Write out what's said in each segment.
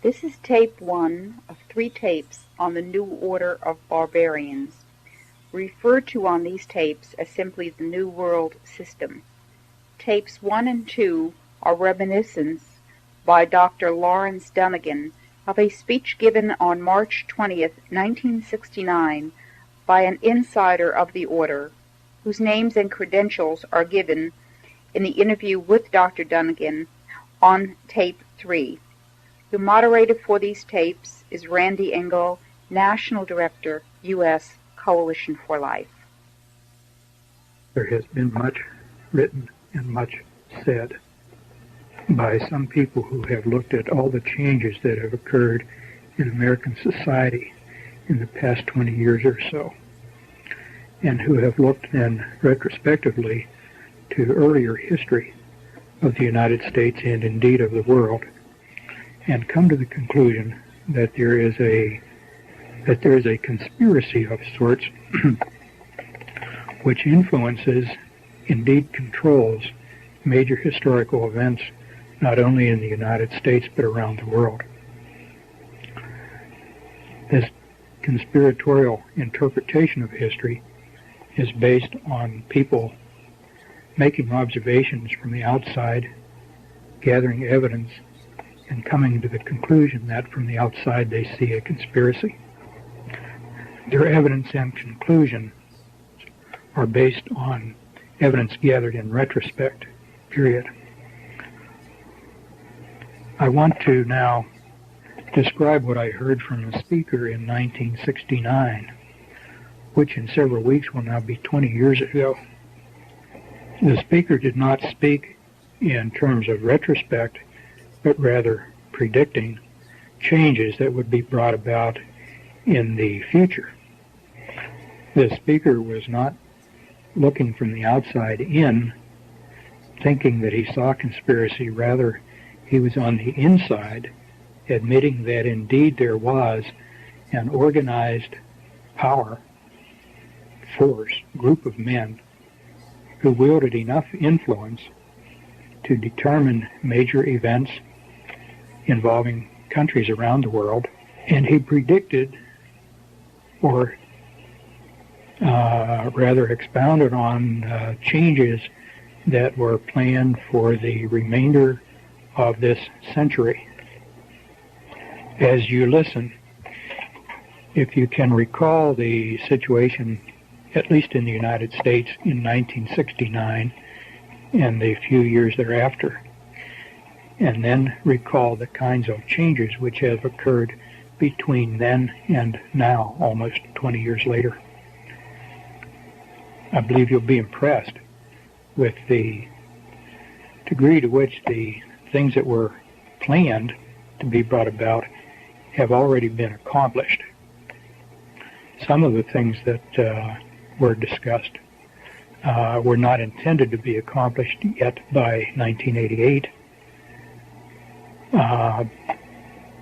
This is tape 1 of 3 tapes on the New Order of Barbarians, referred to on these tapes as simply the New World System. Tapes 1 and 2 are reminiscence by Dr. Lawrence Dunegan of a speech given on March 20th, 1969 by an insider of the Order, whose names and credentials are given in the interview with Dr. Dunegan on tape 3. The moderator for these tapes is Randy Engel, National Director, U.S. Coalition for Life. There has been much written and much said by some people who have looked at all the changes that have occurred in American society in the past 20 years or so, and who have looked then retrospectively to earlier history of the United States and indeed of the world, and come to the conclusion that there is a conspiracy of sorts which influences, indeed controls, major historical events not only in the United States but around the world. This conspiratorial interpretation of history is based on people making observations from the outside, gathering evidence, and coming to the conclusion that from the outside they see a conspiracy. Their evidence and conclusion are based on evidence gathered in retrospect, period. I want to now describe what I heard from a speaker in 1969, which in several weeks will now be 20 years ago. The speaker did not speak in terms of retrospect, but rather predicting changes that would be brought about in the future. The speaker was not looking from the outside in, thinking that he saw conspiracy. Rather, he was on the inside, admitting that indeed there was an organized power, force, group of men who wielded enough influence to determine major events involving countries around the world, and he predicted, or rather expounded on changes that were planned for the remainder of this century. As you listen, if you can recall the situation, at least in the United States in 1969 and the few years thereafter, and then recall the kinds of changes which have occurred between then and now, almost 20 years later, I believe you'll be impressed with the degree to which the things that were planned to be brought about have already been accomplished. Some of the things that were discussed were not intended to be accomplished yet by 1988,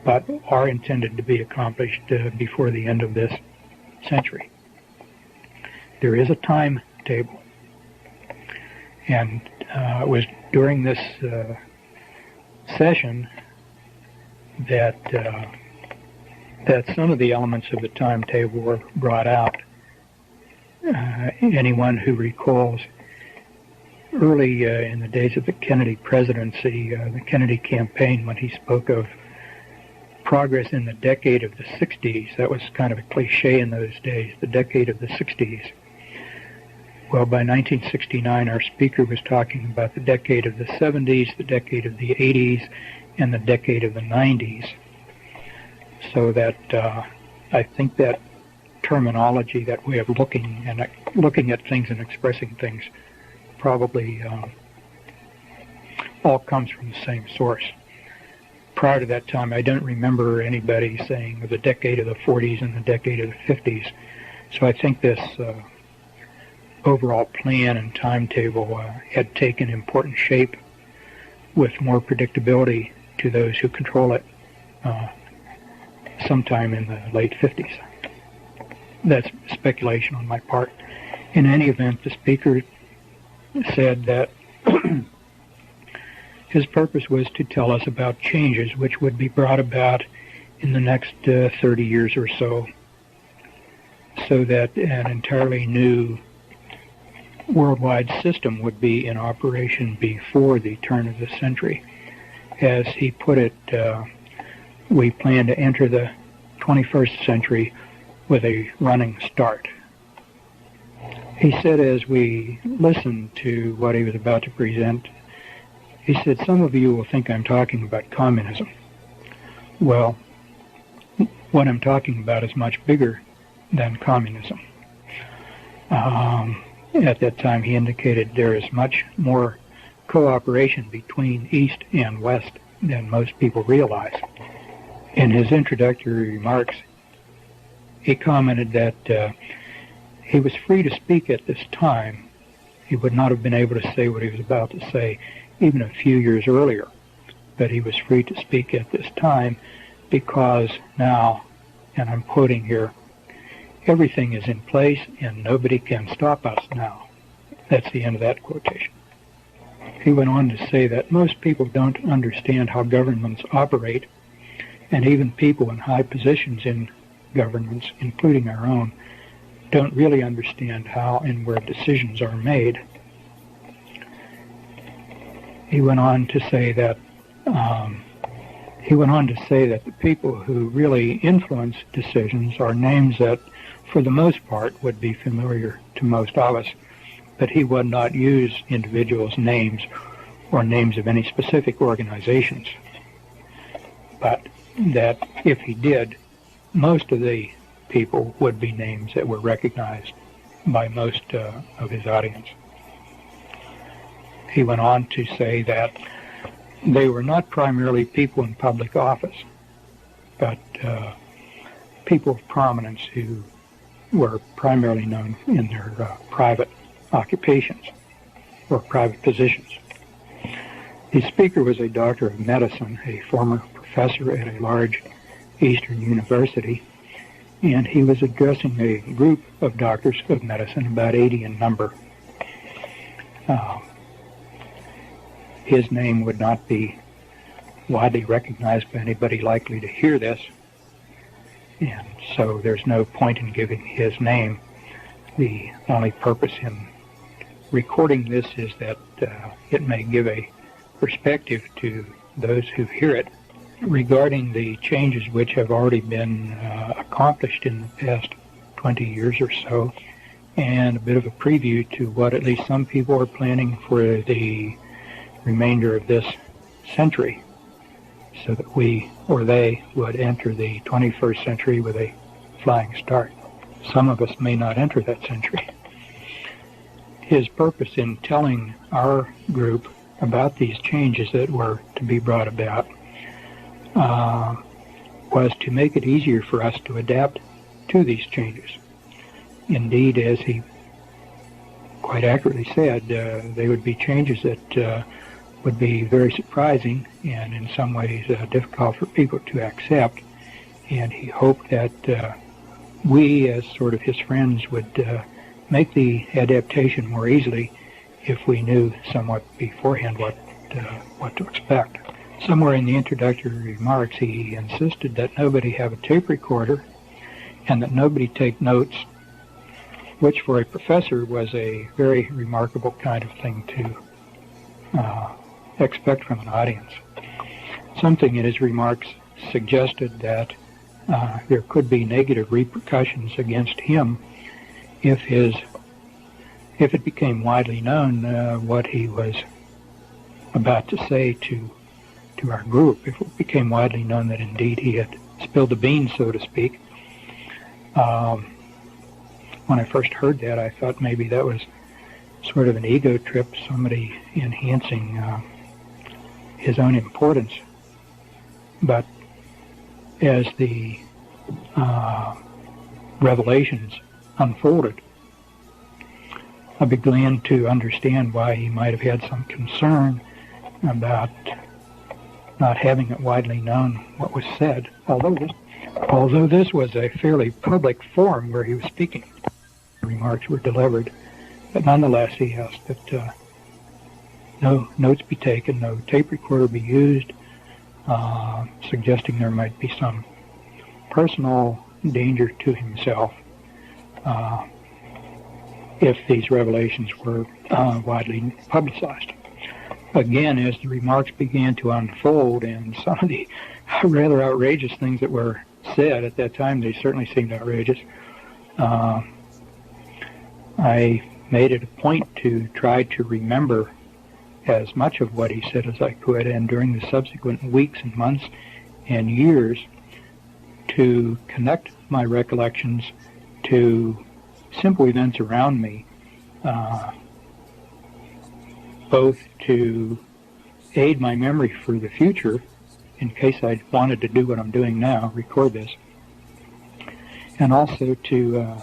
but are intended to be accomplished before the end of this century. There is a timetable, and it was during this session that some of the elements of the timetable were brought out. Anyone who recalls early in the days of the Kennedy presidency, the Kennedy campaign, when he spoke of progress in the decade of the 60s, that was kind of a cliche in those days, the decade of the 60s. Well, by 1969, our speaker was talking about the decade of the 70s, the decade of the 80s, and the decade of the 90s. So that I think that terminology, that way of looking at things and expressing things, probably all comes from the same source. Prior to that time, I don't remember anybody saying the decade of the 40s and the decade of the 50s. So I think this overall plan and timetable had taken important shape with more predictability to those who control it sometime in the late 50s. That's speculation on my part. In any event, the speaker said that His purpose was to tell us about changes which would be brought about in the next 30 years or so that an entirely new worldwide system would be in operation before the turn of the century. As he put it, we plan to enter the 21st century with a running start. He said as we listened to what he was about to present, he said, some of you will think I'm talking about communism. Well, what I'm talking about is much bigger than communism. At that time, he indicated there is much more cooperation between East and West than most people realize. In his introductory remarks, he commented that he was free to speak at this time. He would not have been able to say what he was about to say even a few years earlier, but he was free to speak at this time because now, and I'm quoting here, everything is in place and nobody can stop us now. That's the end of that quotation. He went on to say that most people don't understand how governments operate, and even people in high positions in governments, including our own, don't really understand how and where decisions are made. He went on to say that the people who really influence decisions are names that, for the most part, would be familiar to most of us, but he would not use individuals' names or names of any specific organizations. But that if he did, most of the people would be names that were recognized by most of his audience. He went on to say that they were not primarily people in public office, but people of prominence who were primarily known in their private occupations or private positions. The speaker was a doctor of medicine, a former professor at a large Eastern university, and he was addressing a group of doctors of medicine, about 80 in number. His name would not be widely recognized by anybody likely to hear this, and so there's no point in giving his name. The only purpose in recording this is that it may give a perspective to those who hear it regarding the changes which have already been accomplished in the past 20 years or so, and a bit of a preview to what at least some people are planning for the remainder of this century, so that we, or they, would enter the 21st century with a flying start. Some of us may not enter that century. His purpose in telling our group about these changes that were to be brought about was to make it easier for us to adapt to these changes. Indeed, as he quite accurately said, they would be changes that would be very surprising and in some ways difficult for people to accept, and he hoped that we, as sort of his friends, would make the adaptation more easily if we knew somewhat beforehand what to expect. Somewhere in the introductory remarks, he insisted that nobody have a tape recorder and that nobody take notes, which for a professor was a very remarkable kind of thing to expect from an audience. Something in his remarks suggested that there could be negative repercussions against him if it became widely known what he was about to say to our group, if it became widely known that indeed he had spilled the beans, so to speak. When I first heard that, I thought maybe that was sort of an ego trip, somebody enhancing his own importance. But as the revelations unfolded, I began to understand why he might have had some concern about not having it widely known what was said, although this was a fairly public forum where he was speaking. Remarks were delivered, but nonetheless he asked that no notes be taken, no tape recorder be used, suggesting there might be some personal danger to himself if these revelations were widely publicized. Again, as the remarks began to unfold and some of the rather outrageous things that were said at that time, they certainly seemed outrageous, I made it a point to try to remember as much of what he said as I could, and during the subsequent weeks and months and years to connect my recollections to simple events around me, both to aid my memory for the future in case I wanted to do what I'm doing now, record this, and also to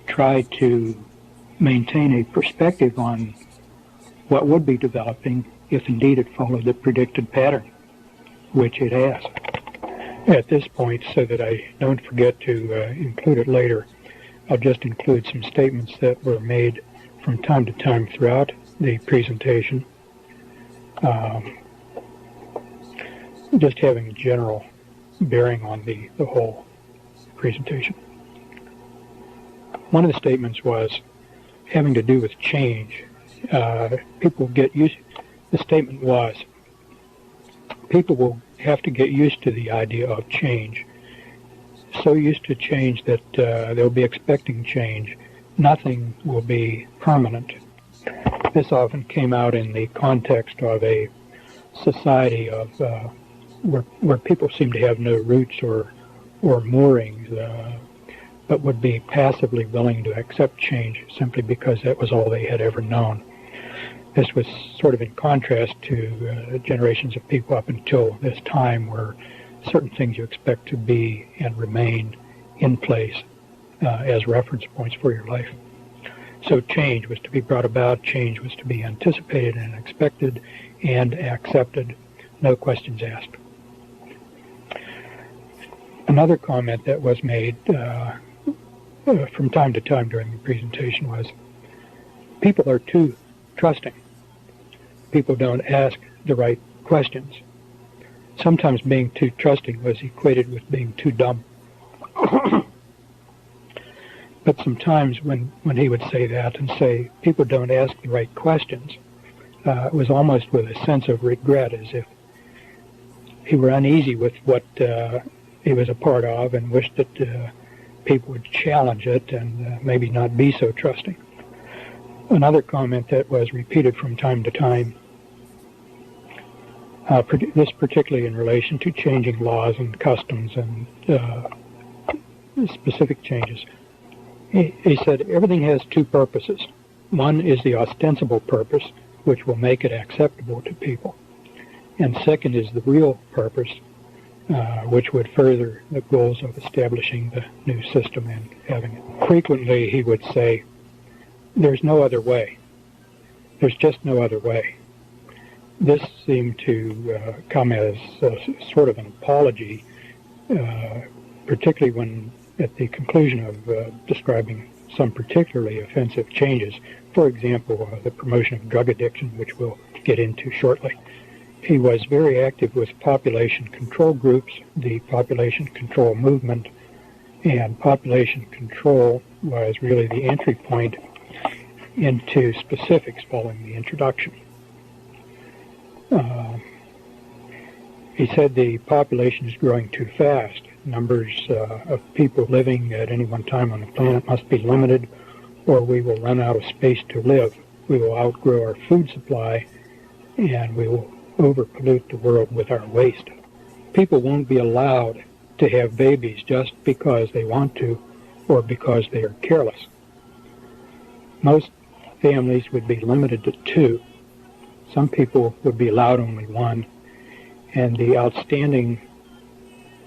try to maintain a perspective on what would be developing if indeed it followed the predicted pattern, which it has. At this point, so that I don't forget to include it later, I'll just include some statements that were made from time to time throughout the presentation, just having a general bearing on the whole presentation. One of the statements was having to do with change. People get used, the statement was, people will have to get used to the idea of change. So used to change that they'll be expecting change. Nothing will be permanent. This often came out in the context of a society of where people seem to have no roots or moorings, but would be passively willing to accept change simply because that was all they had ever known. This was sort of in contrast to generations of people up until this time, where certain things you expect to be and remain in place as reference points for your life. So change was to be brought about, change was to be anticipated and expected and accepted, no questions asked. Another comment that was made from time to time during the presentation was, people are too trusting. People don't ask the right questions. Sometimes being too trusting was equated with being too dumb. But sometimes when he would say that and say people don't ask the right questions, it was almost with a sense of regret, as if he were uneasy with what he was a part of and wished that people would challenge it and maybe not be so trusting. Another comment that was repeated from time to time, this particularly in relation to changing laws and customs and specific changes. He said everything has two purposes. One is the ostensible purpose, which will make it acceptable to people. And second is the real purpose, which would further the goals of establishing the new system and having it. Frequently he would say, there's no other way. There's just no other way. This seemed to come as sort of an apology, particularly when at the conclusion of describing some particularly offensive changes, for example, the promotion of drug addiction, which we'll get into shortly. He was very active with population control groups, the population control movement, and population control was really the entry point into specifics following the introduction. He said the population is growing too fast. Numbers of people living at any one time on the planet must be limited, or we will run out of space to live. We will outgrow our food supply, and we will overpollute the world with our waste. People won't be allowed to have babies just because they want to or because they are careless. Most families would be limited to 2. Some people would be allowed only 1, and the outstanding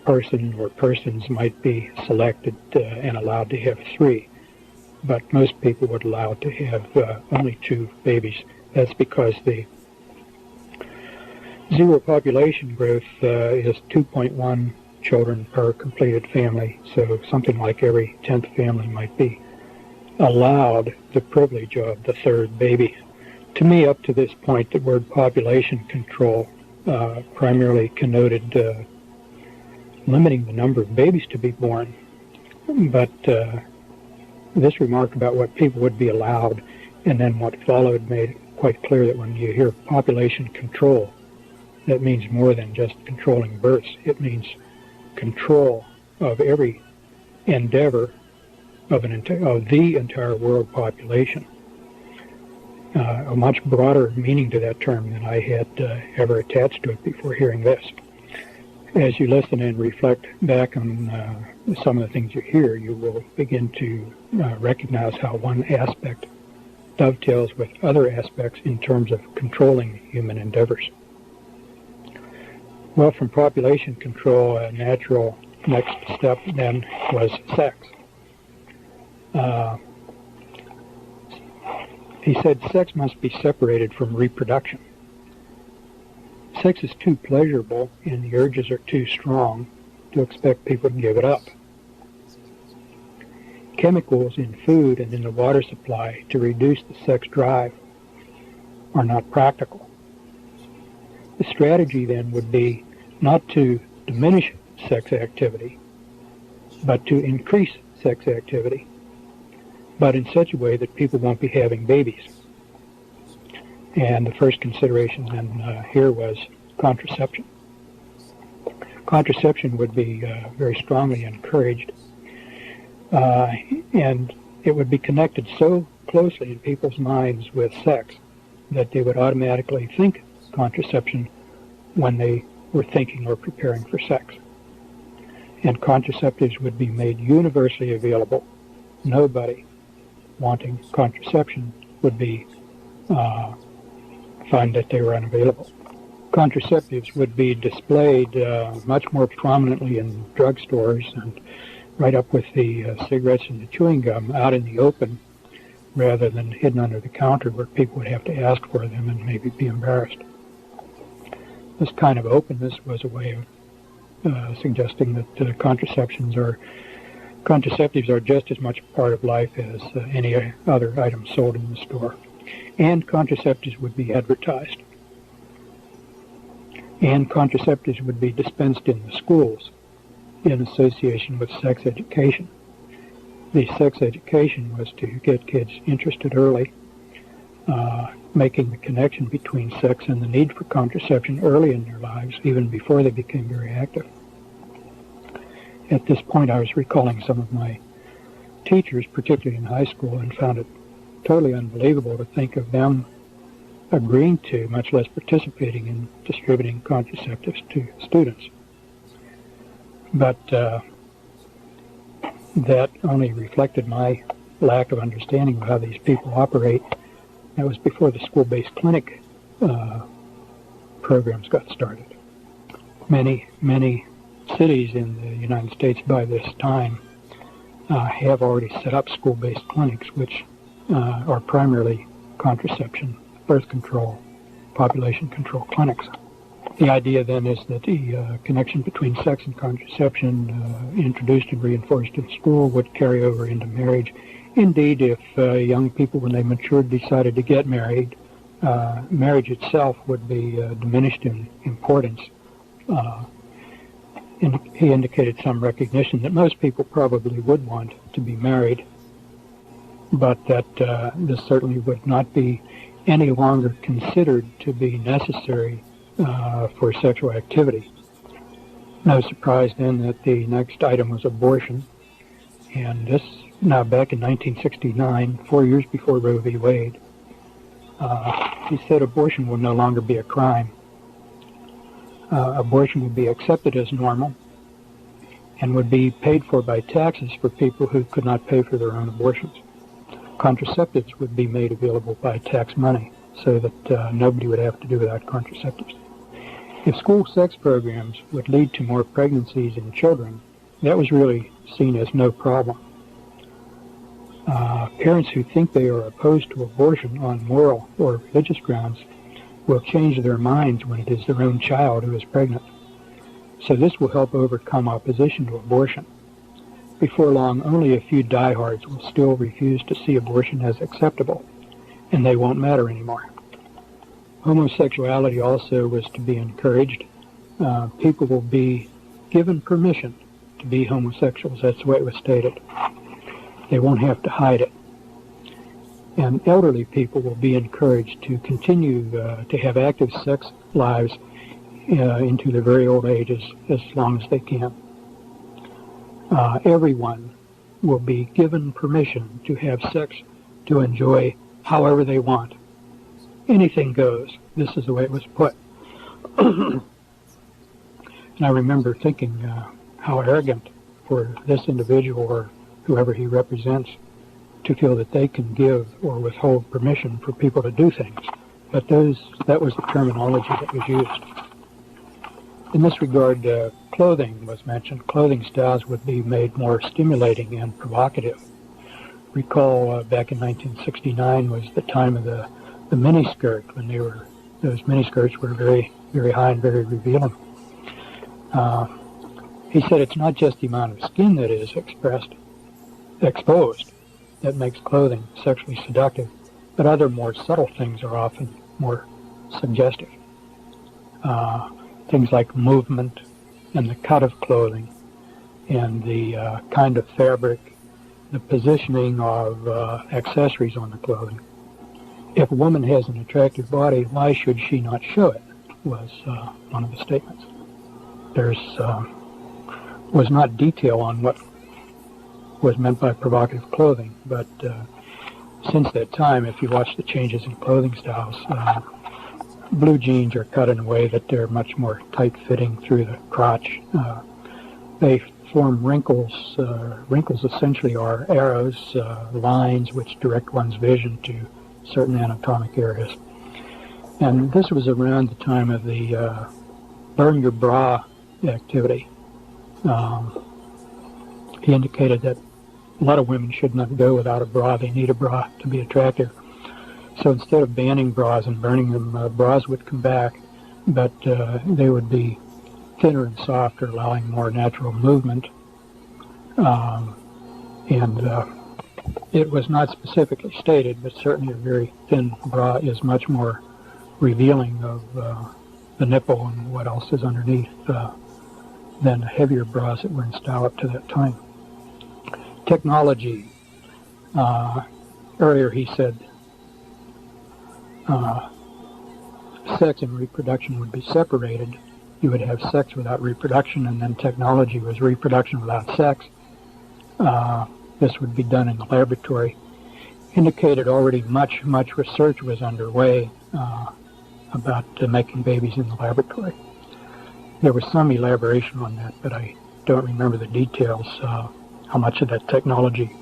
person or persons might be selected and allowed to have 3. But most people would allow to have only 2 babies. That's because the zero population growth is 2.1 children per completed family, so something like every 10th family might be allowed the privilege of the 3rd baby. To me, up to this point, the word population control primarily connoted limiting the number of babies to be born. But this remark about what people would be allowed and then what followed made it quite clear that when you hear population control, that means more than just controlling births. It means control of every endeavor of the entire world population. A much broader meaning to that term than I had ever attached to it before hearing this. As you listen and reflect back on some of the things you hear, you will begin to recognize how one aspect dovetails with other aspects in terms of controlling human endeavors. Well, from population control, a natural next step then was sex. He said sex must be separated from reproduction. Sex is too pleasurable and the urges are too strong to expect people to give it up. Chemicals in food and in the water supply to reduce the sex drive are not practical. The strategy then would be not to diminish sex activity, but to increase sex activity, but in such a way that people won't be having babies. And the first consideration then here was contraception. Contraception would be very strongly encouraged, and it would be connected so closely in people's minds with sex that they would automatically think contraception when they were thinking or preparing for sex. And contraceptives would be made universally available. Nobody wanting contraception would be find that they were unavailable. Contraceptives would be displayed much more prominently in drugstores and right up with the cigarettes and the chewing gum out in the open rather than hidden under the counter where people would have to ask for them and maybe be embarrassed. This kind of openness was a way of suggesting that contraceptives are just as much a part of life as any other item sold in the store. And contraceptives would be advertised. And contraceptives would be dispensed in the schools in association with sex education. The sex education was to get kids interested early, making the connection between sex and the need for contraception early in their lives, even before they became very active. At this point, I was recalling some of my teachers, particularly in high school, and found it totally unbelievable to think of them agreeing to, much less participating in distributing contraceptives to students. But that only reflected my lack of understanding of how these people operate. That was before the school-based clinic programs got started. Many cities in the United States by this time have already set up school-based clinics, which are primarily contraception, birth control, population control clinics. The idea then is that the connection between sex and contraception introduced and reinforced in school would carry over into marriage. Indeed, if young people, when they matured, decided to get married, marriage itself would be diminished in importance. He indicated some recognition that most people probably would want to be married, but that this certainly would not be any longer considered to be necessary for sexual activity. No surprise then that the next item was abortion, and this now back in 1969, 4 years before Roe v. Wade. He said abortion will no longer be a crime. Abortion would be accepted as normal and would be paid for by taxes for people who could not pay for their own abortions. Contraceptives would be made available by tax money so that nobody would have to do without contraceptives. If school sex programs would lead to more pregnancies in children, that was really seen as no problem. Parents who think they are opposed to abortion on moral or religious grounds will change their minds when it is their own child who is pregnant. So this will help overcome opposition to abortion. Before long, only a few diehards will still refuse to see abortion as acceptable, and they won't matter anymore. Homosexuality also was to be encouraged. People will be given permission to be homosexuals. That's the way it was stated. They won't have to hide it. And elderly people will be encouraged to continue to have active sex lives into their very old ages as long as they can. Everyone will be given permission to have sex to enjoy however they want. Anything goes. This is the way it was put. And I remember thinking how arrogant for this individual or whoever he represents to feel that they can give or withhold permission for people to do things. But that was the terminology that was used. In this regard, clothing was mentioned. Clothing styles would be made more stimulating and provocative. Recall back in 1969 was the time of the miniskirt, when those miniskirts were very, very high and very revealing. He said it's not just the amount of skin that is exposed that makes clothing sexually seductive, but other more subtle things are often more suggestive. Things like movement and the cut of clothing and the kind of fabric, the positioning of accessories on the clothing. If a woman has an attractive body, why should she not show it, was one of the statements. There's was not detail on what was meant by provocative clothing, but since that time, if you watch the changes in clothing styles, blue jeans are cut in a way that they're much more tight-fitting through the crotch. They form wrinkles. Wrinkles essentially are arrows, lines which direct one's vision to certain anatomic areas. And this was around the time of the burn your bra activity. He indicated that a lot of women should not go without a bra. They need a bra to be attractive. So instead of banning bras and burning them, bras would come back, but they would be thinner and softer, allowing more natural movement. It was not specifically stated, but certainly a very thin bra is much more revealing of the nipple and what else is underneath than heavier bras that were in style up to that time. Technology. Earlier he said sex and reproduction would be separated. You would have sex without reproduction, and then technology was reproduction without sex. This would be done in the laboratory. Indicated already much research was underway about making babies in the laboratory. There was some elaboration on that, but I don't remember the details. How much of that technology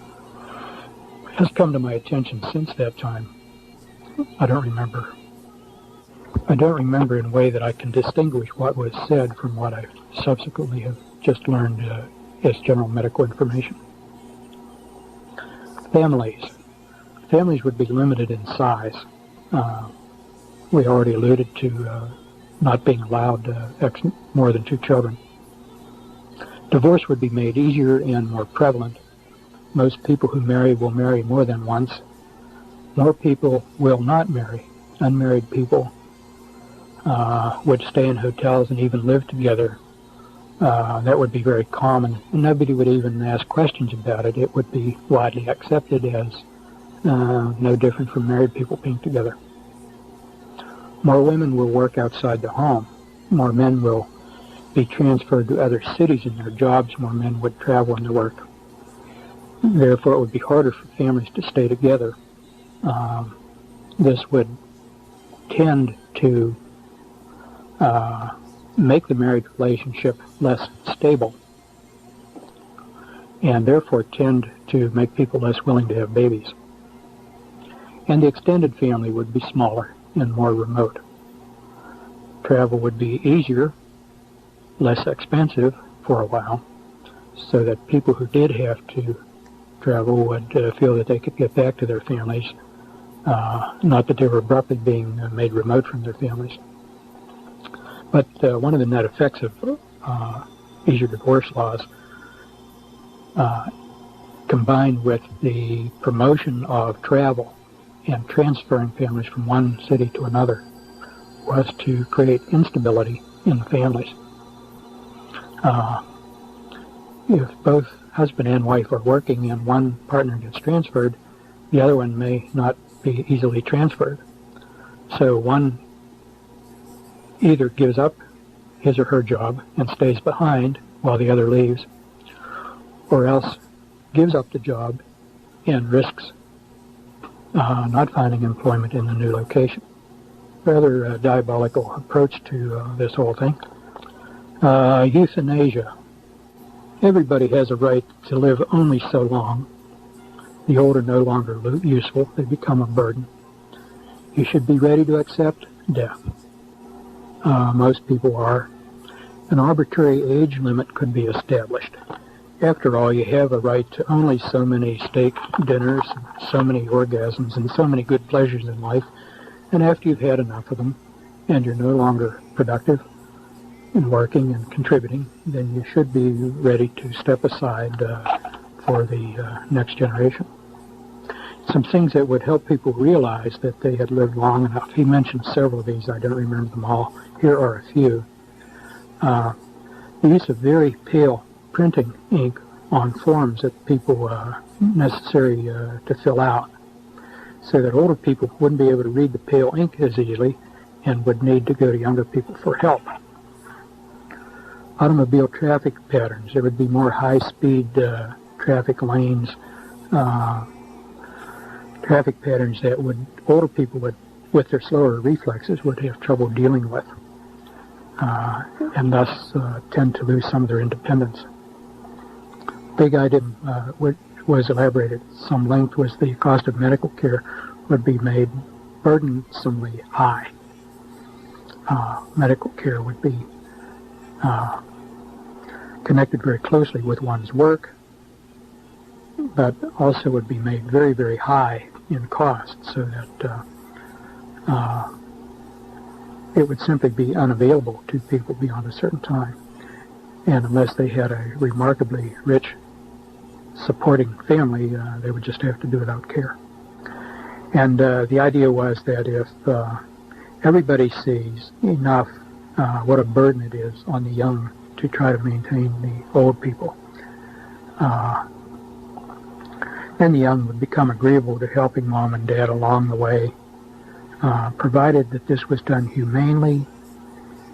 has come to my attention since that time, I don't remember. I don't remember in a way that I can distinguish what was said from what I subsequently have just learned as general medical information. Families. Families would be limited in size. We already alluded to not being allowed more than 2 children. Divorce would be made easier and more prevalent. Most people who marry will marry more than once. More people will not marry. Unmarried people would stay in hotels and even live together. That would be very common. And nobody would even ask questions about it. It would be widely accepted as no different from married people being together. More women will work outside the home. More men will be transferred to other cities in their jobs. More men would travel into work. Therefore, it would be harder for families to stay together. This would tend to make the marriage relationship less stable, and therefore tend to make people less willing to have babies. And the extended family would be smaller and more remote. Travel would be easier, less expensive for a while, so that people who did have to travel would feel that they could get back to their families, not that they were abruptly being made remote from their families. But one of the net effects of easier divorce laws, combined with the promotion of travel and transferring families from one city to another, was to create instability in the families. If both husband and wife are working and one partner gets transferred, the other one may not be easily transferred. So one either gives up his or her job and stays behind while the other leaves, or else gives up the job and risks not finding employment in the new location. Rather diabolical approach to this whole thing. Euthanasia. Everybody has a right to live only so long. The old are no longer useful. They become a burden. You should be ready to accept death. Most people are. An arbitrary age limit could be established. After all, you have a right to only so many steak dinners, so many orgasms, and so many good pleasures in life. And after you've had enough of them, and you're no longer productive in working and contributing, then you should be ready to step aside for the next generation. Some things that would help people realize that they had lived long enough. He mentioned several of these. I don't remember them all. Here are a few. The use of very pale printing ink on forms that people necessary to fill out, so that older people wouldn't be able to read the pale ink as easily and would need to go to younger people for help. Automobile traffic patterns. There would be more high-speed traffic lanes, traffic patterns that older people would, with their slower reflexes, would have trouble dealing with, and thus tend to lose some of their independence. Big item which was elaborated at some length was the cost of medical care would be made burdensomely high. Medical care would be connected very closely with one's work, but also would be made very, very high in cost, so that it would simply be unavailable to people beyond a certain time. And unless they had a remarkably rich supporting family, they would just have to do it without care. And the idea was that if everybody sees enough what a burden it is on the young to try to maintain the old people, then the young would become agreeable to helping mom and dad along the way, provided that this was done humanely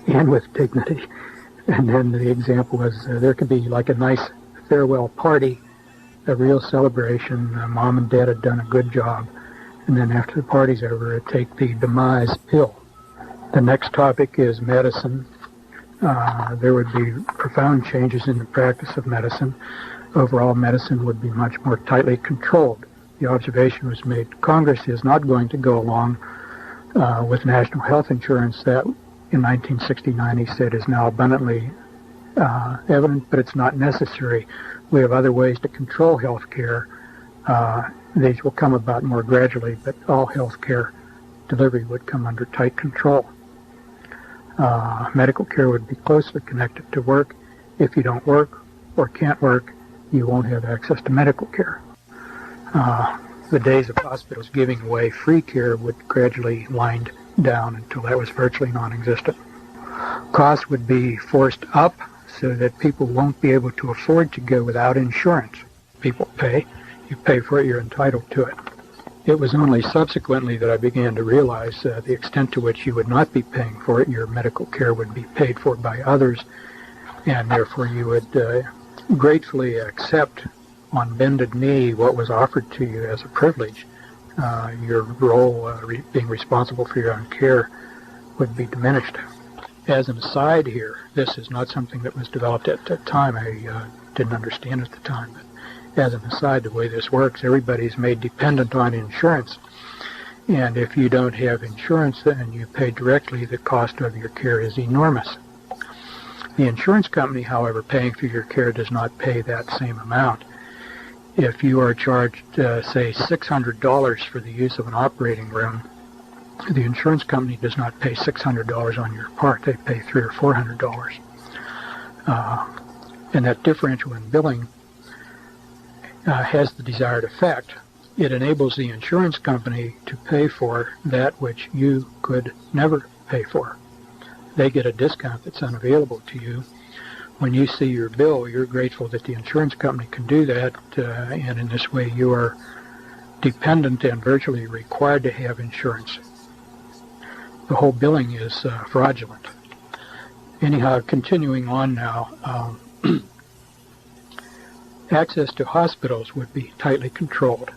and with dignity. And then the example was there could be like a nice farewell party, a real celebration. Mom and dad had done a good job. And then after the party's over, take the demise pill. The next topic is medicine. There would be profound changes in the practice of medicine. Overall, medicine would be much more tightly controlled. The observation was made, Congress is not going to go along with national health insurance that in 1969 he said is now abundantly evident, but it's not necessary. We have other ways to control health care. These will come about more gradually, but all health care delivery would come under tight control. Medical care would be closely connected to work. If you don't work or can't work, you won't have access to medical care. The days of hospitals giving away free care would gradually wind down until that was virtually non-existent. Costs would be forced up so that people won't be able to afford to go without insurance. People pay. You pay for it, you're entitled to it. It was only subsequently that I began to realize the extent to which you would not be paying for it. Your medical care would be paid for by others, and therefore you would gratefully accept on bended knee what was offered to you as a privilege. Your role being responsible for your own care would be diminished. As an aside here, this is not something that was developed at the time. I didn't understand at the time, but as an aside, the way this works, everybody's made dependent on insurance. And if you don't have insurance and you pay directly, the cost of your care is enormous. The insurance company, however, paying for your care does not pay that same amount. If you are charged, say, $600 for the use of an operating room, the insurance company does not pay $600 on your part. They pay $300 or $400. And that differential in billing has the desired effect. It enables the insurance company to pay for that which you could never pay for. They get a discount that's unavailable to you. When you see your bill, you're grateful that the insurance company can do that, and in this way you are dependent and virtually required to have insurance. The whole billing is fraudulent. Anyhow, continuing on now, access to hospitals would be tightly controlled.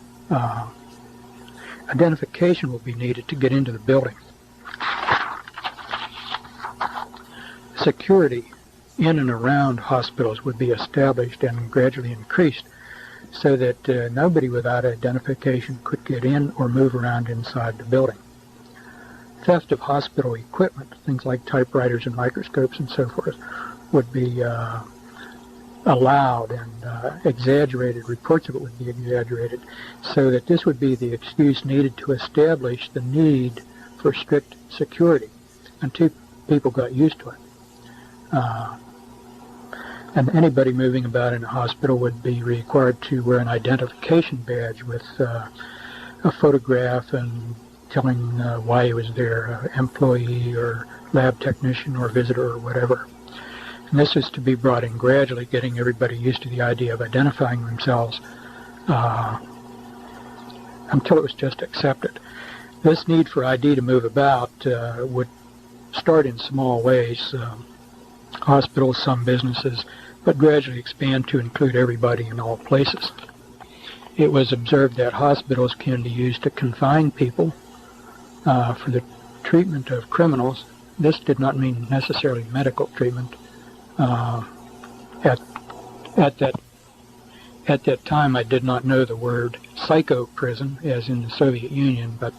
Identification will be needed to get into the building. Security in and around hospitals would be established and gradually increased so that nobody without identification could get in or move around inside the building. Theft of hospital equipment, things like typewriters and microscopes and so forth, would be allowed, and exaggerated. Reports of it would be exaggerated, so that this would be the excuse needed to establish the need for strict security until people got used to it. And anybody moving about in a hospital would be required to wear an identification badge with a photograph and telling why he was there, employee or lab technician or visitor or whatever. And this is to be brought in gradually, getting everybody used to the idea of identifying themselves until it was just accepted. This need for ID to move about would start in small ways, hospitals, some businesses, but gradually expand to include everybody in all places. It was observed that hospitals can be used to confine people for the treatment of criminals. This did not mean necessarily medical treatment. At that time, I did not know the word psycho prison, as in the Soviet Union, but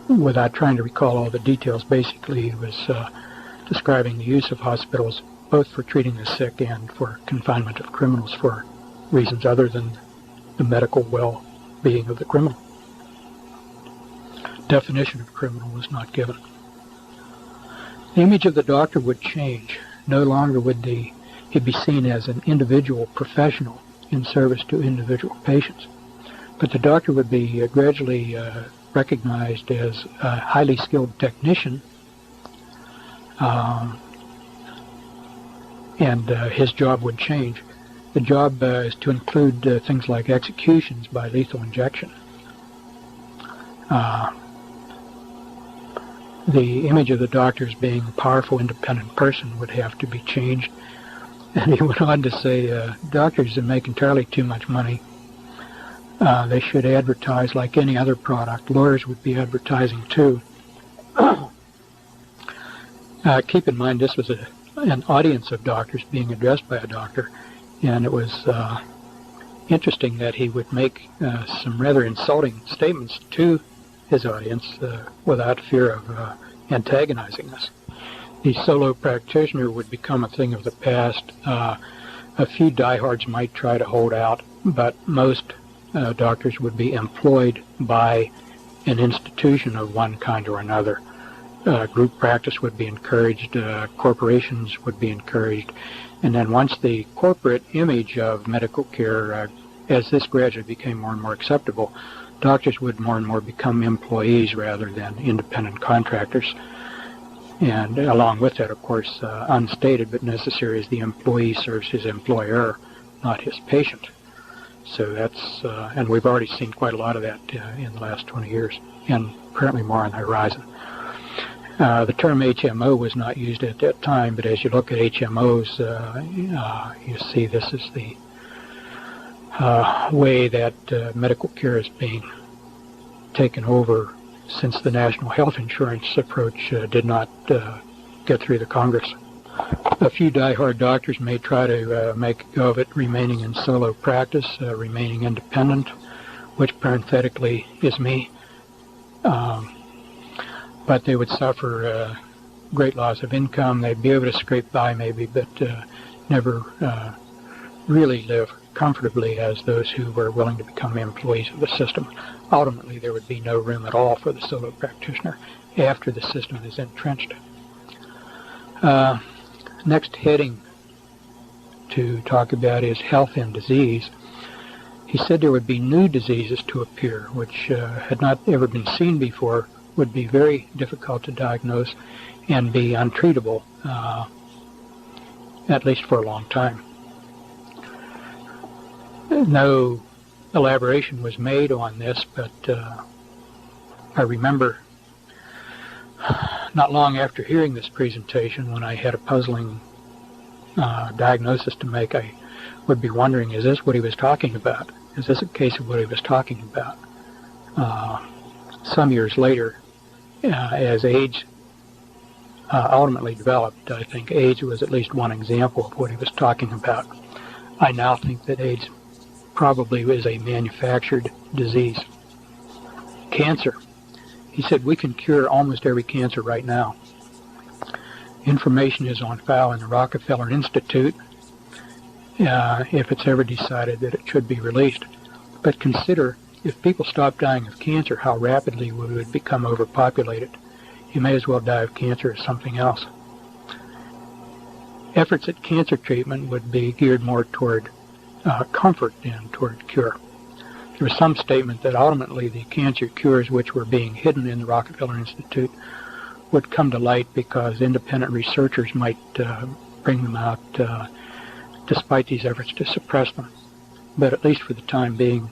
without trying to recall all the details, basically it was describing the use of hospitals both for treating the sick and for confinement of criminals for reasons other than the medical well-being of the criminal. Definition of criminal was not given. The image of the doctor would change. No longer would he be seen as an individual professional in service to individual patients, but the doctor would be gradually recognized as a highly skilled technician, and his job would change. The job is to include things like executions by lethal injection. The image of the doctor as being a powerful, independent person would have to be changed. And he went on to say, doctors make entirely too much money. They should advertise like any other product. Lawyers would be advertising too. Keep in mind, this was an audience of doctors being addressed by a doctor, and it was interesting that he would make some rather insulting statements to his audience without fear of antagonizing us. The solo practitioner would become a thing of the past. A few diehards might try to hold out, but most doctors would be employed by an institution of one kind or another. Group practice would be encouraged, corporations would be encouraged, and then once the corporate image of medical care, as this gradually became more and more acceptable, doctors would more and more become employees rather than independent contractors. And along with that, of course, unstated but necessary, is the employee serves his employer, not his patient. So that's, and we've already seen quite a lot of that in the last 20 years, and currently more on the horizon. The term HMO was not used at that time, but as you look at HMOs, you see this is the way that medical care is being taken over since the national health insurance approach did not get through the Congress. A few diehard doctors may try to make a go of it, remaining in solo practice, remaining independent, which parenthetically is me. But they would suffer great loss of income. They'd be able to scrape by maybe, but never really live comfortably as those who were willing to become employees of the system. Ultimately, there would be no room at all for the solo practitioner after the system is entrenched. Next heading to talk about is health and disease. He said there would be new diseases to appear, which had not ever been seen before, would be very difficult to diagnose and be untreatable, at least for a long time. No elaboration was made on this, but I remember not long after hearing this presentation, when I had a puzzling diagnosis to make, I would be wondering, is this what he was talking about? Is this a case of what he was talking about? Some years later, as AIDS ultimately developed, I think AIDS was at least one example of what he was talking about. I now think that AIDS probably is a manufactured disease. Cancer. He said we can cure almost every cancer right now. Information is on file in the Rockefeller Institute if it's ever decided that it should be released. But consider, if people stop dying of cancer, how rapidly we would become overpopulated. You may as well die of cancer as something else. Efforts at cancer treatment would be geared more toward comfort than toward cure. There was some statement that ultimately the cancer cures which were being hidden in the Rockefeller Institute would come to light because independent researchers might bring them out despite these efforts to suppress them. But at least for the time being,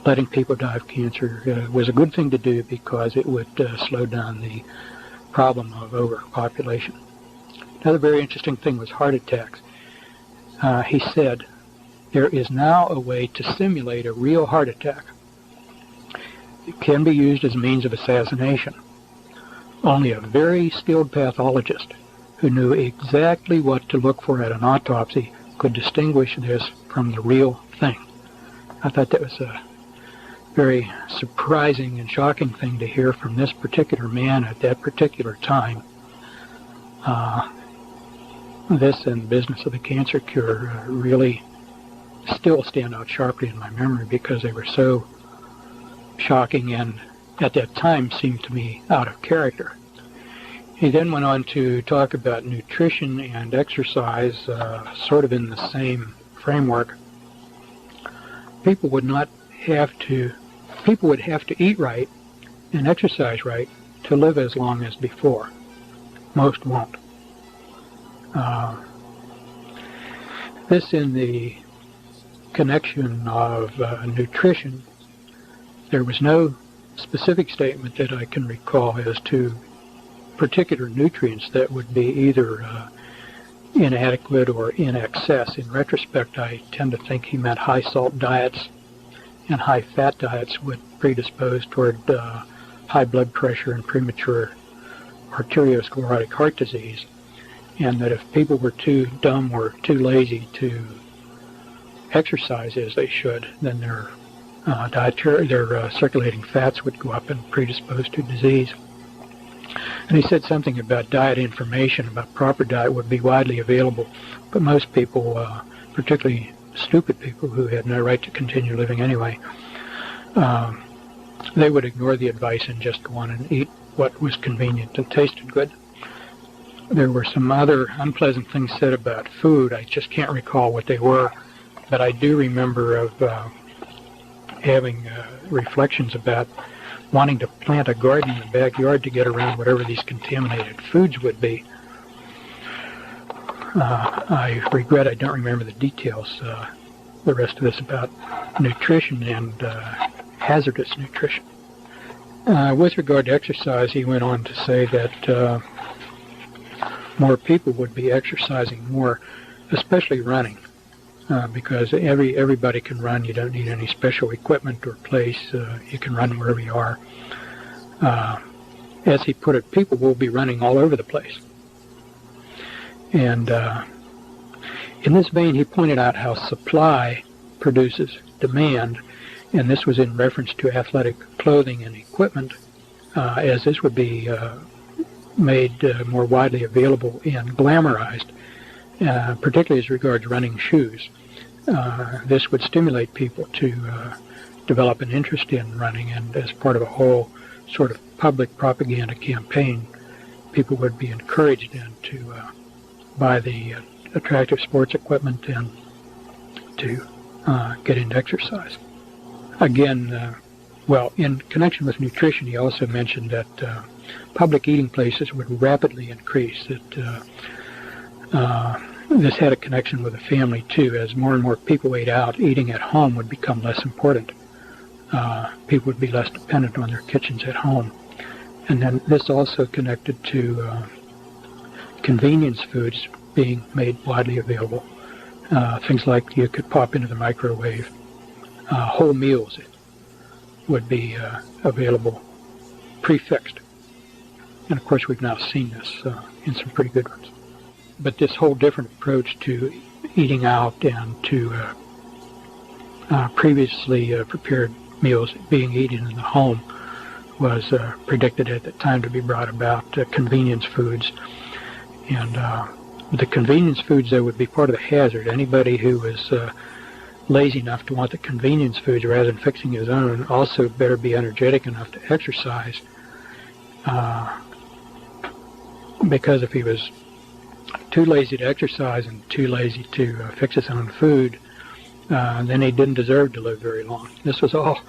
letting people die of cancer was a good thing to do because it would slow down the problem of overpopulation. Another very interesting thing was heart attacks. He said, there is now a way to simulate a real heart attack. It can be used as a means of assassination. Only a very skilled pathologist who knew exactly what to look for at an autopsy could distinguish this from the real thing. I thought that was a very surprising and shocking thing to hear from this particular man at that particular time. This and the business of the cancer cure really still stand out sharply in my memory because they were so shocking and at that time seemed to me out of character. He then went on to talk about nutrition and exercise, sort of in the same framework. People would have to eat right and exercise right to live as long as before. Most won't. This in the connection of nutrition, there was no specific statement that I can recall as to particular nutrients that would be either inadequate or in excess. In retrospect, I tend to think he meant high salt diets and high fat diets would predispose toward high blood pressure and premature arteriosclerotic heart disease, and that if people were too dumb or too lazy to exercise as they should, then their circulating fats would go up and predispose to disease. And he said something about diet information, about proper diet would be widely available, but most people, particularly stupid people who had no right to continue living anyway, they would ignore the advice and just go on and eat what was convenient and tasted good. There were some other unpleasant things said about food. I just can't recall what they were, but I do remember of having reflections about wanting to plant a garden in the backyard to get around whatever these contaminated foods would be. I regret I don't remember the details, the rest of this about nutrition and hazardous nutrition. With regard to exercise, he went on to say that more people would be exercising more, especially running, because everybody can run. You don't need any special equipment or place. You can run wherever you are. As he put it, people will be running all over the place. And in this vein, he pointed out how supply produces demand, and this was in reference to athletic clothing and equipment, as this would be made more widely available and glamorized, particularly as regards running shoes. This would stimulate people to develop an interest in running, and as part of a whole sort of public propaganda campaign, people would be encouraged then to buy the attractive sports equipment and to get into exercise. Again, Well, in connection with nutrition, he also mentioned that public eating places would rapidly increase, that this had a connection with the family, too. As more and more people ate out, eating at home would become less important. People would be less dependent on their kitchens at home. And then this also connected to convenience foods being made widely available. Things like you could pop into the microwave. Whole meals would be available prefixed. And of course we've now seen this in some pretty good ones. But this whole different approach to eating out and to previously prepared meals being eaten in the home was predicted at the time to be brought about convenience foods. And the convenience foods, though, would be part of the hazard. Anybody who was lazy enough to want the convenience foods rather than fixing his own also better be energetic enough to exercise, because if he was too lazy to exercise and too lazy to fix his own food, then he didn't deserve to live very long. This was all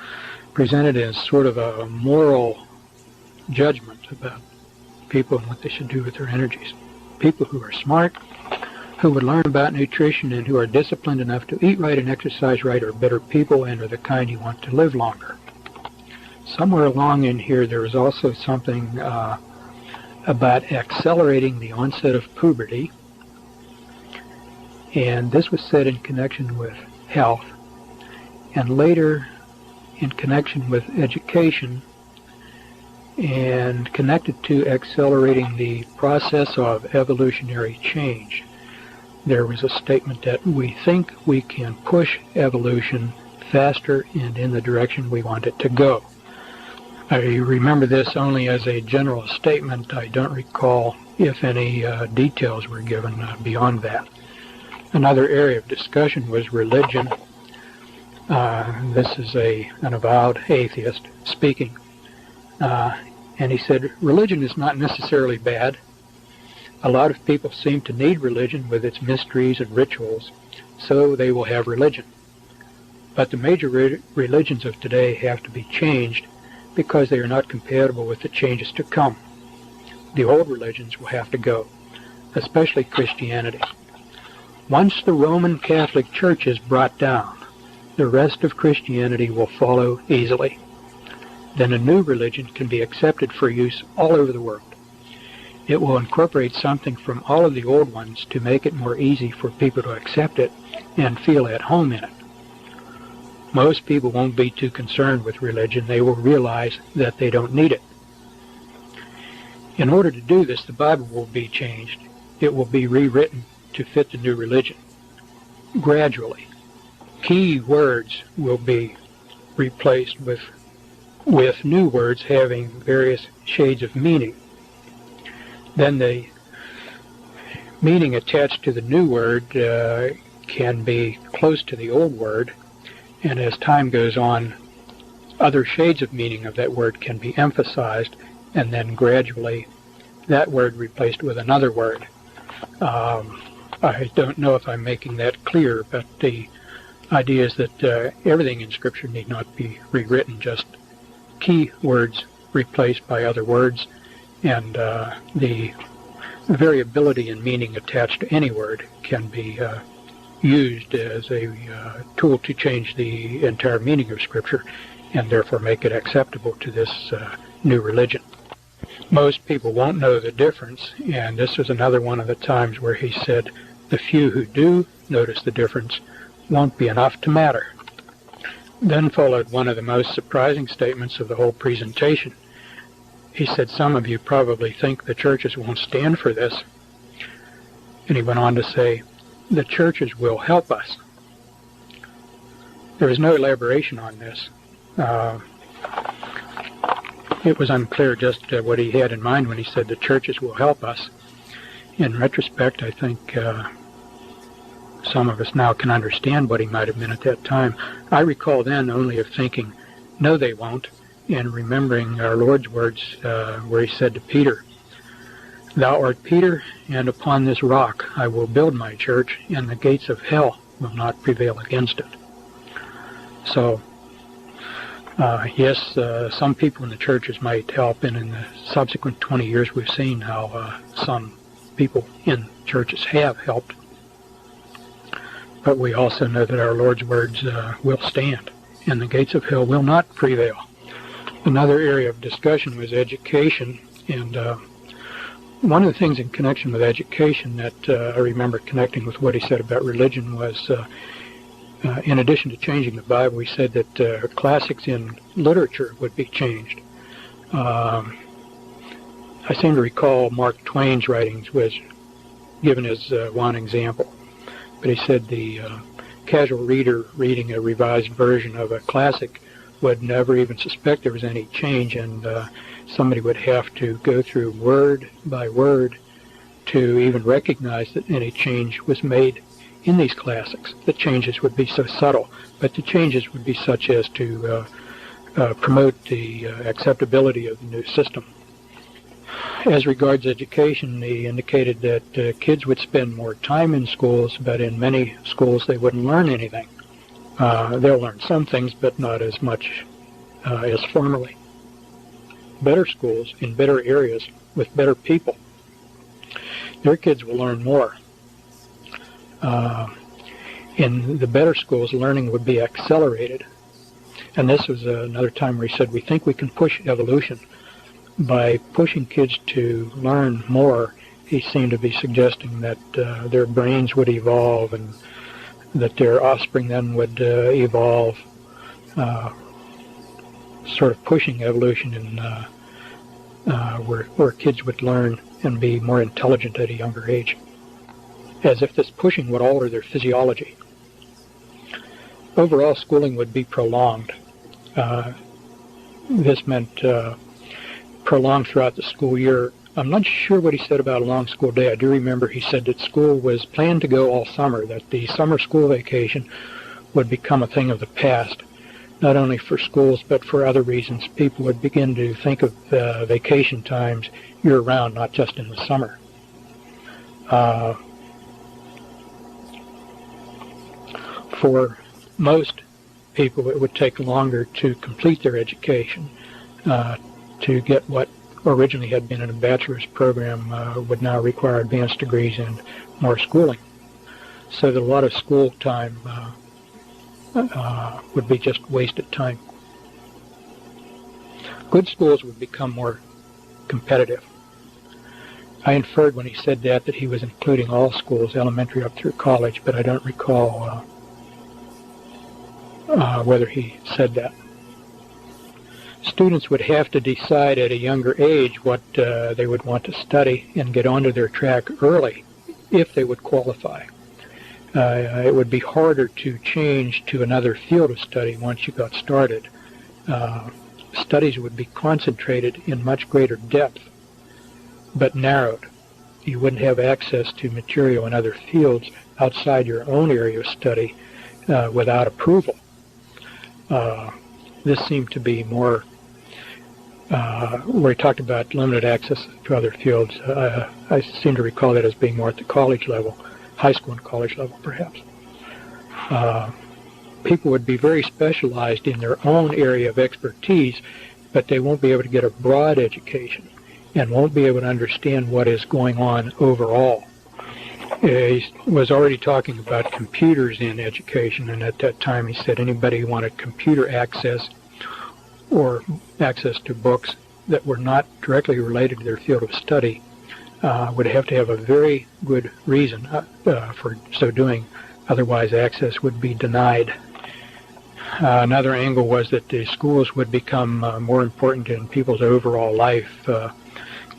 presented as sort of a moral judgment about people and what they should do with their energies. People who are smart, who would learn about nutrition, and who are disciplined enough to eat right and exercise right are better people and are the kind you want to live longer. Somewhere along in here there was also something about accelerating the onset of puberty, and this was said in connection with health, and later in connection with education, and connected to accelerating the process of evolutionary change. There was a statement that we think we can push evolution faster and in the direction we want it to go. I remember this only as a general statement. I don't recall if any details were given beyond that. Another area of discussion was religion. This is an avowed atheist speaking. And he said, religion is not necessarily bad. A lot of people seem to need religion with its mysteries and rituals, so they will have religion. But the major religions of today have to be changed because they are not compatible with the changes to come. The old religions will have to go, especially Christianity. Once the Roman Catholic Church is brought down, the rest of Christianity will follow easily. Then a new religion can be accepted for use all over the world. It will incorporate something from all of the old ones to make it more easy for people to accept it and feel at home in it. Most people won't be too concerned with religion. They will realize that they don't need it. In order to do this, the Bible will be changed. It will be rewritten to fit the new religion. Gradually, key words will be replaced with new words having various shades of meaning. Then the meaning attached to the new word can be close to the old word, and as time goes on, other shades of meaning of that word can be emphasized, and then gradually that word replaced with another word. I don't know if I'm making that clear, but the idea is that everything in Scripture need not be rewritten, just key words replaced by other words, and the variability in meaning attached to any word can be used as a tool to change the entire meaning of Scripture and therefore make it acceptable to this new religion. Most people won't know the difference, and this is another one of the times where he said the few who do notice the difference won't be enough to matter. Then followed one of the most surprising statements of the whole presentation. He said, some of you probably think the churches won't stand for this. And he went on to say, the churches will help us. There is no elaboration on this. It was unclear just what he had in mind when he said the churches will help us. In retrospect, I think some of us now can understand what he might have meant at that time. I recall then only of thinking, no, they won't, and remembering our Lord's words where he said to Peter, thou art Peter, and upon this rock I will build my church, and the gates of hell will not prevail against it. So Yes, some people in the churches might help, and in the subsequent 20 years we've seen how some people in churches have helped. But we also know that our Lord's words will stand, and the gates of hell will not prevail. Another area of discussion was education, and one of the things in connection with education that I remember connecting with what he said about religion was, in addition to changing the Bible, he said that classics in literature would be changed. I seem to recall Mark Twain's writings was given as one example. But he said the casual reader reading a revised version of a classic would never even suspect there was any change, and somebody would have to go through word by word to even recognize that any change was made in these classics. The changes would be so subtle, but the changes would be such as to promote the acceptability of the new system. As regards education, he indicated that kids would spend more time in schools, but in many schools they wouldn't learn anything. They'll learn some things, but not as much as formerly. Better schools in better areas with better people, their kids will learn more. In the better schools, learning would be accelerated. And this was another time where he said, we think we can push evolution. By pushing kids to learn more, he seemed to be suggesting that their brains would evolve and that their offspring then would evolve, sort of pushing evolution in where kids would learn and be more intelligent at a younger age, as if this pushing would alter their physiology. Overall, schooling would be prolonged. This meant prolonged throughout the school year. I'm not sure what he said about a long school day. I do remember he said that school was planned to go all summer, that the summer school vacation would become a thing of the past, not only for schools but for other reasons. People would begin to think of vacation times year-round, not just in the summer. For most people, it would take longer to complete their education. To get what originally had been in a bachelor's program would now require advanced degrees and more schooling. So that a lot of school time would be just wasted time. Good schools would become more competitive. I inferred when he said that he was including all schools, elementary up through college, but I don't recall whether he said that. Students would have to decide at a younger age what they would want to study and get onto their track early if they would qualify. It would be harder to change to another field of study once you got started. Studies would be concentrated in much greater depth, but narrowed. You wouldn't have access to material in other fields outside your own area of study without approval. This seemed to be more where he talked about limited access to other fields. I seem to recall that as being more at the college level, high school and college level perhaps. People would be very specialized in their own area of expertise, but they won't be able to get a broad education and won't be able to understand what is going on overall. He was already talking about computers in education, and at that time he said anybody who wanted computer access or access to books that were not directly related to their field of study would have to have a very good reason for so doing, otherwise access would be denied. Another angle was that the schools would become more important in people's overall life.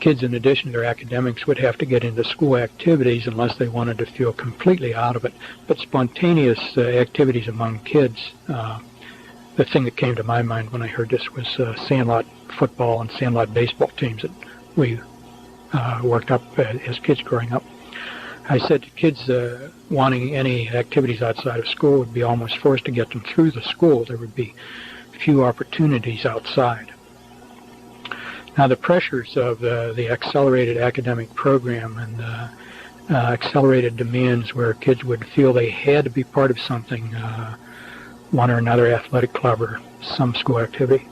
Kids, in addition to their academics, would have to get into school activities unless they wanted to feel completely out of it. But spontaneous activities among kids, the thing that came to my mind when I heard this was sandlot football and sandlot baseball teams that we worked up as kids growing up. I said to kids wanting any activities outside of school would be almost forced to get them through the school. There would be few opportunities outside. Now, the pressures of the accelerated academic program and accelerated demands where kids would feel they had to be part of something, one or another athletic club or some school activity.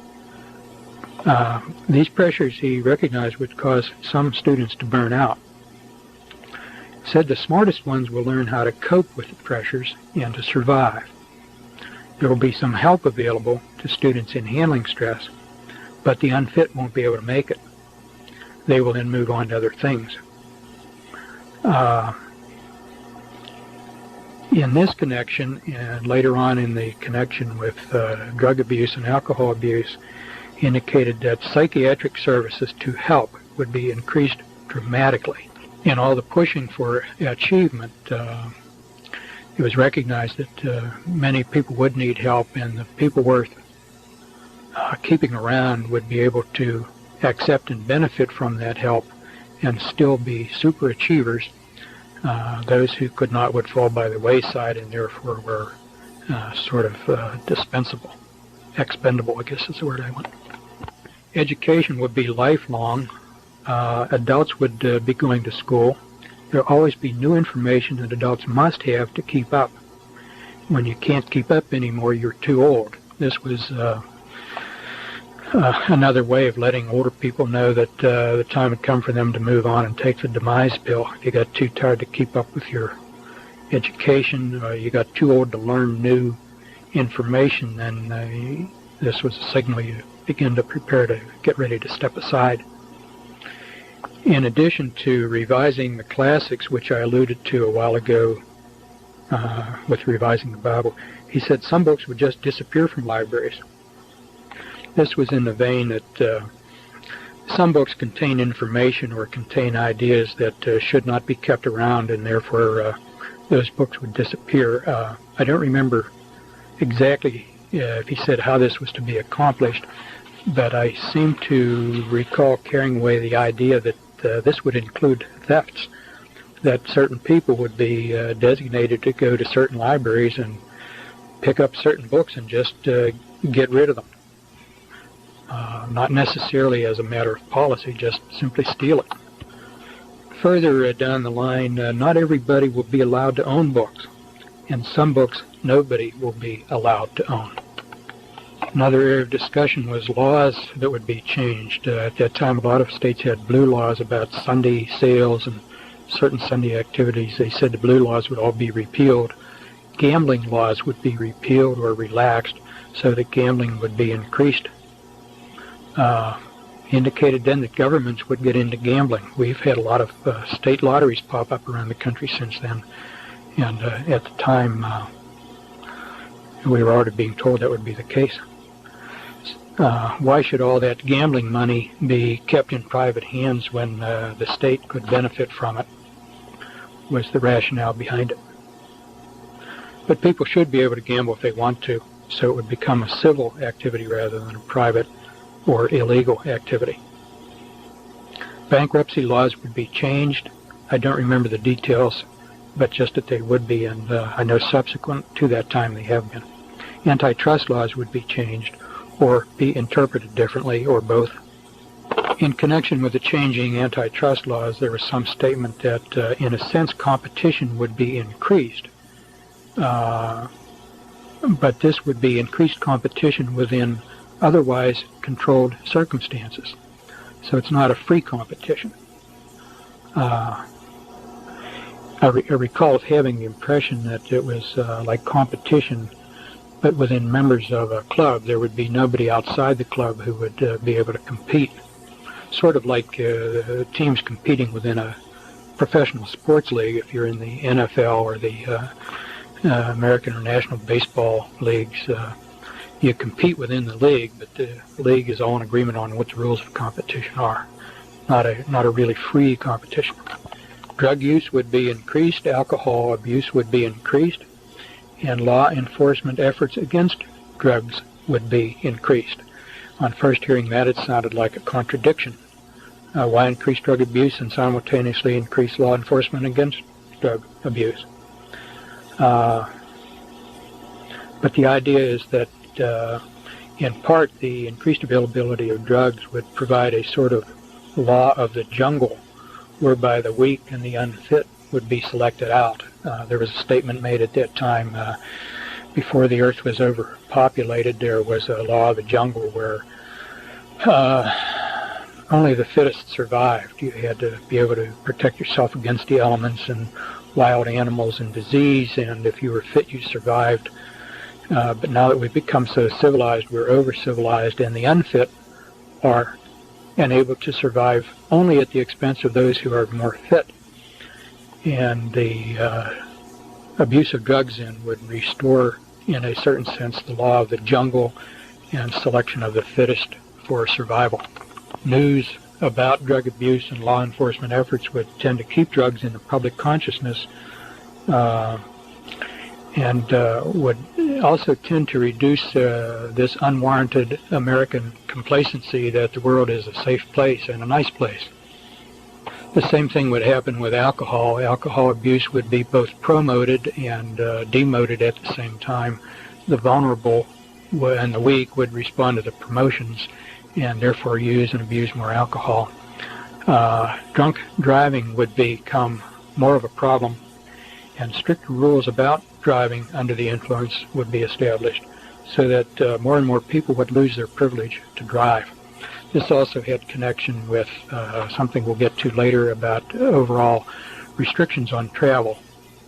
These pressures he recognized would cause some students to burn out. He said the smartest ones will learn how to cope with the pressures and to survive. There will be some help available to students in handling stress, but the unfit won't be able to make it. They will then move on to other things. In this connection, and later on in the connection with drug abuse and alcohol abuse, he indicated that psychiatric services to help would be increased dramatically. In all the pushing for achievement, it was recognized that many people would need help, and the people worth keeping around would be able to accept and benefit from that help and still be super achievers. Those who could not would fall by the wayside and therefore were sort of dispensable, expendable, I guess is the word I want. Education would be lifelong. Adults would be going to school. There will always be new information that adults must have to keep up. When you can't keep up anymore, you're too old. This was another way of letting older people know that the time had come for them to move on and take the demise pill. If you got too tired to keep up with your education, you got too old to learn new information, then this was a signal you begin to prepare to get ready to step aside. In addition to revising the classics, which I alluded to a while ago with revising the Bible, he said some books would just disappear from libraries. This was in the vein that some books contain information or contain ideas that should not be kept around, and therefore those books would disappear. I don't remember exactly if he said how this was to be accomplished, but I seem to recall carrying away the idea that this would include thefts, that certain people would be designated to go to certain libraries and pick up certain books and just get rid of them. Not necessarily as a matter of policy, just simply steal it. Further down the line, not everybody will be allowed to own books, and some books nobody will be allowed to own. Another area of discussion was laws that would be changed. At that time, a lot of states had blue laws about Sunday sales and certain Sunday activities. They said the blue laws would all be repealed. Gambling laws would be repealed or relaxed so that gambling would be increased. Indicated then that governments would get into gambling. We've had a lot of state lotteries pop up around the country since then, and at the time we were already being told that would be the case. Why should all that gambling money be kept in private hands when the state could benefit from it, was the rationale behind it. But people should be able to gamble if they want to, so it would become a civil activity rather than a private or illegal activity. Bankruptcy laws would be changed. I don't remember the details, but just that they would be, and I know subsequent to that time they have been. Antitrust laws would be changed or be interpreted differently, or both. In connection with the changing antitrust laws, there was some statement that, in a sense, competition would be increased, but this would be increased competition within otherwise controlled circumstances. So it's not a free competition. I recall having the impression that it was like competition, but within members of a club. There would be nobody outside the club who would be able to compete. Sort of like teams competing within a professional sports league. If you're in the NFL or the American or National Baseball leagues, you compete within the league, but the league is all in agreement on what the rules of competition are. Not a really free competition. Drug use would be increased, alcohol abuse would be increased, and law enforcement efforts against drugs would be increased. On first hearing that, it sounded like a contradiction. Why increase drug abuse and simultaneously increase law enforcement against drug abuse? But the idea is that in part, the increased availability of drugs would provide a sort of law of the jungle, whereby the weak and the unfit would be selected out. There was a statement made at that time, before the earth was overpopulated, there was a law of the jungle where only the fittest survived. You had to be able to protect yourself against the elements and wild animals and disease, and if you were fit, you survived. But now that we've become so civilized, we're over-civilized, and the unfit are able to survive only at the expense of those who are more fit. And the abuse of drugs then would restore, in a certain sense, the law of the jungle and selection of the fittest for survival. News about drug abuse and law enforcement efforts would tend to keep drugs in the public consciousness and would also tend to reduce this unwarranted American complacency that the world is a safe place and a nice place. The same thing would happen with alcohol. Alcohol abuse would be both promoted and demoted at the same time. The vulnerable and the weak would respond to the promotions and therefore use and abuse more alcohol. Drunk driving would become more of a problem, and stricter rules about driving under the influence would be established so that more and more people would lose their privilege to drive. This also had connection with something we'll get to later about overall restrictions on travel.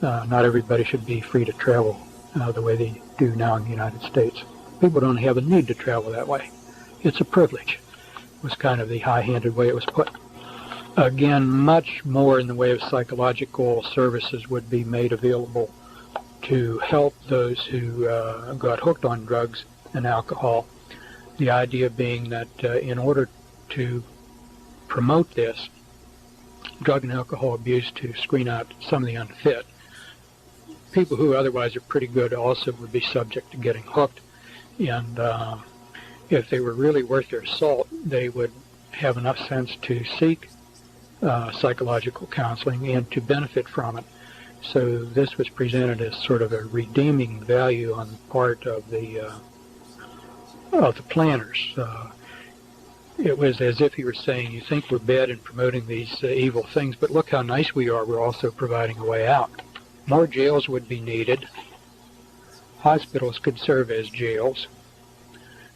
Not everybody should be free to travel the way they do now in the United States. People don't have a need to travel that way. It's a privilege, was kind of the high-handed way it was put. Again, much more in the way of psychological services would be made available to help those who got hooked on drugs and alcohol. The idea being that in order to promote this drug and alcohol abuse, to screen out some of the unfit, people who otherwise are pretty good also would be subject to getting hooked. And if they were really worth their salt, they would have enough sense to seek psychological counseling and to benefit from it. So this was presented as sort of a redeeming value on the part of the planners. It was as if he were saying, you think we're bad in promoting these evil things, but look how nice we are. We're also providing a way out. More jails would be needed. Hospitals could serve as jails.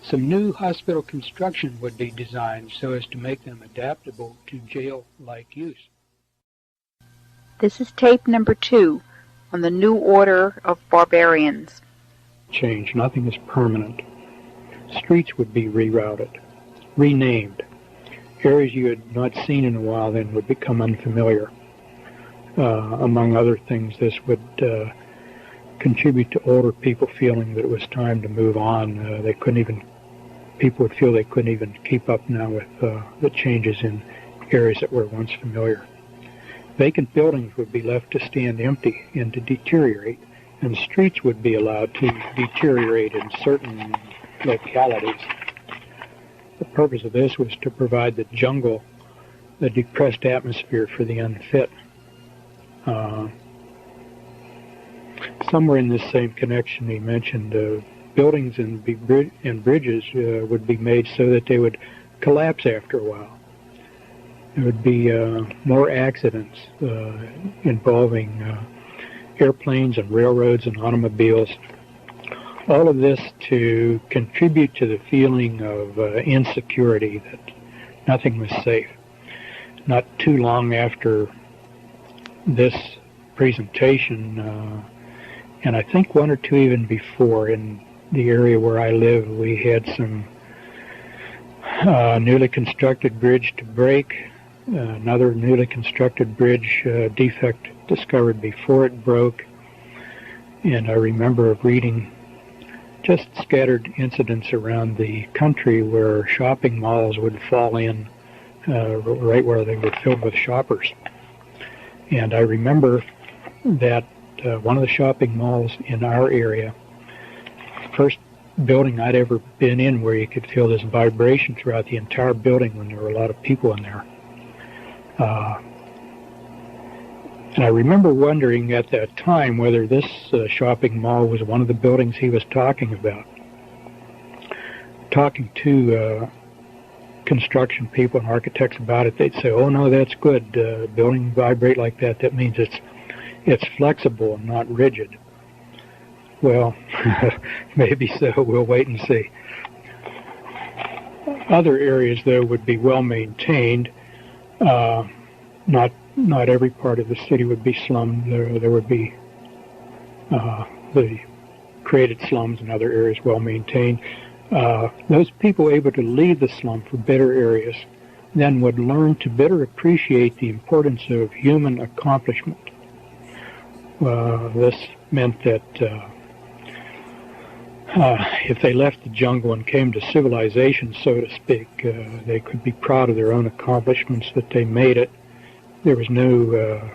Some new hospital construction would be designed so as to make them adaptable to jail-like use. This is tape number 2 on the New Order of Barbarians. Change. Nothing is permanent. Streets would be rerouted, renamed. Areas you had not seen in a while then would become unfamiliar. Among other things, this would contribute to older people feeling that it was time to move on. People would feel they couldn't even keep up now with the changes in areas that were once familiar. Vacant buildings would be left to stand empty and to deteriorate, and streets would be allowed to deteriorate in certain localities. The purpose of this was to provide the jungle a depressed atmosphere for the unfit. Somewhere in this same connection he mentioned buildings and bridges would be made so that they would collapse after a while. There would be more accidents involving airplanes and railroads and automobiles. All of this to contribute to the feeling of insecurity, that nothing was safe. Not too long after this presentation, and I think one or two even before, in the area where I live, we had some newly constructed bridge to break, another newly constructed bridge defect discovered before it broke, and I remember reading just scattered incidents around the country where shopping malls would fall in right where they were filled with shoppers. And I remember that one of the shopping malls in our area, first building I'd ever been in where you could feel this vibration throughout the entire building when there were a lot of people in there. And I remember wondering at that time whether this shopping mall was one of the buildings he was talking about. Talking to construction people and architects about it, they'd say, oh no, that's good. Building vibrate like that, that means it's flexible and not rigid. Well, maybe so. We'll wait and see. Other areas, though, would be well maintained. Not every part of the city would be slummed. There would be the created slums and other areas well maintained. Those people able to leave the slum for better areas then would learn to better appreciate the importance of human accomplishment. This meant that if they left the jungle and came to civilization, so to speak, they could be proud of their own accomplishments, that they made it. There was no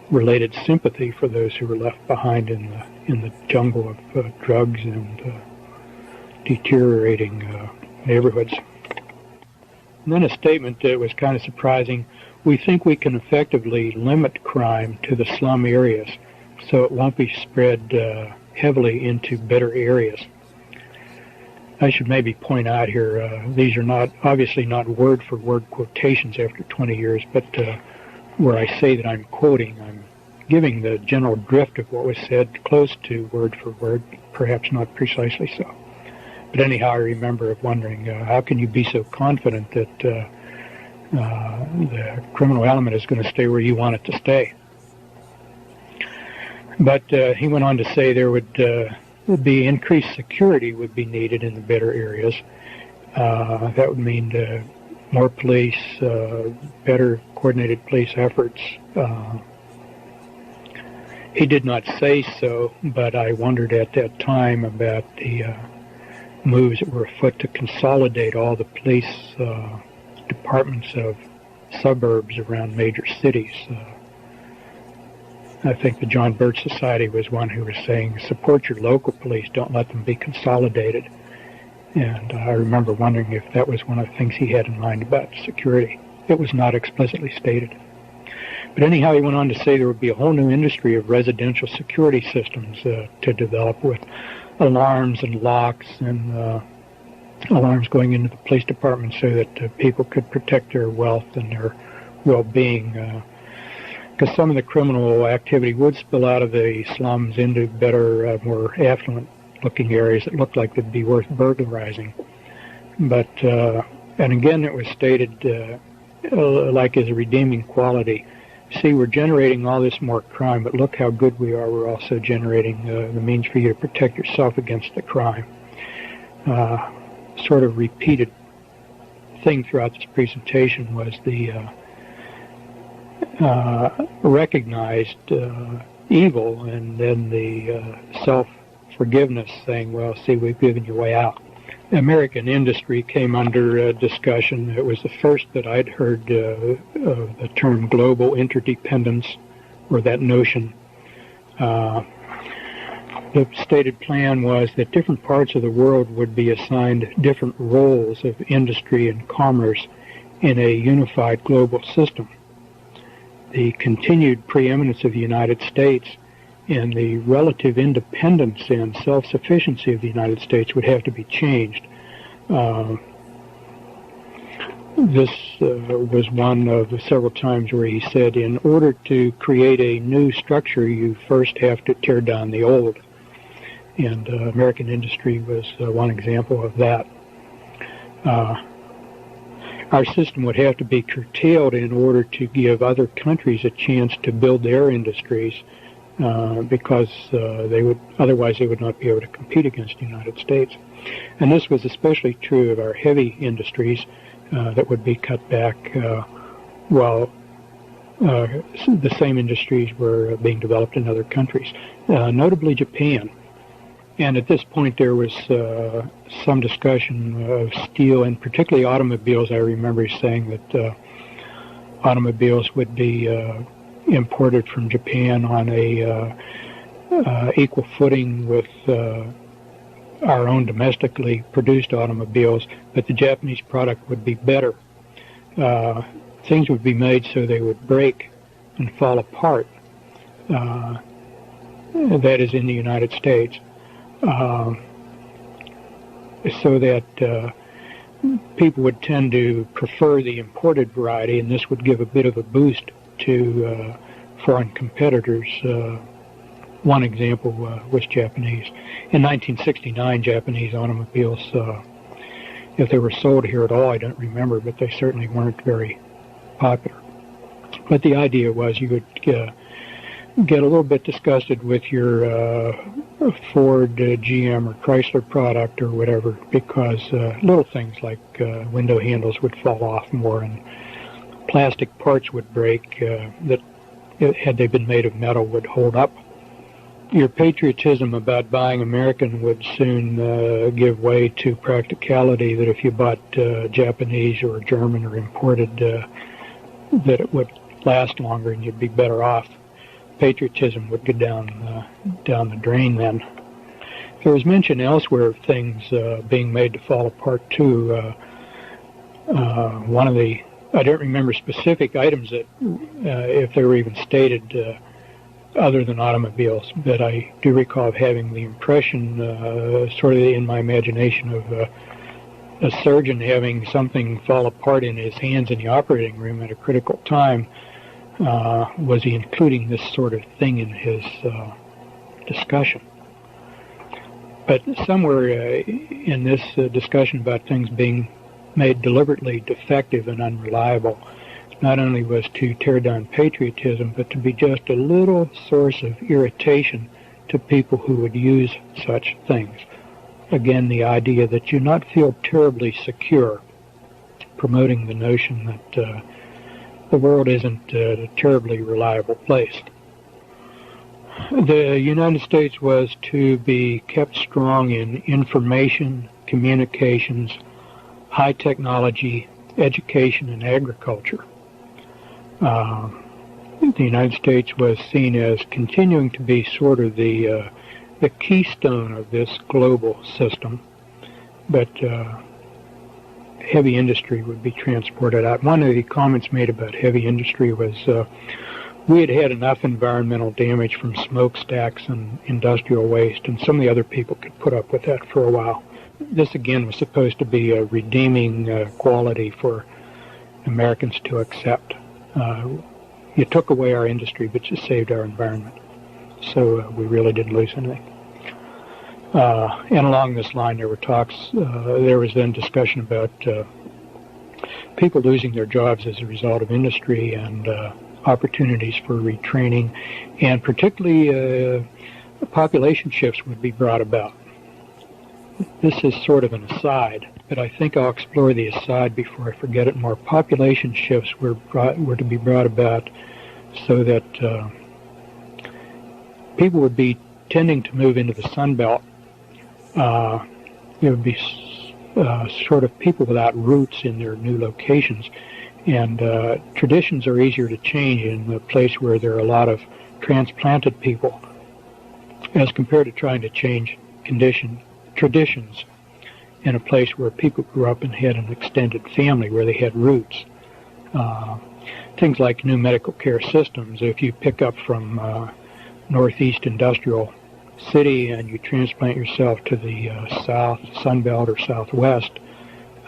related sympathy for those who were left behind in the jungle of drugs and deteriorating neighborhoods. And then a statement that was kind of surprising: we think we can effectively limit crime to the slum areas, so it won't be spread heavily into better areas. I should maybe point out here, these are obviously not word-for-word quotations after 20 years, but where I say that I'm quoting, I'm giving the general drift of what was said close to word for word, perhaps not precisely so. But anyhow, I remember wondering, how can you be so confident that the criminal element is going to stay where you want it to stay? But he went on to say there would be increased security would be needed in the better areas. That would mean more police, better coordinated police efforts. He did not say so, but I wondered at that time about the moves that were afoot to consolidate all the police departments of suburbs around major cities. I think the John Birch Society was one who was saying, support your local police, don't let them be consolidated. And I remember wondering if that was one of the things he had in mind about security. It was not explicitly stated. But anyhow, he went on to say there would be a whole new industry of residential security systems to develop, with alarms and locks and alarms going into the police department so that people could protect their wealth and their well-being. Because some of the criminal activity would spill out of the slums into better, more affluent-looking areas that looked like they'd be worth burglarizing. But, and again, it was stated like as a redeeming quality. See, we're generating all this more crime, but look how good we are. We're also generating the means for you to protect yourself against the crime. Sort of repeated thing throughout this presentation was the recognized evil, and then the self-forgiveness, saying, well, see, we've given you a way out. American industry came under discussion. It was the first that I'd heard of the term global interdependence, or that notion. The stated plan was that different parts of the world would be assigned different roles of industry and commerce in a unified global system. The continued preeminence of the United States and the relative independence and self-sufficiency of the United States would have to be changed. This was one of the several times where he said, in order to create a new structure, you first have to tear down the old. And American industry was one example of that. Our system would have to be curtailed in order to give other countries a chance to build their industries, because otherwise they would not be able to compete against the United States. And this was especially true of our heavy industries that would be cut back while the same industries were being developed in other countries, notably Japan. And at this point there was some discussion of steel, and particularly automobiles. I remember saying that automobiles would be imported from Japan on a equal footing with our own domestically produced automobiles, but the Japanese product would be better. Things would be made so they would break and fall apart. That is in the United States. So that people would tend to prefer the imported variety, and this would give a bit of a boost to foreign competitors one example was Japanese. In 1969, Japanese automobiles, if they were sold here at all, I don't remember, but they certainly weren't very popular. But the idea was you would get a little bit disgusted with your Ford, GM, or Chrysler product or whatever, because little things like window handles would fall off more and plastic parts would break that, had they been made of metal, would hold up. Your patriotism about buying American would soon give way to practicality, that if you bought Japanese or German or imported, that it would last longer and you'd be better off. Patriotism would go down the drain then. There was mention elsewhere of things being made to fall apart too. One of the, I don't remember specific items that, if they were even stated, other than automobiles, but I do recall having the impression, sort of in my imagination, of a surgeon having something fall apart in his hands in the operating room at a critical time. Was he including this sort of thing in his discussion? But somewhere in this discussion about things being made deliberately defective and unreliable, not only was to tear down patriotism, but to be just a little source of irritation to people who would use such things. Again, the idea that you not feel terribly secure, promoting the notion that the world isn't a terribly reliable place. The United States was to be kept strong in information, communications, high technology, education, and agriculture. The United States was seen as continuing to be sort of the keystone of this global system, but heavy industry would be transported out. One of the comments made about heavy industry was we had enough environmental damage from smokestacks and industrial waste, and some of the other people could put up with that for a while. This, again, was supposed to be a redeeming quality for Americans to accept. You took away our industry, but you saved our environment. So we really didn't lose anything. And along this line, there were talks, there was then discussion about people losing their jobs as a result of industry and opportunities for retraining, and particularly population shifts would be brought about. This is sort of an aside, but I think I'll explore the aside before I forget it more. Population shifts were to be brought about so that people would be tending to move into the Sun Belt. It would be sort of people without roots in their new locations, and traditions are easier to change in a place where there are a lot of transplanted people as compared to trying to change traditions in a place where people grew up and had an extended family where they had roots. Things like new medical care systems, if you pick up from Northeast Industrial City and you transplant yourself to the South, Sun Belt, or Southwest,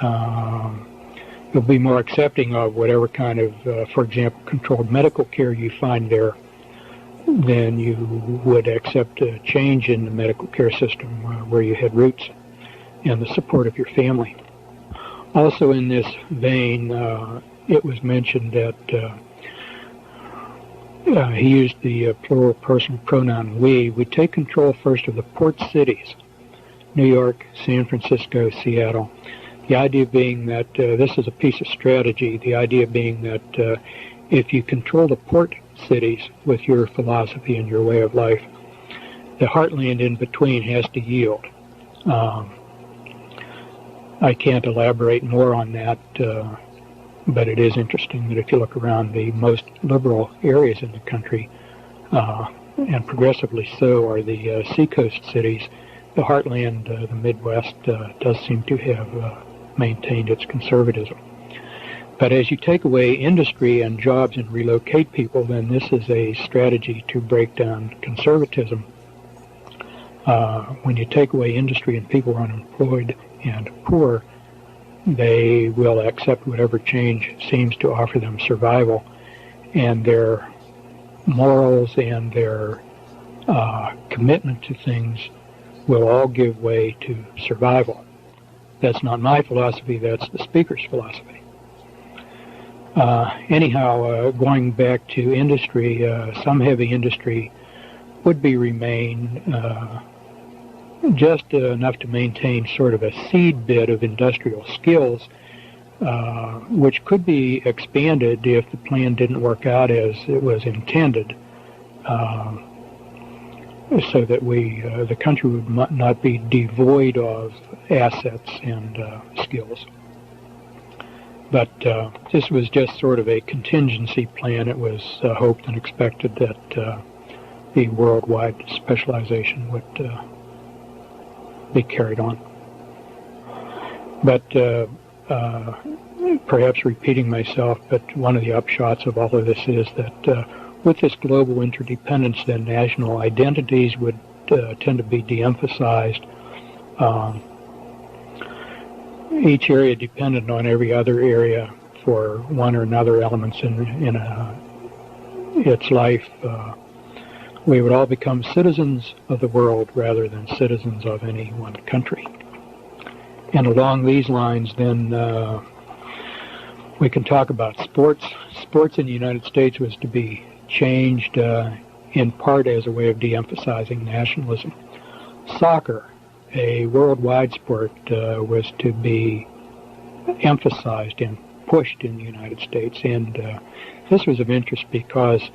you'll be more accepting of whatever kind of, for example, controlled medical care you find there than you would accept a change in the medical care system where you had roots and the support of your family. Also in this vein, it was mentioned that he used the plural personal pronoun we. We take control first of the port cities, New York, San Francisco, Seattle. The idea being that this is a piece of strategy, the idea being that if you control the port cities with your philosophy and your way of life, the heartland in between has to yield. I can't elaborate more on that, but it is interesting that if you look around the most liberal areas in the country, and progressively so are the seacoast cities, the heartland, the Midwest, does seem to have maintained its conservatism. But as you take away industry and jobs and relocate people, then this is a strategy to break down conservatism. When you take away industry and people are unemployed and poor, they will accept whatever change seems to offer them survival, and their morals and their commitment to things will all give way to survival. That's not my philosophy, that's the speaker's philosophy. Anyhow, going back to industry, some heavy industry would remain just enough to maintain sort of a seed bed of industrial skills, which could be expanded if the plan didn't work out as it was intended, so that the country would not be devoid of assets and skills. But this was just sort of a contingency plan. It was hoped and expected that the worldwide specialization would be carried on. But perhaps repeating myself, but one of the upshots of all of this is that with this global interdependence, then national identities would tend to be de-emphasized. Each area dependent on every other area for one or another elements in its life. We would all become citizens of the world rather than citizens of any one country. And along these lines, then we can talk about sports. Sports in the United States was to be changed in part as a way of de-emphasizing nationalism. Soccer, a worldwide sport, was to be emphasized and pushed in the United States. And this was of interest because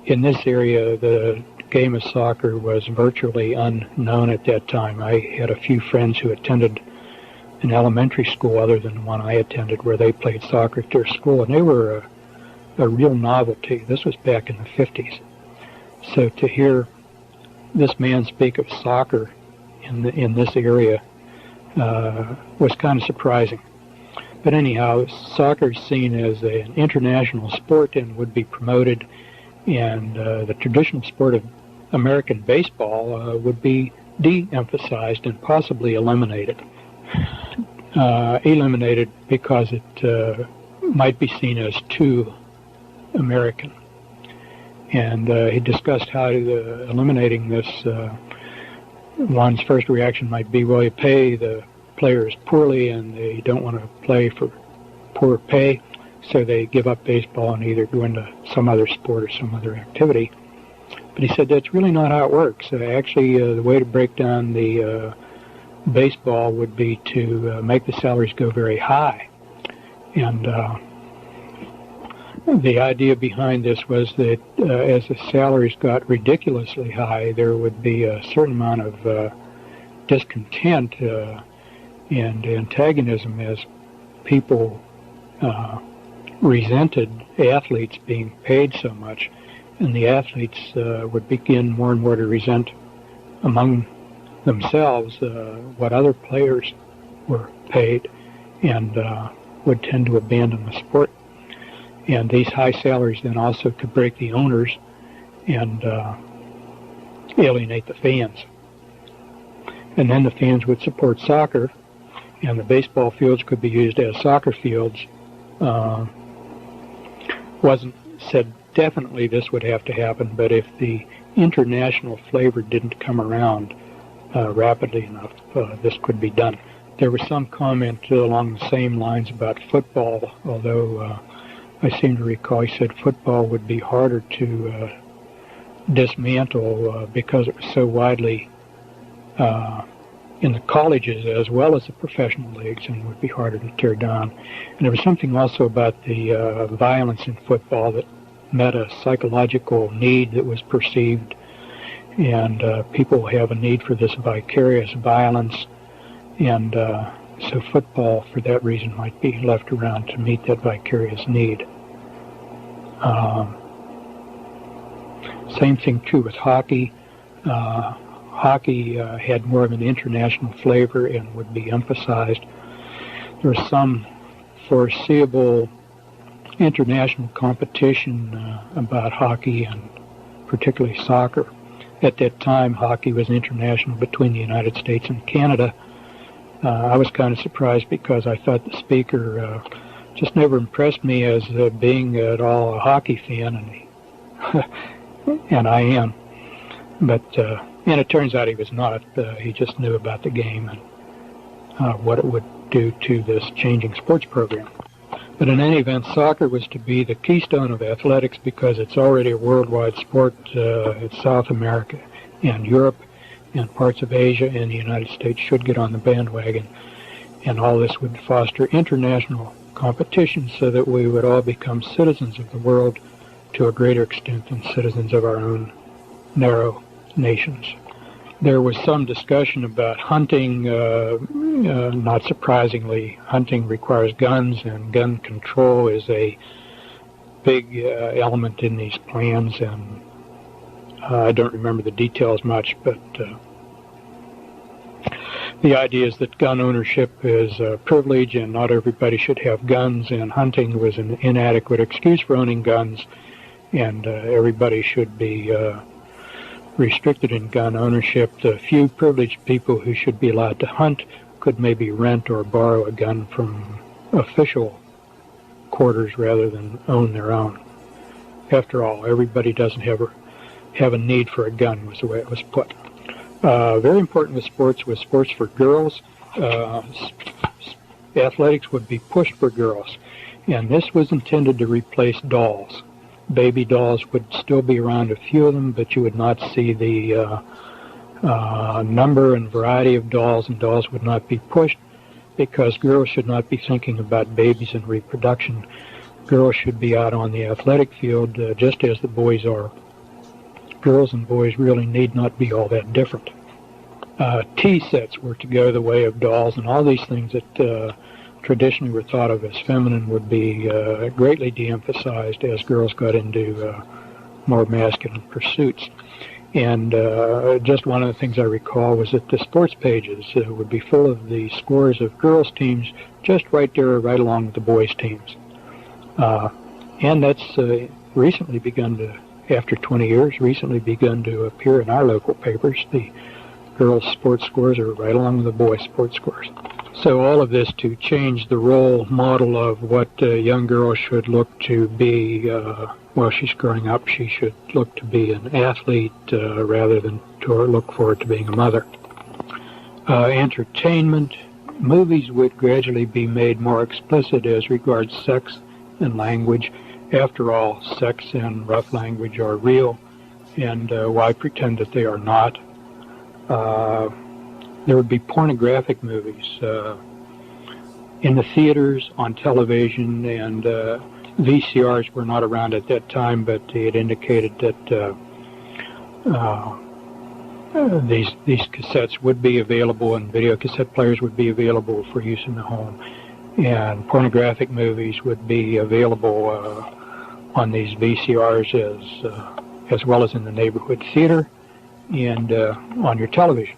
in this area, the game of soccer was virtually unknown at that time. I had a few friends who attended an elementary school other than the one I attended where they played soccer at their school, and they were a real novelty. This was back in the 50s. So to hear this man speak of soccer in this area was kind of surprising. But anyhow, soccer is seen as an international sport and would be promoted, and the traditional sport of American baseball would be de-emphasized and possibly eliminated. Eliminated because it might be seen as too American. And he discussed how eliminating this, one's first reaction might be, well, you pay the players poorly and they don't want to play for poor pay, so they give up baseball and either go into some other sport or some other activity. But he said that's really not how it works. Actually, the way to break down the baseball would be to make the salaries go very high. And the idea behind this was that as the salaries got ridiculously high, there would be a certain amount of discontent and antagonism as people resented athletes being paid so much, and the athletes would begin more and more to resent among themselves what other players were paid, and would tend to abandon the sport. And these high salaries then also could break the owners and alienate the fans. And then the fans would support soccer, and the baseball fields could be used as soccer fields. Wasn't said definitely this would have to happen, but if the international flavor didn't come around rapidly enough, this could be done. There was some comment along the same lines about football, although I seem to recall he said football would be harder to dismantle because it was so widely in the colleges as well as the professional leagues, and would be harder to tear down. And there was something also about the violence in football that met a psychological need that was perceived, and people have a need for this vicarious violence, and so football, for that reason, might be left around to meet that vicarious need. Same thing, too, with hockey. Hockey had more of an international flavor and would be emphasized. There was some foreseeable international competition about hockey, and particularly soccer. At that time, hockey was international between the United States and Canada. I was kind of surprised because I thought the speaker just never impressed me as being at all a hockey fan, and I am. and it turns out he was not. He just knew about the game and what it would do to this changing sports program. But in any event, soccer was to be the keystone of athletics because it's already a worldwide sport. It's South America and Europe and parts of Asia and the United States should get on the bandwagon. And all this would foster international competition so that we would all become citizens of the world to a greater extent than citizens of our own narrow nations. There was some discussion about hunting. Not surprisingly, hunting requires guns, and gun control is a big element in these plans. And I don't remember the details much, but the idea is that gun ownership is a privilege and not everybody should have guns, and hunting was an inadequate excuse for owning guns, and everybody should be restricted in gun ownership. The few privileged people who should be allowed to hunt could maybe rent or borrow a gun from official quarters rather than own their own. After all, everybody doesn't have a need for a gun, was the way it was put. Very important with sports was sports for girls. Athletics would be pushed for girls, and this was intended to replace dolls. Baby dolls would still be around, a few of them, but you would not see the number and variety of dolls, and dolls would not be pushed because girls should not be thinking about babies and reproduction. Girls should be out on the athletic field just as the boys are. Girls and boys really need not be all that different. Tea sets were to go the way of dolls, and all these things that traditionally were thought of as feminine would be greatly de-emphasized as girls got into more masculine pursuits. And just one of the things I recall was that the sports pages would be full of the scores of girls' teams just right there, right along with the boys' teams. And that's recently begun to, after 20 years, recently begun to appear in our local papers. The girls' sports scores are right along with the boys' sports scores. So all of this to change the role model of what a young girl should look to be while she's growing up. She should look to be an athlete rather than to look forward to being a mother. Entertainment. Movies would gradually be made more explicit as regards sex and language. After all, sex and rough language are real, and why pretend that they are not? There would be pornographic movies in the theaters, on television, and VCRs were not around at that time, but it indicated that these cassettes would be available, and video cassette players would be available for use in the home, and pornographic movies would be available on these VCRs as well as in the neighborhood theater and on your television.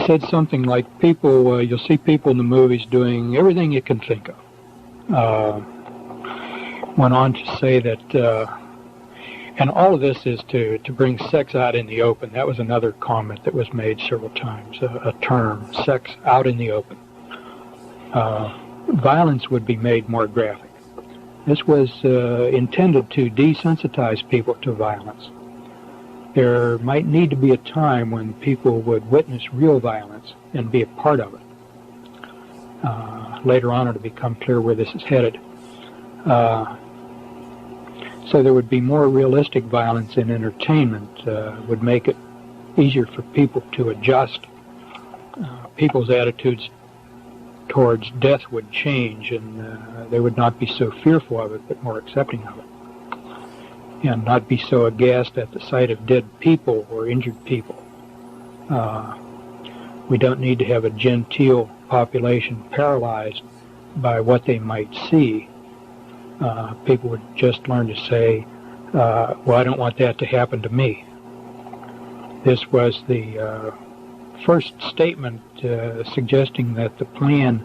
Said something like, people, you'll see people in the movies doing everything you can think of. Went on to say that, and all of this is to bring sex out in the open. That was another comment that was made several times, a term, sex out in the open. Violence would be made more graphic. This was intended to desensitize people to violence. There might need to be a time when people would witness real violence and be a part of it. Later on, it'll become clear where this is headed. So there would be more realistic violence in entertainment, would make it easier for people to adjust. People's attitudes towards death would change, and they would not be so fearful of it, but more accepting of it. And not be so aghast at the sight of dead people or injured people. We don't need to have a genteel population paralyzed by what they might see. People would just learn to say, well, I don't want that to happen to me. This was the first statement suggesting that the plan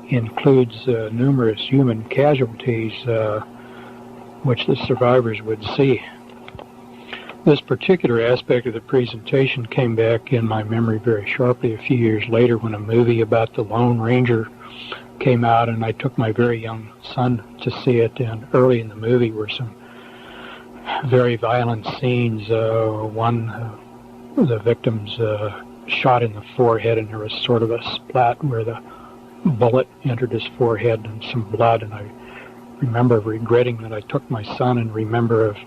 includes numerous human casualties which the survivors would see. This particular aspect of the presentation came back in my memory very sharply a few years later when a movie about the Lone Ranger came out, and I took my very young son to see it, and early in the movie were some very violent scenes. One the victim's shot in the forehead, and there was sort of a splat where the bullet entered his forehead and some blood. And I remember regretting that I took my son, and remember of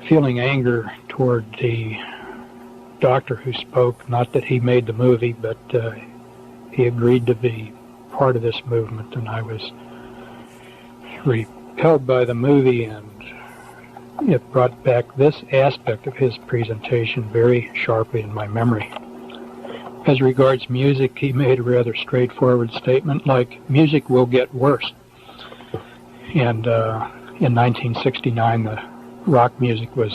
feeling anger toward the doctor who spoke. Not that he made the movie, but he agreed to be part of this movement, and I was repelled by the movie, and it brought back this aspect of his presentation very sharply in my memory. As regards music, he made a rather straightforward statement like, music will get worse. And in 1969, the rock music was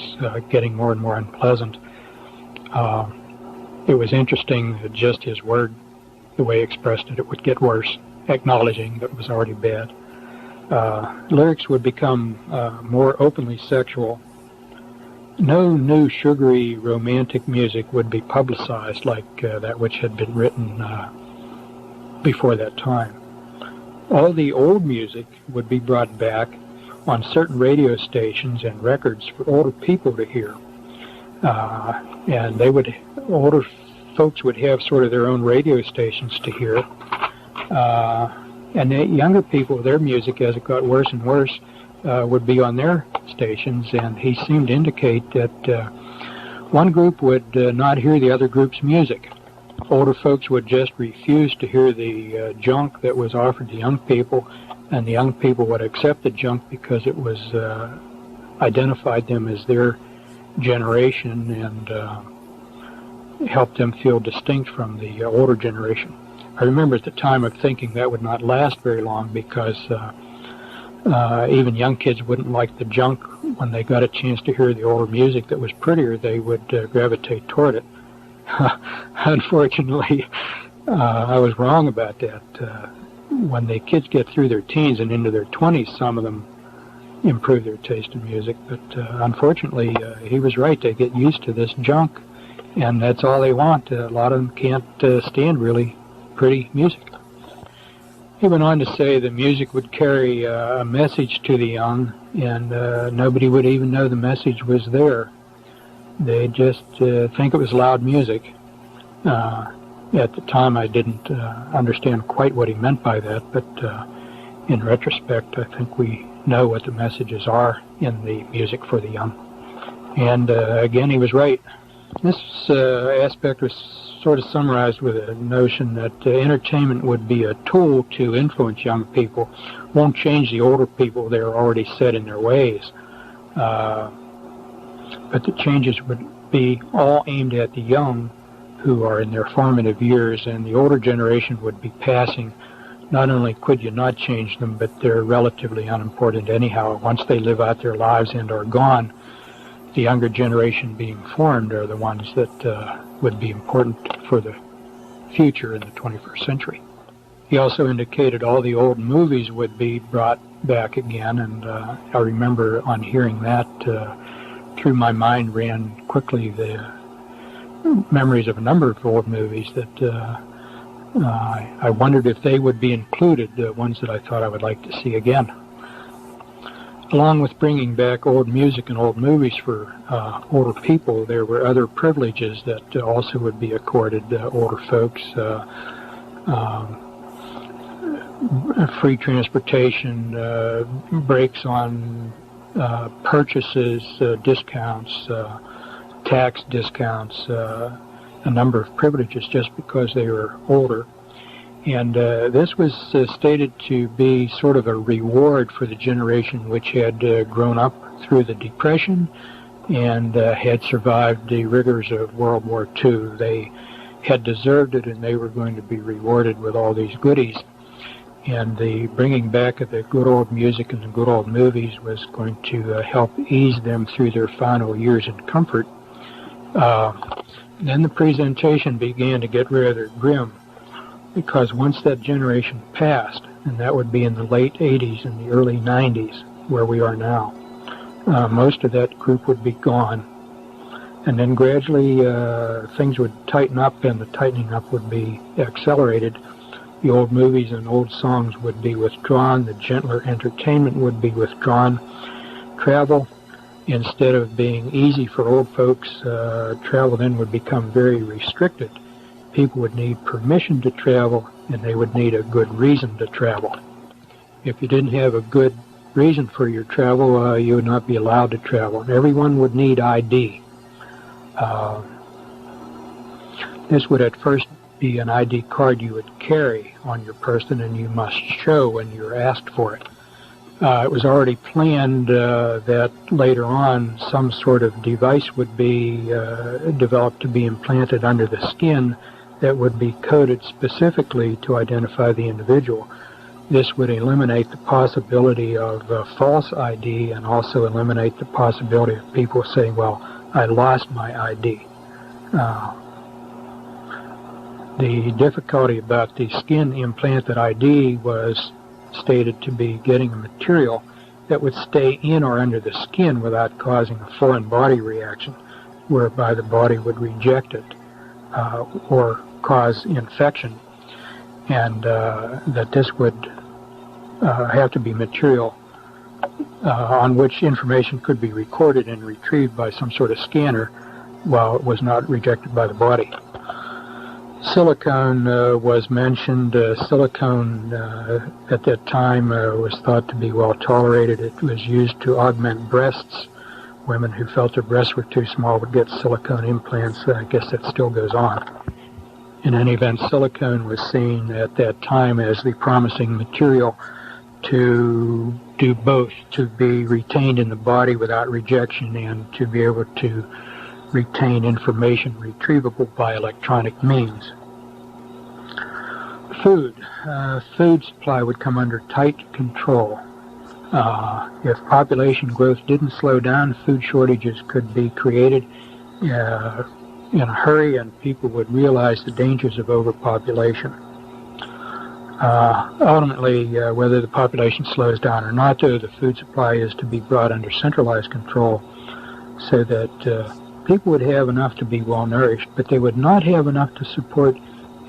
getting more and more unpleasant. It was interesting that just his word, the way he expressed it, it would get worse, acknowledging that it was already bad. Lyrics would become more openly sexual. No new sugary romantic music would be publicized like that which had been written before that time. All the old music would be brought back on certain radio stations and records for older people to hear. And older folks would have sort of their own radio stations to hear. And the younger people, their music, as it got worse and worse, would be on their stations. And he seemed to indicate that one group would not hear the other group's music. Older folks would just refuse to hear the junk that was offered to young people, and the young people would accept the junk because it was identified them as their generation and helped them feel distinct from the older generation. I remember at the time of thinking that would not last very long because even young kids wouldn't like the junk. When they got a chance to hear the older music that was prettier, they would gravitate toward it. Unfortunately, I was wrong about that. When the kids get through their teens and into their 20s, some of them improve their taste in music. But unfortunately, he was right. They get used to this junk, and that's all they want. A lot of them can't stand really pretty music. He went on to say the music would carry a message to the young, and nobody would even know the message was there. They just think it was loud music. At the time, I didn't understand quite what he meant by that, but in retrospect, I think we know what the messages are in the music for the young. And again, he was right. This aspect was sort of summarized with a notion that entertainment would be a tool to influence young people, won't change the older people. They're already set in their ways. But the changes would be all aimed at the young who are in their formative years, and the older generation would be passing. Not only could you not change them, but they're relatively unimportant anyhow. Once they live out their lives and are gone, the younger generation being formed are the ones that would be important for the future in the 21st century. He also indicated all the old movies would be brought back again, and I remember on hearing that, through my mind ran quickly the memories of a number of old movies that I wondered if they would be included, the ones that I thought I would like to see again. Along with bringing back old music and old movies for older people, there were other privileges that also would be accorded older folks. Free transportation, breaks on purchases, discounts, tax discounts, a number of privileges just because they were older. And this was stated to be sort of a reward for the generation which had grown up through the Depression and had survived the rigors of World War II. They had deserved it, and they were going to be rewarded with all these goodies. And the bringing back of the good old music and the good old movies was going to help ease them through their final years in comfort. Then the presentation began to get rather grim, because once that generation passed, and that would be in the late 80s and the early 90s, where we are now, most of that group would be gone. And then gradually things would tighten up, and the tightening up would be accelerated. The old movies and old songs would be withdrawn. The gentler entertainment would be withdrawn. Travel instead of being easy for old folks, travel then would become very restricted. People would need permission to travel, and they would need a good reason to travel. If you didn't have a good reason for your travel, you would not be allowed to travel. Everyone would need ID. This would at first be an ID card you would carry on your person, and you must show when you're asked for it. It was already planned that later on some sort of device would be developed to be implanted under the skin that would be coded specifically to identify the individual. This would eliminate the possibility of false ID and also eliminate the possibility of people saying, well, I lost my ID. The difficulty about the skin implanted ID was stated to be getting a material that would stay in or under the skin without causing a foreign body reaction, whereby the body would reject it or cause infection, and that this would have to be material on which information could be recorded and retrieved by some sort of scanner while it was not rejected by the body. Silicone was mentioned. Silicone at that time was thought to be well tolerated. It was used to augment breasts. Women who felt their breasts were too small would get silicone implants. I guess that still goes on. In any event, silicone was seen at that time as the promising material to do both, to be retained in the body without rejection and to be able to retain information retrievable by electronic means. Food. Food supply would come under tight control. If population growth didn't slow down, food shortages could be created in a hurry, and people would realize the dangers of overpopulation. Ultimately, whether the population slows down or not, though, the food supply is to be brought under centralized control so that people would have enough to be well nourished, but they would not have enough to support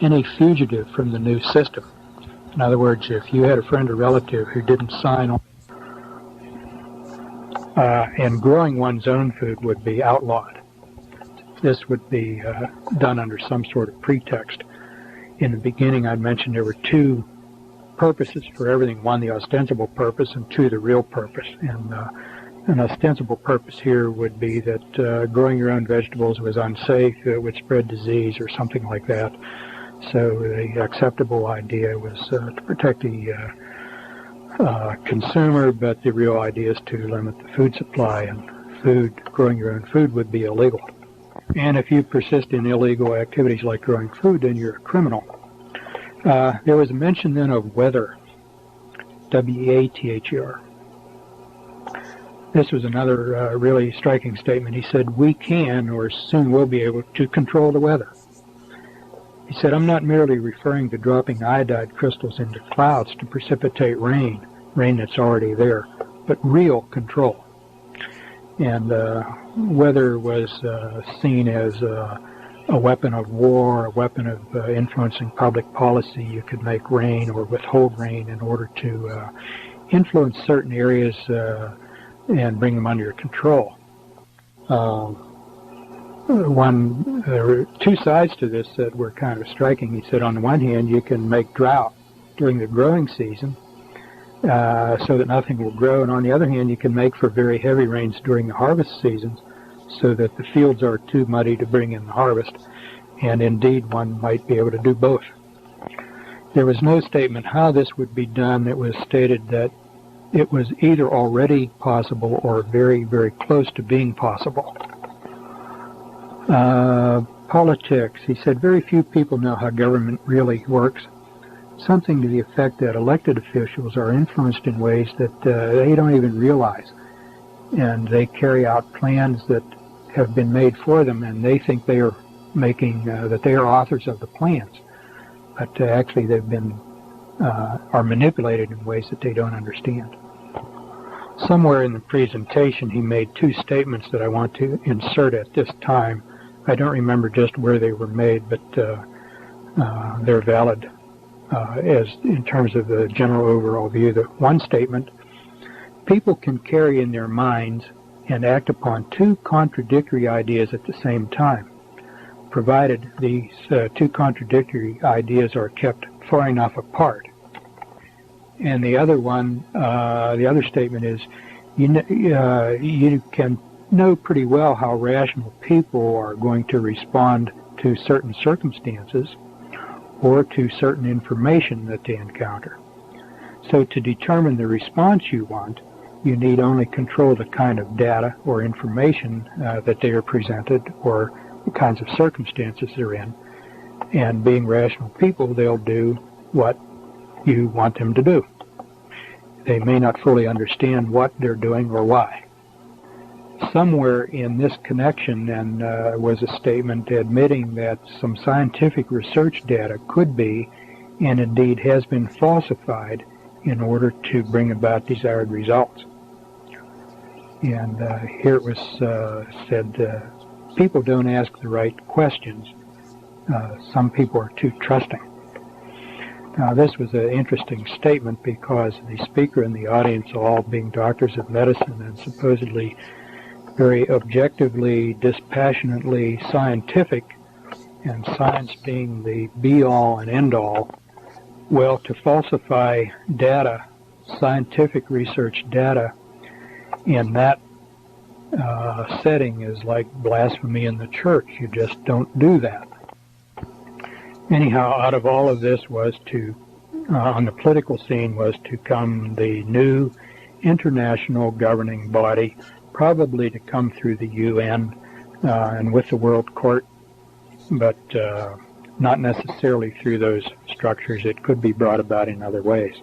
any fugitive from the new system. In other words, if you had a friend or relative who didn't sign on, and growing one's own food would be outlawed. This would be done under some sort of pretext. In the beginning, I mentioned there were two purposes for everything. One, the ostensible purpose, and two, the real purpose. And an ostensible purpose here would be that growing your own vegetables was unsafe, it would spread disease or something like that. So the acceptable idea was to protect the consumer, but the real idea is to limit the food supply, and growing your own food would be illegal. And if you persist in illegal activities like growing food, then you're a criminal. There was a mention then of weather, W-E-A-T-H-E-R. This was another really striking statement. He said, we can, or soon will be able to control the weather. He said, I'm not merely referring to dropping iodide crystals into clouds to precipitate rain that's already there, but real control. And weather was seen as a weapon of war, a weapon of influencing public policy. You could make rain or withhold rain in order to influence certain areas and bring them under your control. There were two sides to this that were kind of striking. He said, on the one hand, you can make drought during the growing season so that nothing will grow, and on the other hand, you can make for very heavy rains during the harvest seasons so that the fields are too muddy to bring in the harvest, and indeed one might be able to do both. There was no statement how this would be done. It was stated that it was either already possible or very, very close to being possible. Politics. He said, very few people know how government really works. Something to the effect that elected officials are influenced in ways that they don't even realize. And they carry out plans that have been made for them, and they think they are that they are authors of the plans. But actually they've been, are manipulated in ways that they don't understand. Somewhere in the presentation he made two statements that I want to insert at this time. I don't remember just where they were made, but they're valid as in terms of the general overall view. The one statement, people can carry in their minds and act upon two contradictory ideas at the same time, provided these two contradictory ideas are kept far enough apart. And the other one, the other statement is, you can know pretty well how rational people are going to respond to certain circumstances or to certain information that they encounter. So to determine the response you want, you need only control the kind of data or information that they are presented or the kinds of circumstances they're in. And being rational people, they'll do what you want them to do. They may not fully understand what they're doing or why. Somewhere in this connection was a statement admitting that some scientific research data could be, and indeed has been, falsified in order to bring about desired results. And here it was said, people don't ask the right questions. Some people are too trusting. Now, this was an interesting statement because the speaker and the audience, all being doctors of medicine and supposedly very objectively, dispassionately scientific, and science being the be-all and end-all, well, to falsify data, scientific research data, in that setting is like blasphemy in the church. You just don't do that. Anyhow, out of all of this was to, on the political scene, was to come the new international governing body, probably to come through the UN and with the World Court, but not necessarily through those structures. It could be brought about in other ways.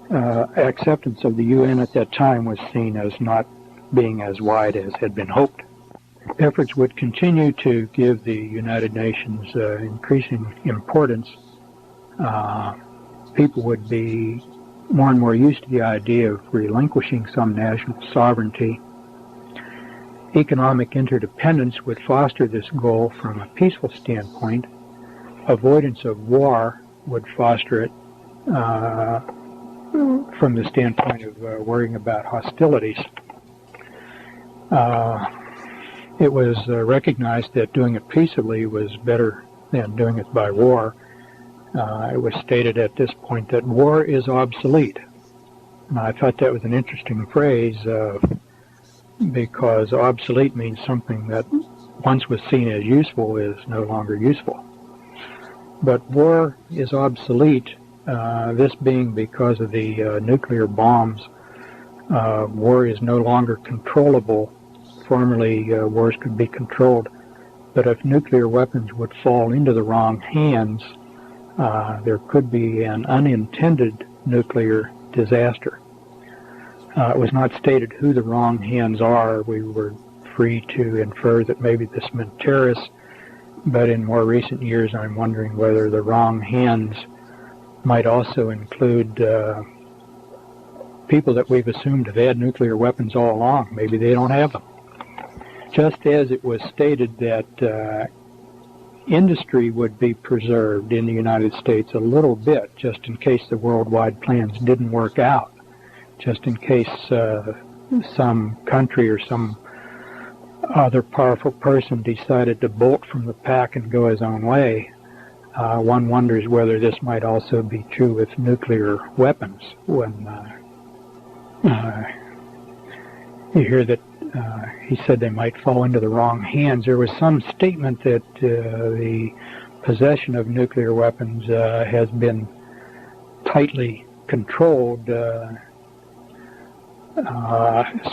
Acceptance of the UN at that time was seen as not being as wide as had been hoped. Efforts would continue to give the United Nations increasing importance. People would be more and more used to the idea of relinquishing some national sovereignty. Economic interdependence would foster this goal from a peaceful standpoint. Avoidance of war would foster it from the standpoint of worrying about hostilities. It was recognized that doing it peaceably was better than doing it by war. It was stated at this point that war is obsolete. And I thought that was an interesting phrase because obsolete means something that once was seen as useful is no longer useful. But war is obsolete, this being because of the nuclear bombs. War is no longer controllable. Formerly, wars could be controlled, but if nuclear weapons would fall into the wrong hands, there could be an unintended nuclear disaster. It was not stated who the wrong hands are. We were free to infer that maybe this meant terrorists, but in more recent years I'm wondering whether the wrong hands might also include people that we've assumed have had nuclear weapons all along. Maybe they don't have them. Just as it was stated that industry would be preserved in the United States a little bit, just in case the worldwide plans didn't work out, just in case some country or some other powerful person decided to bolt from the pack and go his own way. One wonders whether this might also be true with nuclear weapons. When you hear that he said they might fall into the wrong hands, there was some statement that the possession of nuclear weapons has been tightly controlled,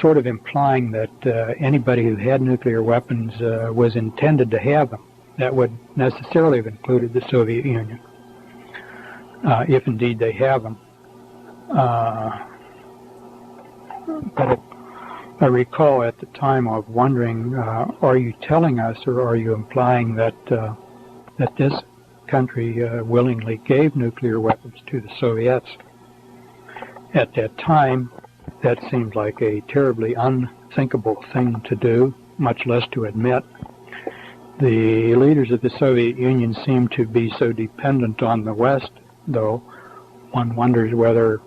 sort of implying that anybody who had nuclear weapons was intended to have them. That would necessarily have included the Soviet Union, if indeed they have them. But I recall at the time of wondering, are you telling us or are you implying that that this country willingly gave nuclear weapons to the Soviets? At that time, that seemed like a terribly unthinkable thing to do, much less to admit. The leaders of the Soviet Union seemed to be so dependent on the West, though. One wonders whether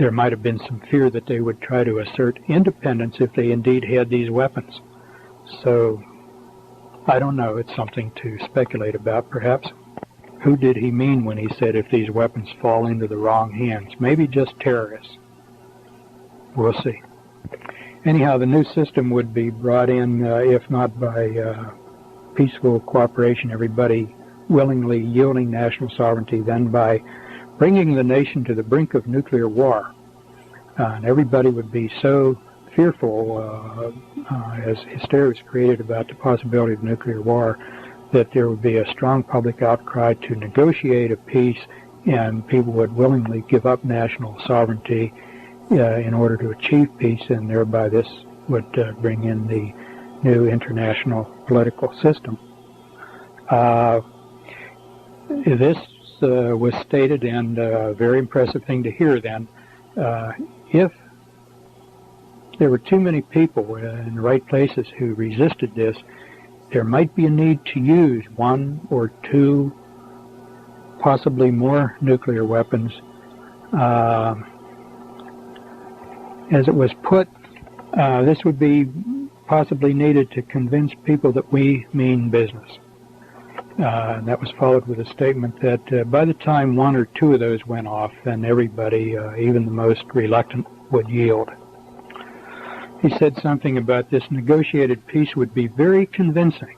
there might have been some fear that they would try to assert independence if they indeed had these weapons. So, I don't know. It's something to speculate about, perhaps. Who did he mean when he said if these weapons fall into the wrong hands? Maybe just terrorists. We'll see. Anyhow, the new system would be brought in, if not by peaceful cooperation, everybody willingly yielding national sovereignty, then by bringing the nation to the brink of nuclear war. And everybody would be so fearful as hysteria was created about the possibility of nuclear war that there would be a strong public outcry to negotiate a peace, and people would willingly give up national sovereignty in order to achieve peace, and thereby this would bring in the new international political system. This was stated, and a very impressive thing to hear then. If there were too many people in the right places who resisted this, there might be a need to use one or two, possibly more nuclear weapons. As it was put, this would be possibly needed to convince people that we mean business. And that was followed with a statement that by the time one or two of those went off, then everybody, even the most reluctant, would yield. He said something about this negotiated peace would be very convincing.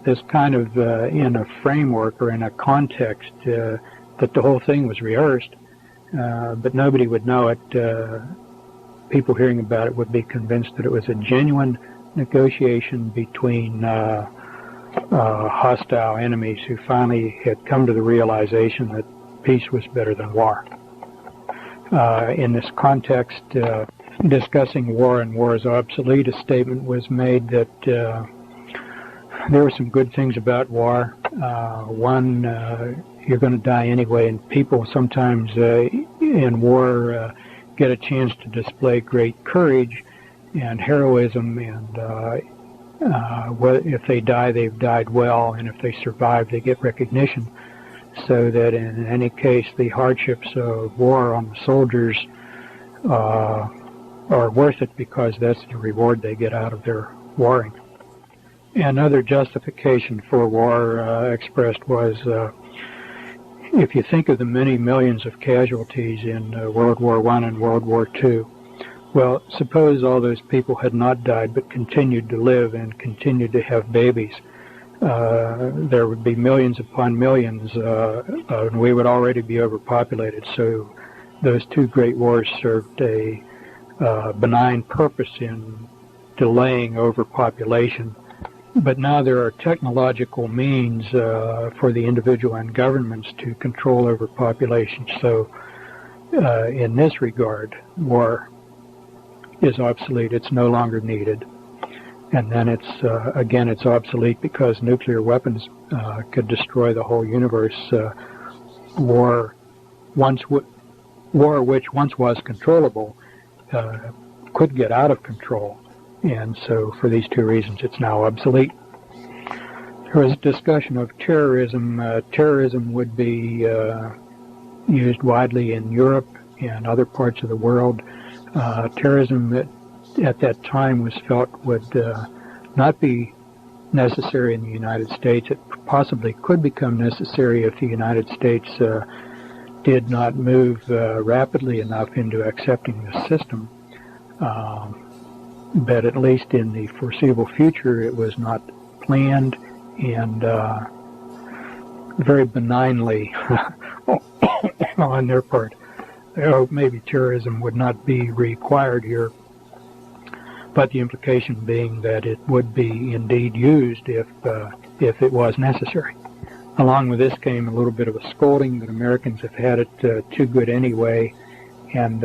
This kind of in a framework or in a context that the whole thing was rehearsed, but nobody would know it. People hearing about it would be convinced that it was a genuine negotiation between hostile enemies who finally had come to the realization that peace was better than war. In this context, discussing war and war is obsolete, a statement was made that there were some good things about war. One, you're going to die anyway, and people sometimes in war get a chance to display great courage and heroism, and if they die, they've died well, and if they survive, they get recognition. So that in any case, the hardships of war on the soldiers are worth it because that's the reward they get out of their warring. Another justification for war expressed was, if you think of the many millions of casualties in World War I and World War II, well, suppose all those people had not died but continued to live and continued to have babies. There would be millions upon millions, and we would already be overpopulated. So those two great wars served a benign purpose in delaying overpopulation. But now there are technological means for the individual and governments to control overpopulation. So in this regard, war is obsolete. It's no longer needed. And then it's again, it's obsolete because nuclear weapons could destroy the whole universe. War which once was controllable could get out of control. And so for these two reasons, it's now obsolete. There was a discussion of terrorism. Terrorism would be used widely in Europe and other parts of the world. Terrorism at that time was felt would not be necessary in the United States. It possibly could become necessary if the United States did not move rapidly enough into accepting the system. But at least in the foreseeable future, it was not planned, and very benignly on their part. Maybe terrorism would not be required here, but the implication being that it would be indeed used if it was necessary. Along with this came a little bit of a scolding that Americans have had it too good anyway, and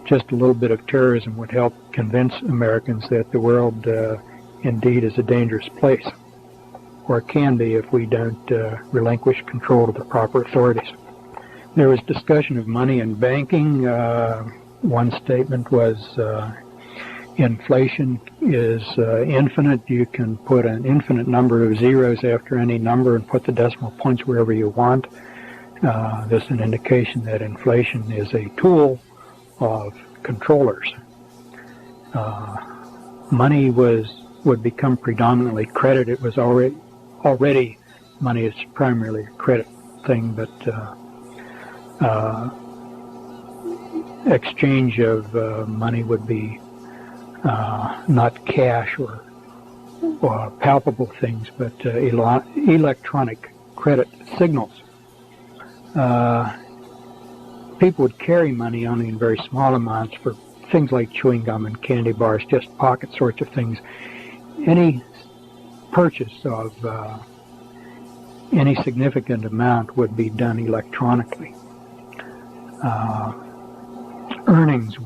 just a little bit of terrorism would help convince Americans that the world indeed is a dangerous place, or can be if we don't relinquish control to the proper authorities. There was discussion of money and banking. One statement was inflation is infinite. You can put an infinite number of zeros after any number and put the decimal points wherever you want. This is an indication that inflation is a tool of controllers. Money would become predominantly credit. It was already money is primarily a credit thing, but exchange of money would be not cash or palpable things, but electronic credit signals. People would carry money only in very small amounts for things like chewing gum and candy bars, just pocket sorts of things. Any purchase of any significant amount would be done electronically. Earnings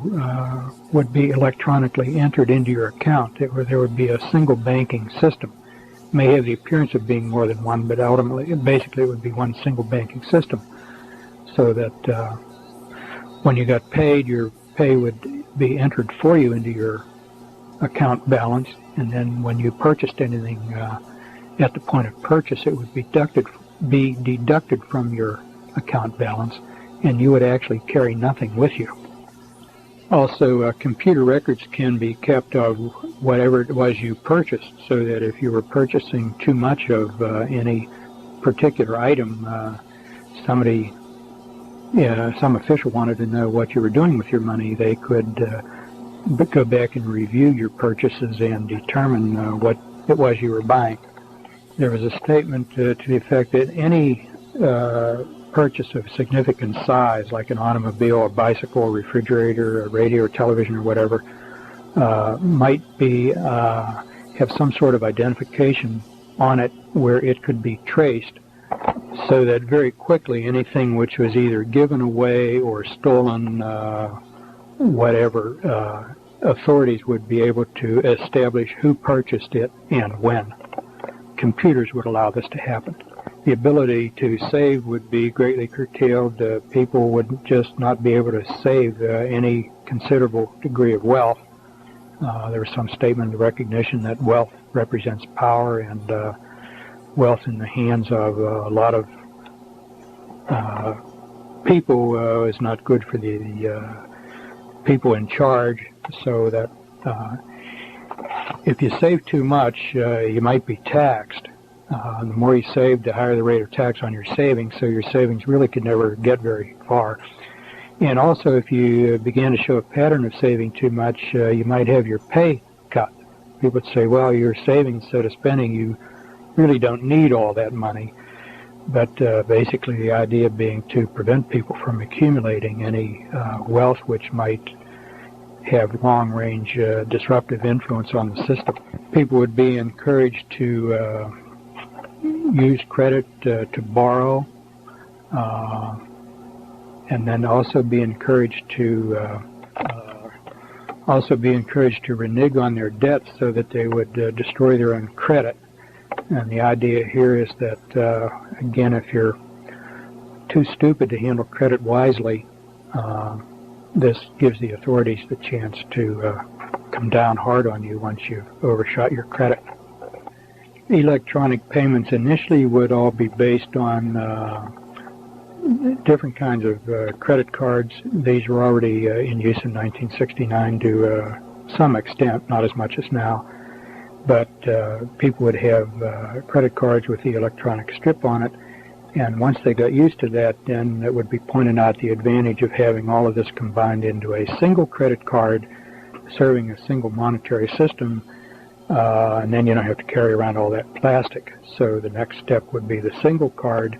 would be electronically entered into your account. There would be a single banking system. It may have the appearance of being more than one, but ultimately, basically, it would be one single banking system. So that when you got paid, your pay would be entered for you into your account balance, and then when you purchased anything at the point of purchase, it would be deducted from your account balance, and you would actually carry nothing with you. Also, computer records can be kept of whatever it was you purchased, so that if you were purchasing too much of any particular item, some official wanted to know what you were doing with your money, they could go back and review your purchases and determine what it was you were buying. There was a statement to the effect that any purchase of significant size, like an automobile, a bicycle, a refrigerator, a radio or television or whatever, might be have some sort of identification on it where it could be traced, so that very quickly anything which was either given away or stolen, whatever, authorities would be able to establish who purchased it and when. Computers would allow this to happen. The ability to save would be greatly curtailed. People would just not be able to save any considerable degree of wealth. There was some statement of recognition that wealth represents power, and wealth in the hands of a lot of people is not good for the people in charge, so that if you save too much, you might be taxed. The more you save, the higher the rate of tax on your savings, so your savings really could never get very far. And also, if you began to show a pattern of saving too much, you might have your pay cut. People would say, well, you're saving instead of spending, you really don't need all that money. But basically the idea being to prevent people from accumulating any wealth which might have long-range disruptive influence on the system. People would be encouraged to use credit to borrow, and then also be encouraged to renege on their debts, so that they would destroy their own credit. And the idea here is that again, if you're too stupid to handle credit wisely, this gives the authorities the chance to come down hard on you once you've overshot your credit. Electronic payments initially would all be based on different kinds of credit cards. These were already in use in 1969 to some extent, not as much as now. But people would have credit cards with the electronic strip on it, and once they got used to that, then it would be pointed out the advantage of having all of this combined into a single credit card serving a single monetary system, and then you don't have to carry around all that plastic. So the next step would be the single card,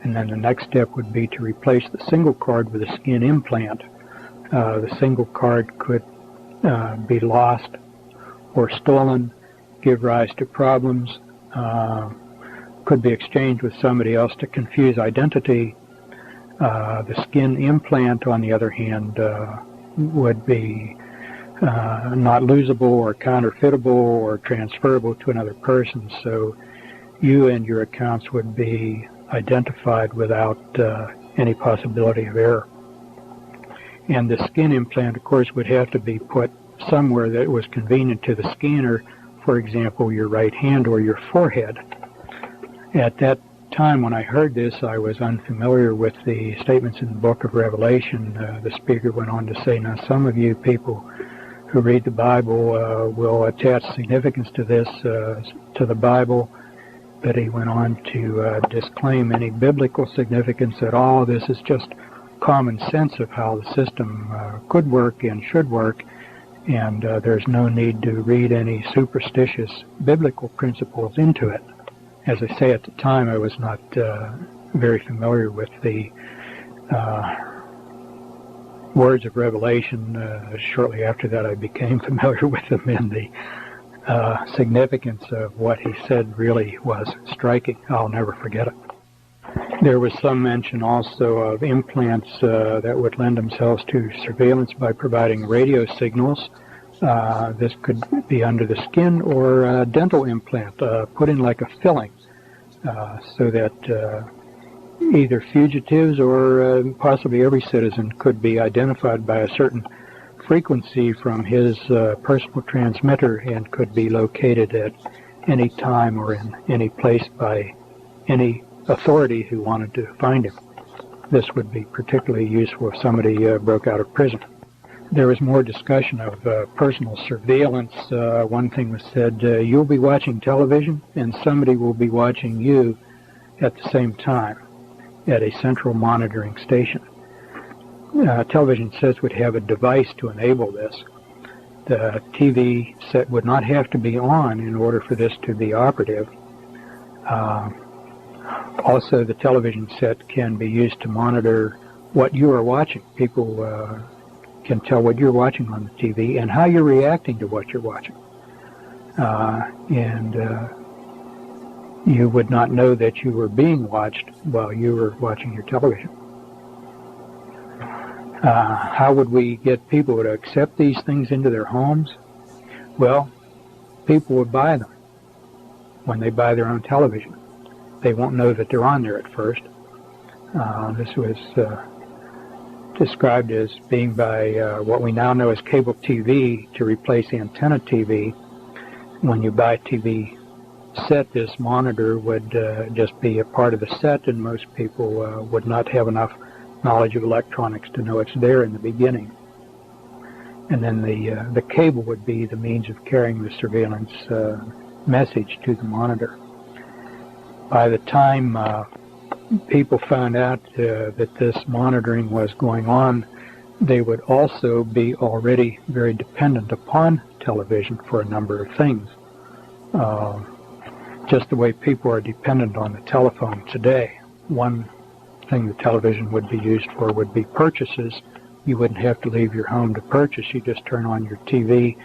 and then the next step would be to replace the single card with a skin implant. The single card could be lost or stolen, give rise to problems, could be exchanged with somebody else to confuse identity. The skin implant, on the other hand, would be not losable or counterfeitable or transferable to another person, so you and your accounts would be identified without any possibility of error. And the skin implant, of course, would have to be put somewhere that was convenient to the scanner, for example, your right hand or your forehead. At that time when I heard this, I was unfamiliar with the statements in the book of Revelation. The speaker went on to say, now some of you people who read the Bible will attach significance to this, to the Bible, but he went on to disclaim any biblical significance at all. This is just common sense of how the system could work and should work, and there's no need to read any superstitious biblical principles into it. As I say, at the time I was not very familiar with the words of Revelation. Shortly after that I became familiar with them, and the significance of what he said really was striking. I'll never forget it. There was some mention also of implants that would lend themselves to surveillance by providing radio signals. This could be under the skin, or a dental implant put in like a filling, so that either fugitives or possibly every citizen could be identified by a certain frequency from his personal transmitter and could be located at any time or in any place by any authority who wanted to find him. This would be particularly useful if somebody broke out of prison. There was more discussion of personal surveillance. One thing was said, you'll be watching television and somebody will be watching you at the same time at a central monitoring station. Television sets would have a device to enable this. The TV set would not have to be on in order for this to be operative. Also, the television set can be used to monitor what you are watching. People can tell what you're watching on the TV and how you're reacting to what you're watching. And you would not know that you were being watched while you were watching your television. How would we get people to accept these things into their homes? Well, people would buy them when they buy their own television. They won't know that they're on there at first. This was described as being by what we now know as cable TV to replace antenna TV. When you buy a TV set, this monitor would just be a part of the set, and most people would not have enough knowledge of electronics to know it's there in the beginning. And then the cable would be the means of carrying the surveillance message to the monitor. By the time people found out that this monitoring was going on, they would also be already very dependent upon television for a number of things. Just the way people are dependent on the telephone today. One thing the television would be used for would be purchases. You wouldn't have to leave your home to purchase. You just turn on your TV,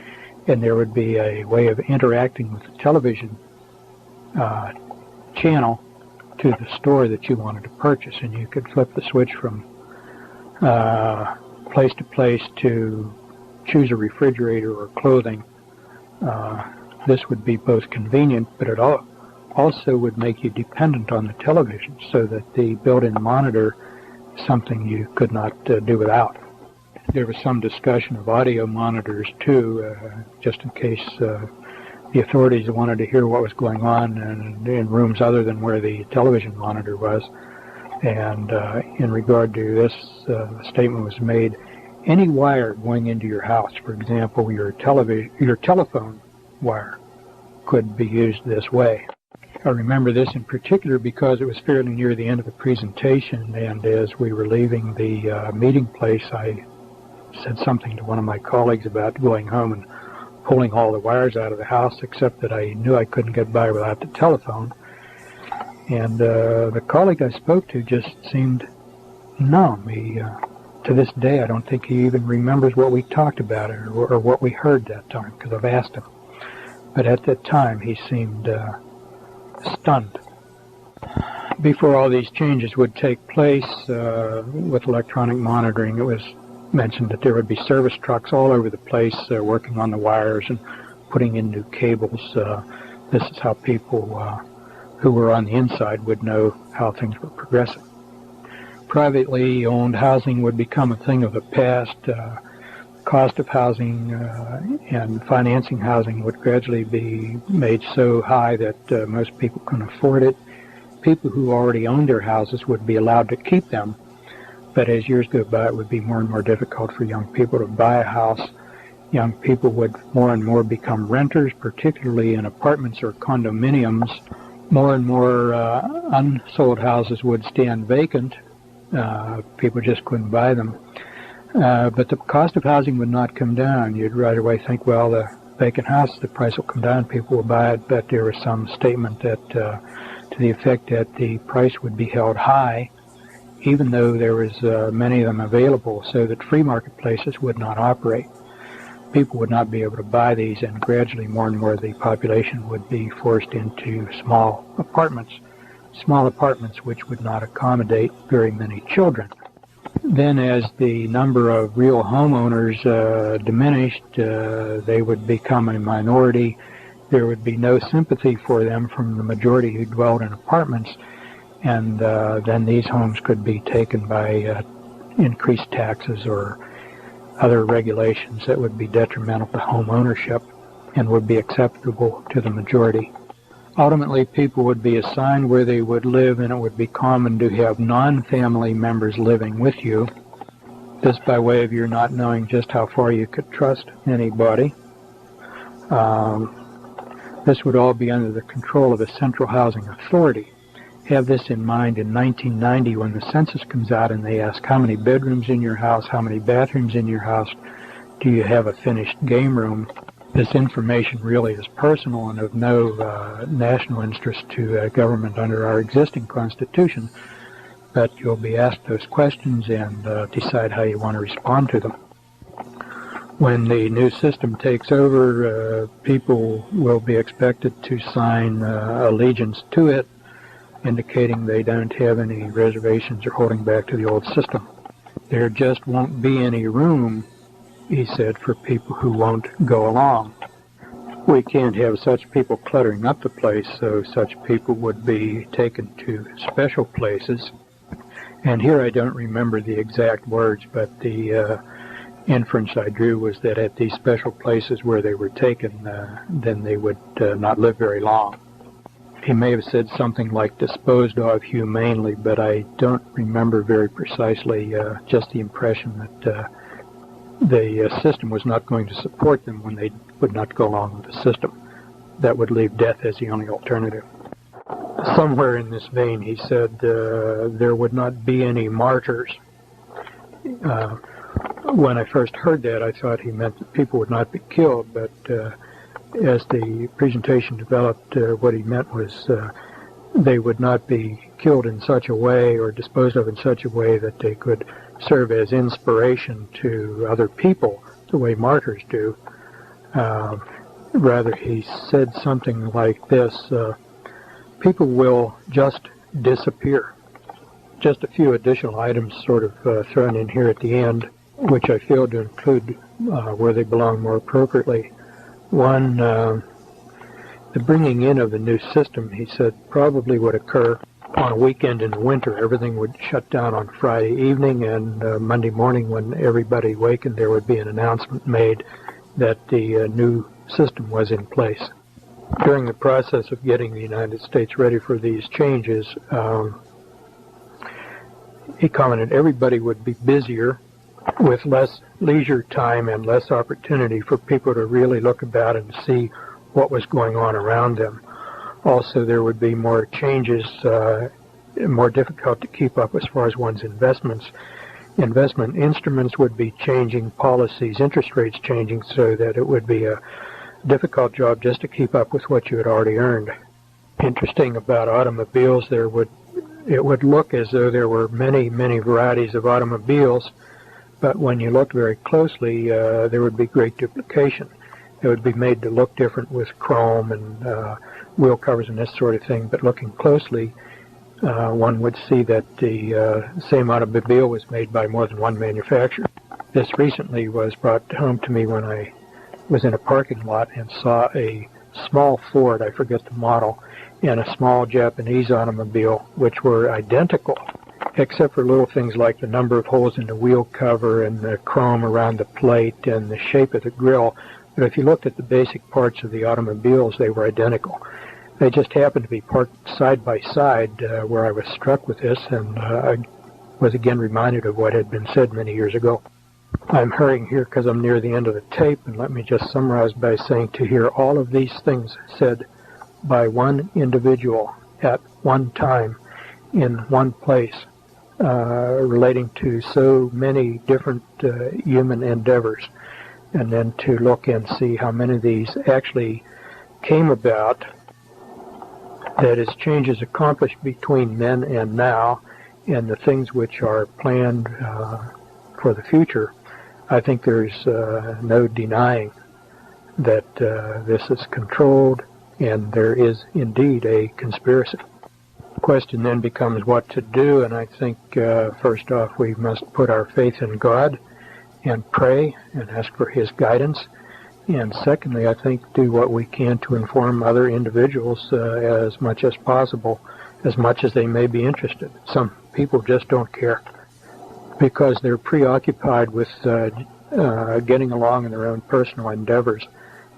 and there would be a way of interacting with the television channel to the store that you wanted to purchase, and you could flip the switch from place to place to choose a refrigerator or clothing. This would be both convenient, but it also would make you dependent on the television, so that the built-in monitor is something you could not do without. There was some discussion of audio monitors too, just in case the authorities wanted to hear what was going on in rooms other than where the television monitor was. And in regard to this, the statement was made, any wire going into your house, for example, your telephone wire, could be used this way. I remember this in particular because it was fairly near the end of the presentation, and as we were leaving the meeting place, I said something to one of my colleagues about going home and pulling all the wires out of the house, except that I knew I couldn't get by without the telephone. And the colleague I spoke to just seemed numb. To this day, I don't think he even remembers what we talked about or what we heard that time, because I've asked him. But at that time, he seemed stunned. Before all these changes would take place with electronic monitoring, it was mentioned that there would be service trucks all over the place working on the wires and putting in new cables. This is how people who were on the inside would know how things were progressing. Privately owned housing would become a thing of the past. Cost of housing and financing housing would gradually be made so high that most people couldn't afford it, people who already owned their houses would be allowed to keep them. But as years go by, it would be more and more difficult for young people to buy a house. Young people would more and more become renters, particularly in apartments or condominiums. More and more unsold houses would stand vacant. People just couldn't buy them. But the cost of housing would not come down. You'd right away think, well, the vacant house, the price will come down, people will buy it. But there was some statement that to the effect that the price would be held high, even though there was many of them available, so that free marketplaces would not operate. People would not be able to buy these, and gradually more and more of the population would be forced into small apartments which would not accommodate very many children. Then as the number of real homeowners diminished, they would become a minority. There would be no sympathy for them from the majority who dwelled in apartments, and then these homes could be taken by increased taxes or other regulations that would be detrimental to home ownership and would be acceptable to the majority. Ultimately, people would be assigned where they would live, and it would be common to have non-family members living with you. This by way of your not knowing just how far you could trust anybody. This would all be under the control of a central housing authority. Have this in mind in 1990 when the census comes out and they ask how many bedrooms in your house, how many bathrooms in your house, do you have a finished game room? This information really is personal and of no national interest to government under our existing Constitution, but you'll be asked those questions and decide how you want to respond to them. When the new system takes over, people will be expected to sign allegiance to it, indicating they don't have any reservations or holding back to the old system. There just won't be any room, he said, for people who won't go along. We can't have such people cluttering up the place, so such people would be taken to special places. And here I don't remember the exact words, but the inference I drew was that at these special places where they were taken, then they would not live very long. He may have said something like disposed of humanely, but I don't remember very precisely, just the impression that the system was not going to support them when they would not go along with the system. That would leave death as the only alternative. Somewhere in this vein, he said there would not be any martyrs. When I first heard that, I thought he meant that people would not be killed, but as the presentation developed, what he meant was they would not be killed in such a way or disposed of in such a way that they could serve as inspiration to other people the way martyrs do. Rather, he said something like this, people will just disappear. Just a few additional items sort of thrown in here at the end, which I failed to include where they belong more appropriately. One, the bringing in of the new system, he said, probably would occur on a weekend in the winter. Everything would shut down on Friday evening, and Monday morning when everybody wakened, there would be an announcement made that the new system was in place. During the process of getting the United States ready for these changes, he commented everybody would be busier with less leisure time and less opportunity for people to really look about and see what was going on around them. Also, there would be more changes, more difficult to keep up as far as one's investments. Investment instruments would be changing, policies, interest rates changing, so that it would be a difficult job just to keep up with what you had already earned. Interesting about automobiles, it would look as though there were many, many varieties of automobiles, but when you looked very closely, there would be great duplication. It would be made to look different with chrome and wheel covers and this sort of thing, but looking closely, one would see that the same automobile was made by more than one manufacturer. This recently was brought home to me when I was in a parking lot and saw a small Ford, I forget the model, and a small Japanese automobile, which were identical, except for little things like the number of holes in the wheel cover and the chrome around the plate and the shape of the grille. But if you looked at the basic parts of the automobiles, they were identical. They just happened to be parked side by side where I was struck with this, and I was again reminded of what had been said many years ago. I'm hurrying here because I'm near the end of the tape, and let me just summarize by saying to hear all of these things said by one individual at one time in one place, relating to so many different human endeavors, and then to look and see how many of these actually came about, that is, changes accomplished between then and now, and the things which are planned for the future. I think there's no denying that this is controlled, and there is indeed a conspiracy. The question then becomes what to do, and I think first off we must put our faith in God and pray and ask for His guidance. And secondly, I think do what we can to inform other individuals as much as possible, as much as they may be interested. Some people just don't care because they're preoccupied with getting along in their own personal endeavors.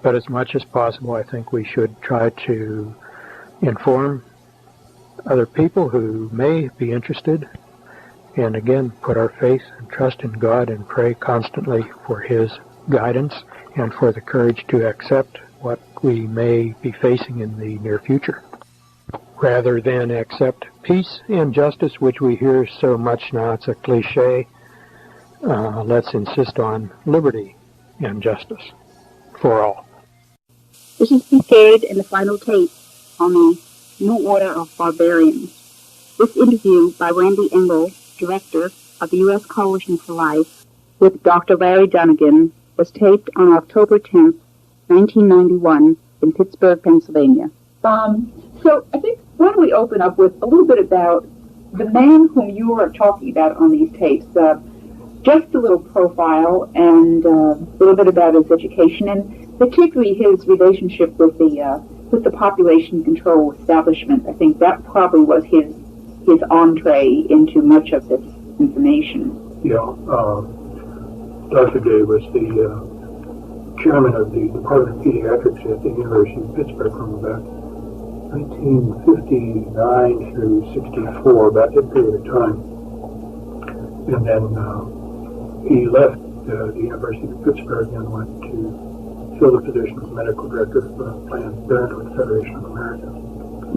But as much as possible, I think we should try to inform other people who may be interested, and again, put our faith and trust in God and pray constantly for His guidance and for the courage to accept what we may be facing in the near future, rather than accept peace and justice, which we hear so much now. It's a cliche. Let's insist on liberty and justice for all. This is the third and the final tape on the New Order of Barbarians. This interview by Randy Engel, director of the U.S. Coalition for Life, with Dr. Larry Dunegan, was taped on October 10th, 1991, in Pittsburgh, Pennsylvania. So I think, why don't we open up with a little bit about the man whom you are talking about on these tapes, just a little profile and a little bit about his education, and particularly his relationship with the population control establishment. I think that probably was his entree into much of this information. Yeah, Dr. Day was the chairman of the Department of Pediatrics at the University of Pittsburgh from about 1959 through 64, about that period of time. And then he left the University of Pittsburgh and went to fill the position of medical director of Planned Parenthood Federation of America.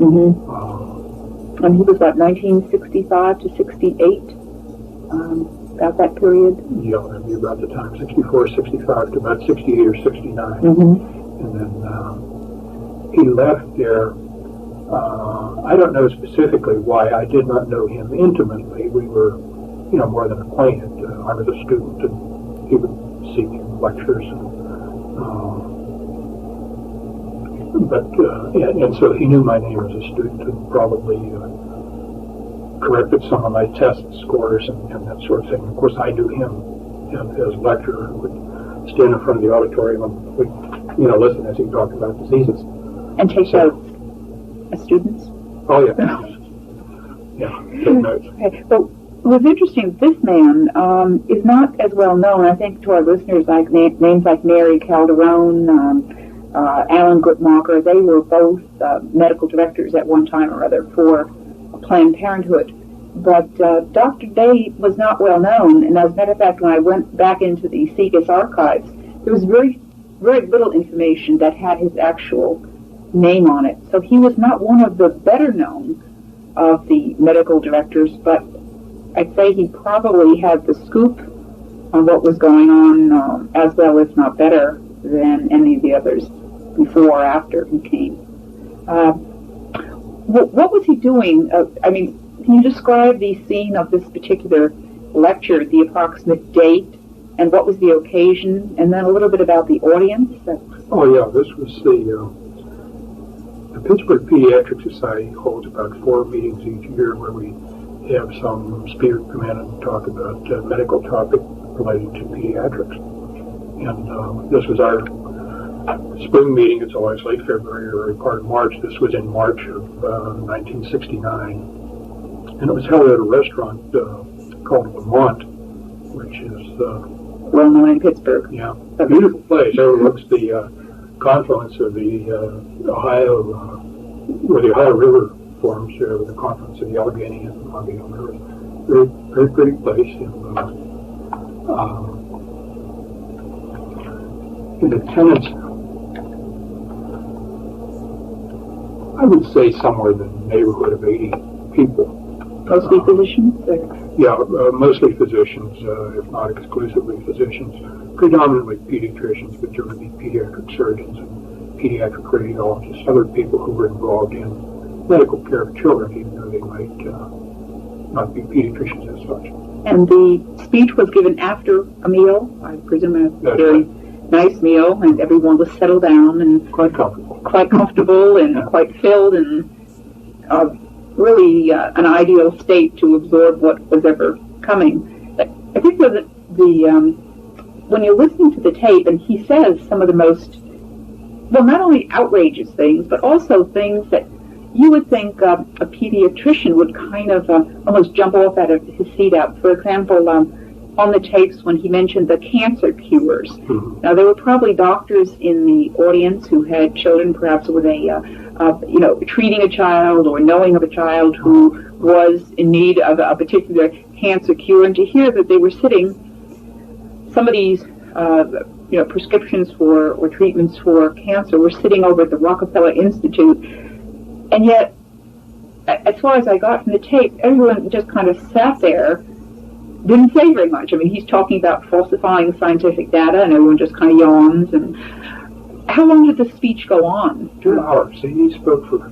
Mm-hmm. And he was about 1965 to 68, about that period? Yeah, that'd be about the time, 64, 65 to about 68 or 69. Mm-hmm. And then he left there. I don't know specifically why. I did not know him intimately. We were, more than acquainted. I was a student, and he would see me in lectures. And so he knew my name as a student and probably corrected some of my test scores and that sort of thing. Of course, I knew him as a lecturer and would stand in front of the auditorium and would, listen as he talked about diseases. And take notes as students? Oh, yeah. Yeah, take notes. Okay. Well, it was interesting. This man is not as well known, I think, to our listeners, like names like Mary Calderon, Alan Guttmacher. They were both medical directors at one time or other for Planned Parenthood. But Dr. Day was not well known, and as a matter of fact, when I went back into the CEGIS archives, there was very, very little information that had his actual name on it. So he was not one of the better known of the medical directors, but I'd say he probably had the scoop on what was going on as well, if not better, than any of the others before or after he came. What was he doing? Can you describe the scene of this particular lecture, the approximate date, and what was the occasion, and then a little bit about the audience? Oh, yeah, this was the Pittsburgh Pediatric Society holds about 4 meetings each year where we have some speaker come in and talk about medical topic related to pediatrics. And this was our spring meeting. It's always late February or early part of March. This was in March of 1969. And it was held at a restaurant called Lamont, which is well known in Pittsburgh. Yeah, a beautiful place. It overlooks the confluence of the Ohio where the Ohio River forms, with the confluence of the Allegheny and the Mobile River. Very, very pretty place. And the tenants, I would say somewhere in the neighborhood of 80 people. Mostly physicians? Yeah, mostly physicians, if not exclusively physicians. Predominantly pediatricians, but there would be pediatric surgeons and pediatric radiologists, other people who were involved in medical care of children, even though they might not be pediatricians as such. And the speech was given after a meal, I presume a very nice meal, and everyone was settled down and quite comfortable and quite filled and really an ideal state to absorb what was ever coming. I think that when you're listening to the tape, and he says some of the most, well, not only outrageous things, but also things that you would think a pediatrician would kind of almost jump off out of his seat out. For example, on the tapes when he mentioned the cancer cures. Mm-hmm. Now, there were probably doctors in the audience who had children, perhaps with treating a child or knowing of a child who was in need of a particular cancer cure, and to hear that they were sitting, some of these prescriptions for or treatments for cancer were sitting over at the Rockefeller Institute, and yet, as far as I got from the tape, everyone just kind of sat there, didn't say very much. I mean, he's talking about falsifying scientific data, and everyone just kind of yawns. And how long did the speech go on? 2 hours. He spoke for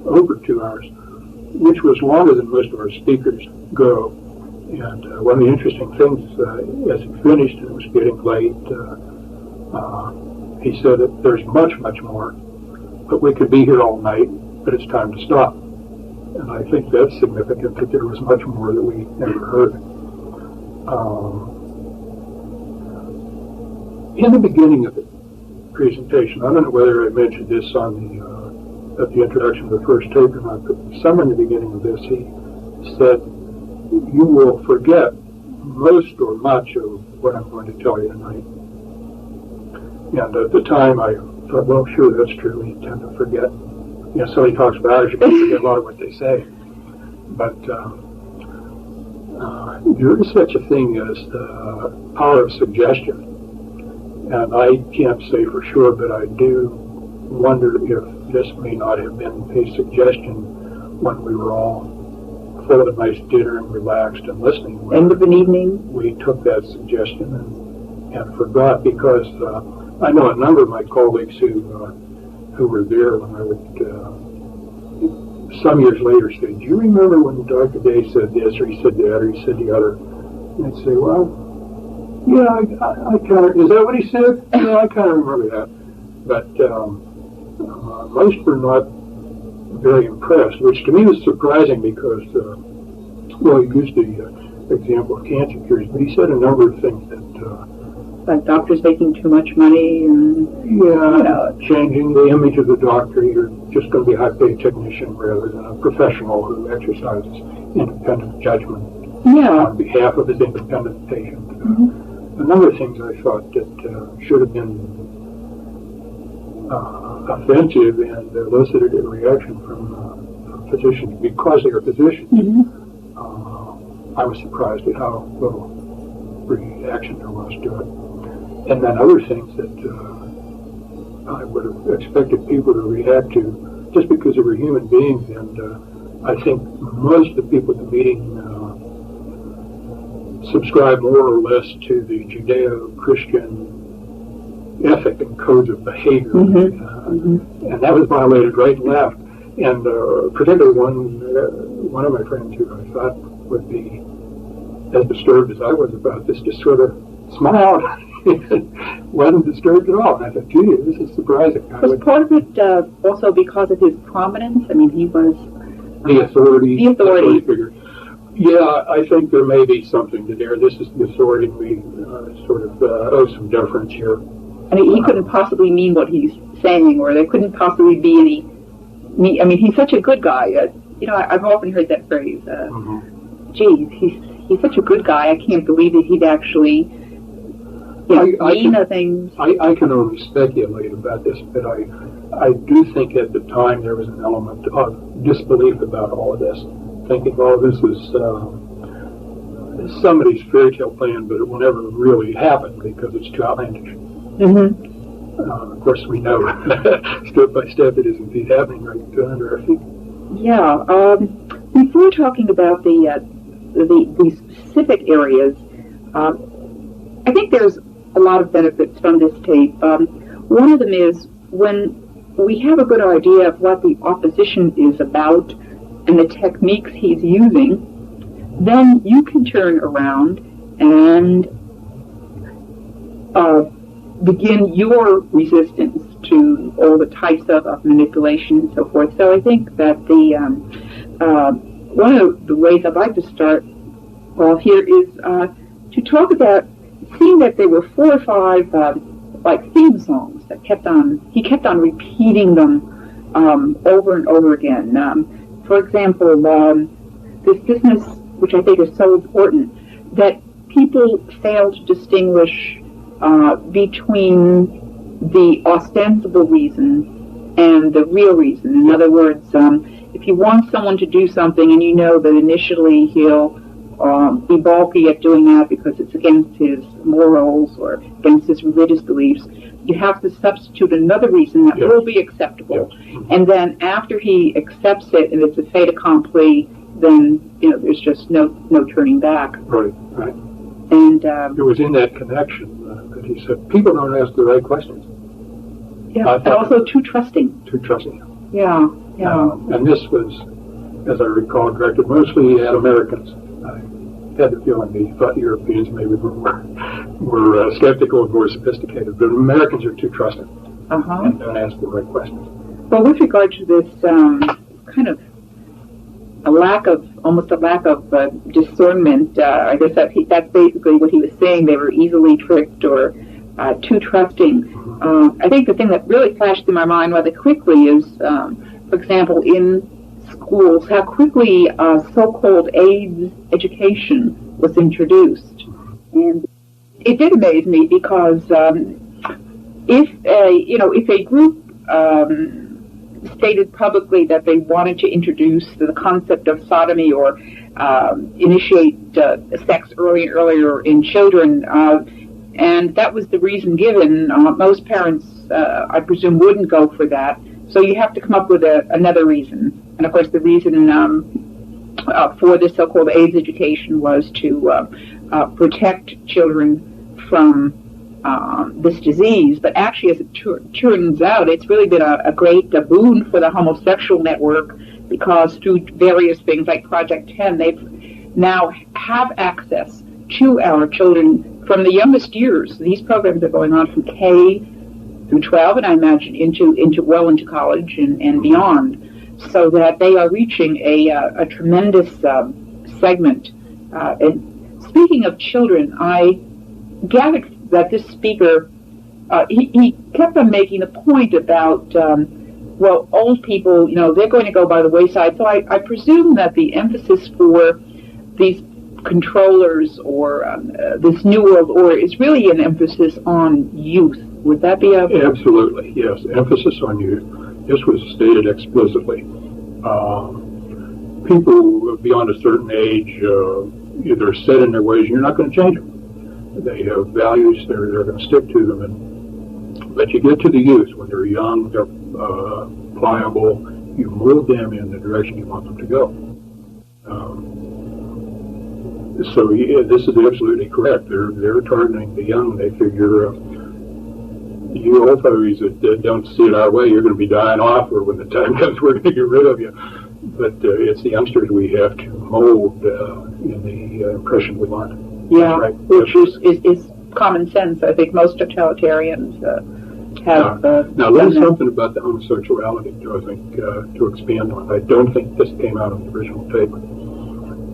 over 2 hours, which was longer than most of our speakers go. And one of the interesting things, as he finished, and it was getting late, he said that there's much, much more, but we could be here all night, but it's time to stop. And I think that's significant, that there was much more that we never heard. In the beginning of the presentation, I don't know whether I mentioned this on at the introduction of the first tape or not, but somewhere in the beginning of this, he said, "You will forget most or much of what I'm going to tell you tonight." And at the time, I thought, well, sure, that's true. We tend to forget. Somebody talks about it, you can forget a lot of what they say. But there is such a thing as the power of suggestion. And I can't say for sure, but I do wonder if this may not have been a suggestion when we were all full of a nice dinner and relaxed and listening. End of an evening. We took that suggestion and forgot, because I know a number of my colleagues who were there when I would, some years later, say, "Do you remember when Dr. Day said this, or he said that, or he said the other?" And I'd say, "Well, yeah, I kind of, is that what he said? Yeah, I kind of remember that." But most were not very impressed, which to me was surprising because, he used the example of cancer cures, but he said a number of things that like doctors making too much money and changing the image of the doctor. You're just going to be a high-paid technician rather than a professional who exercises independent judgment on behalf of his independent patient. Mm-hmm. A number of things I thought that should have been offensive and elicited a reaction from physicians because they are physicians. Mm-hmm. I was surprised at how little reaction there was to it. And then other things that I would have expected people to react to just because they were human beings. And I think most of the people at the meeting subscribe more or less to the Judeo-Christian ethic and codes of behavior. Mm-hmm. And that was violated right and left. And particularly one of my friends who I thought would be as disturbed as I was about this just sort of smiled. Wasn't disturbed at all. And I thought, gee, this is surprising. Was part of it also because of his prominence? I mean, he was the authority figure. Yeah, I think there may be something to there. This is the authority. We sort of owe some deference here. I mean, he couldn't possibly mean what he's saying, or there couldn't possibly be any. I mean, he's such a good guy. I've often heard that phrase. Geez, he's such a good guy. I can't believe that he'd actually mean things. I can only speculate about this, but I do think at the time there was an element of disbelief about all of this, thinking, oh, this is somebody's fairy tale plan, but it will never really happen because it's too outlandish. Of course, we know step by step it is indeed happening right under our feet. Yeah. Before talking about the specific areas, I think there's a lot of benefits from this tape. One of them is when we have a good idea of what the opposition is about and the techniques he's using, then you can turn around and begin your resistance to all the types of manipulation and so forth. So I think that one of the ways I'd like to start here is to talk about seeing that there were 4 or 5 like theme songs that he kept on repeating them over and over again. For example, this business, which I think is so important, that people fail to distinguish between the ostensible reason and the real reason. In other words, if you want someone to do something and you know that initially he'll be balky at doing that because it's against his morals or against his religious beliefs, you have to substitute another reason that will be acceptable. And then after he accepts it and it's a fait accompli, then there's just no turning back. Right. And it was in that connection that he said, people don't ask the right questions. Yeah, and also too trusting. Too trusting. Yeah. And this was, as I recall, directed mostly at Americans. I had the feeling he thought Europeans maybe were skeptical and more sophisticated, but Americans are too trusting and don't ask the right questions. Well, with regard to this kind of almost a lack of discernment, I guess that's basically what he was saying. They were easily tricked or too trusting. I think the thing that really flashed through my mind rather quickly is, for example, in schools, how quickly so-called AIDS education was introduced. And it did amaze me because if a group stated publicly that they wanted to introduce the concept of sodomy or initiate sex earlier in children, and that was the reason given, most parents, I presume, wouldn't go for that. So you have to come up with another reason. And of course, the reason for this so-called AIDS education was to protect children from this disease. But actually, as it turns out, it's really been a great boon for the homosexual network, because through various things like Project 10, they now have access to our children from the youngest years. These programs are going on from K through 12, and I imagine into college and beyond, so that they are reaching a tremendous segment. And speaking of children, I gathered that this speaker, he kept on making a point about, old people, they're going to go by the wayside. So I presume that the emphasis for these controllers or this New World Order is really an emphasis on youth. Would that be a... Absolutely, yes. Emphasis on youth. This was stated explicitly. People beyond a certain age, they're set in their ways, you're not going to change them. They have values, they're going to stick to them. But you get to the youth, when they're young, they're pliable, you move them in the direction you want them to go. So this is absolutely correct. They're targeting the young. They figure, you old folks that don't see it our way, you're going to be dying off, or when the time comes, we're going to get rid of you. But it's the youngsters we have to mold in the impression we want. Yeah, right. Which is common sense. I think most totalitarians have. Now, there's something about the homosexuality, too, I think, to expand on. I don't think this came out of the original tape,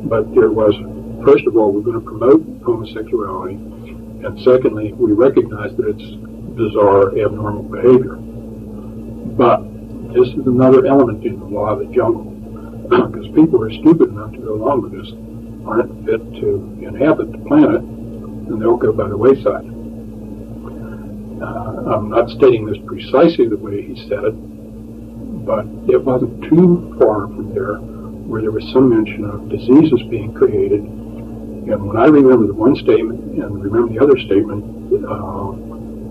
but there was. First of all, we're going to promote homosexuality, and secondly, we recognize that it's bizarre, abnormal behavior. But this is another element in the law of the jungle, because people are stupid enough to go along with this, aren't fit to inhabit the planet, and they'll go by the wayside. I'm not stating this precisely the way he said it, but it wasn't too far from there where there was some mention of diseases being created. And when I remember the one statement and remember the other statement,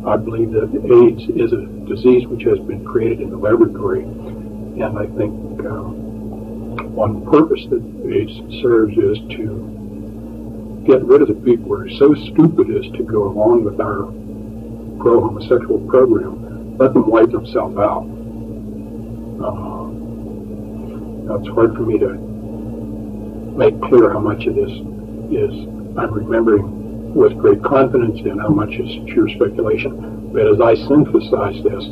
I believe that AIDS is a disease which has been created in the laboratory. And I think one purpose that AIDS serves is to get rid of the people who are so stupid as to go along with our pro-homosexual program. Let them wipe themselves out. Now it's hard for me to make clear how much of this is I'm remembering with great confidence and how much is pure speculation. But as I synthesize this,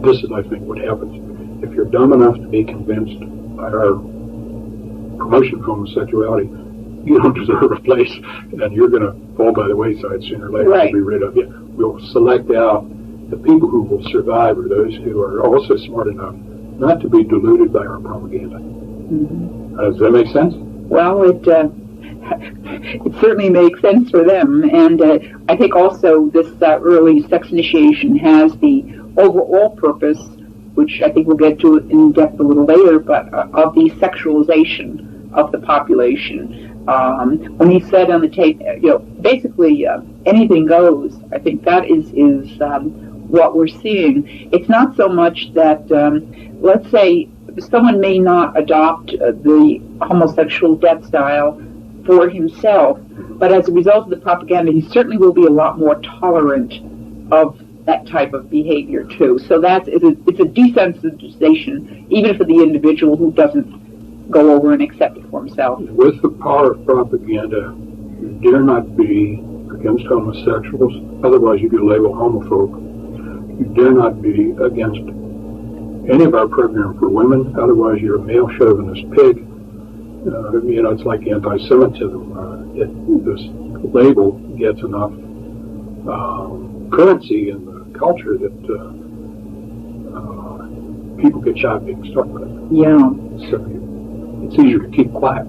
this is, I think, what happens. If you're dumb enough to be convinced by our promotion of homosexuality, you don't deserve a place, and you're going to fall by the wayside sooner or later. Right. We'll be rid of you. We'll select out the people who will survive are those who are also smart enough not to be deluded by our propaganda. Mm-hmm. Does that make sense? Well, it certainly makes sense for them, and I think also this early sex initiation has the overall purpose, which I think we'll get to in depth a little later, but of the sexualization of the population. When he said on the tape, basically anything goes, I think that is what we're seeing. It's not so much that, let's say, someone may not adopt the homosexual death style for himself, but as a result of the propaganda, he certainly will be a lot more tolerant of that type of behavior too. So it's a desensitization, even for the individual who doesn't go over and accept it for himself. With the power of propaganda, you dare not be against homosexuals, otherwise you get labeled homophobe. You dare not be against any of our program for women, otherwise you're a male chauvinist pig. It's like anti-Semitism. This label gets enough currency in the culture that people get shot being stuck with it. Yeah. So it's easier to keep quiet.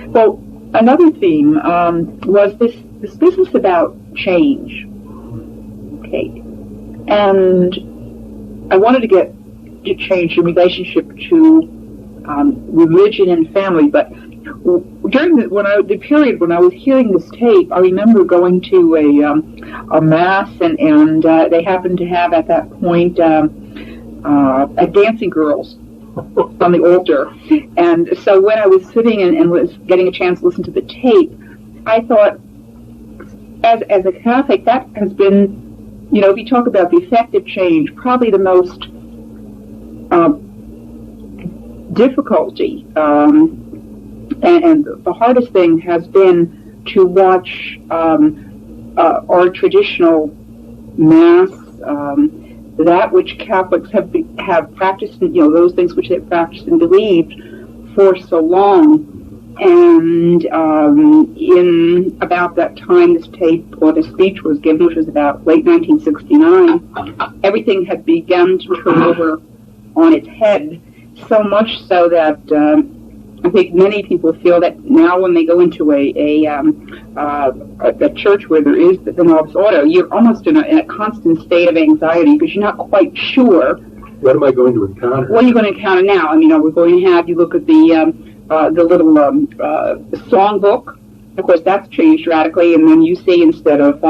Well, another theme was this business about change. Okay. And I wanted to get to change in relationship to religion and family, but during the period when I was hearing this tape, I remember going to a mass, and they happened to have at that point dancing girls on the altar, and so when I was sitting and was getting a chance to listen to the tape, I thought, as a Catholic, that has been, if you talk about the effective change, probably the most difficulty, and the hardest thing has been to watch our traditional Mass, that which Catholics have practiced, those things which they've practiced and believed for so long. And in about that time this tape or the speech was given, which was about late 1969, everything had begun to turn over on its head, so much so that I think many people feel that now when they go into a church where there is the Novus Ordo, you're almost in a constant state of anxiety because you're not quite sure. What am I going to encounter? What are you going to encounter now? We're going to have you look at the little songbook. Of course, that's changed radically, and then you see, instead of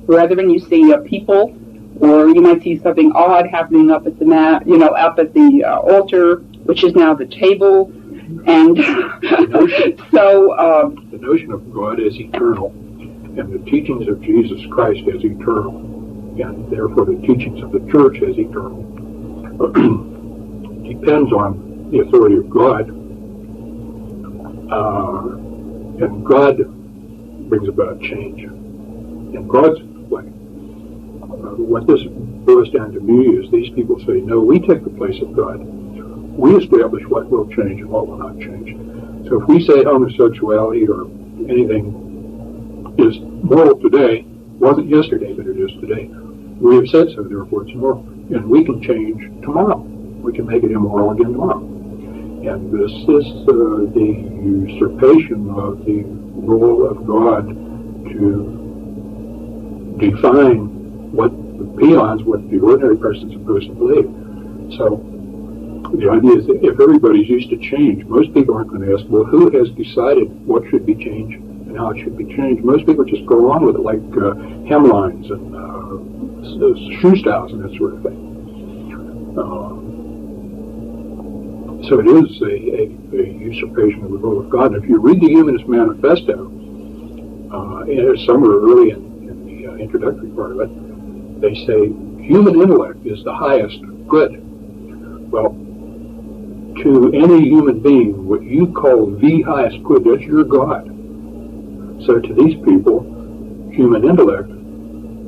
brethren, you see people, or you might see something odd happening up at the up at the altar, which is now the table, and the notion of God as eternal, and the teachings of Jesus Christ as eternal, and therefore the teachings of the Church as eternal, depends on the authority of God, and God brings about change in God's way. What this boils down to me is these people say, no, we take the place of God. We establish what will change and what will not change. So if we say homosexuality or anything is moral today, wasn't yesterday, but it is today, we have said so, therefore it's moral. And we can change tomorrow. We can make it immoral again tomorrow. And this is the usurpation of the role of God to define what the peons, what the ordinary person is supposed to believe. So the idea is that if everybody's used to change, most people aren't going to ask, well, who has decided what should be changed and how it should be changed? Most people just go along with it, like hemlines and shoe styles and that sort of thing. So it is a usurpation of the role of God. And if you read the Humanist Manifesto, somewhere early in the introductory part of it, they say human intellect is the highest good. Well, to any human being, what you call the highest good, that's your God. So to these people, human intellect,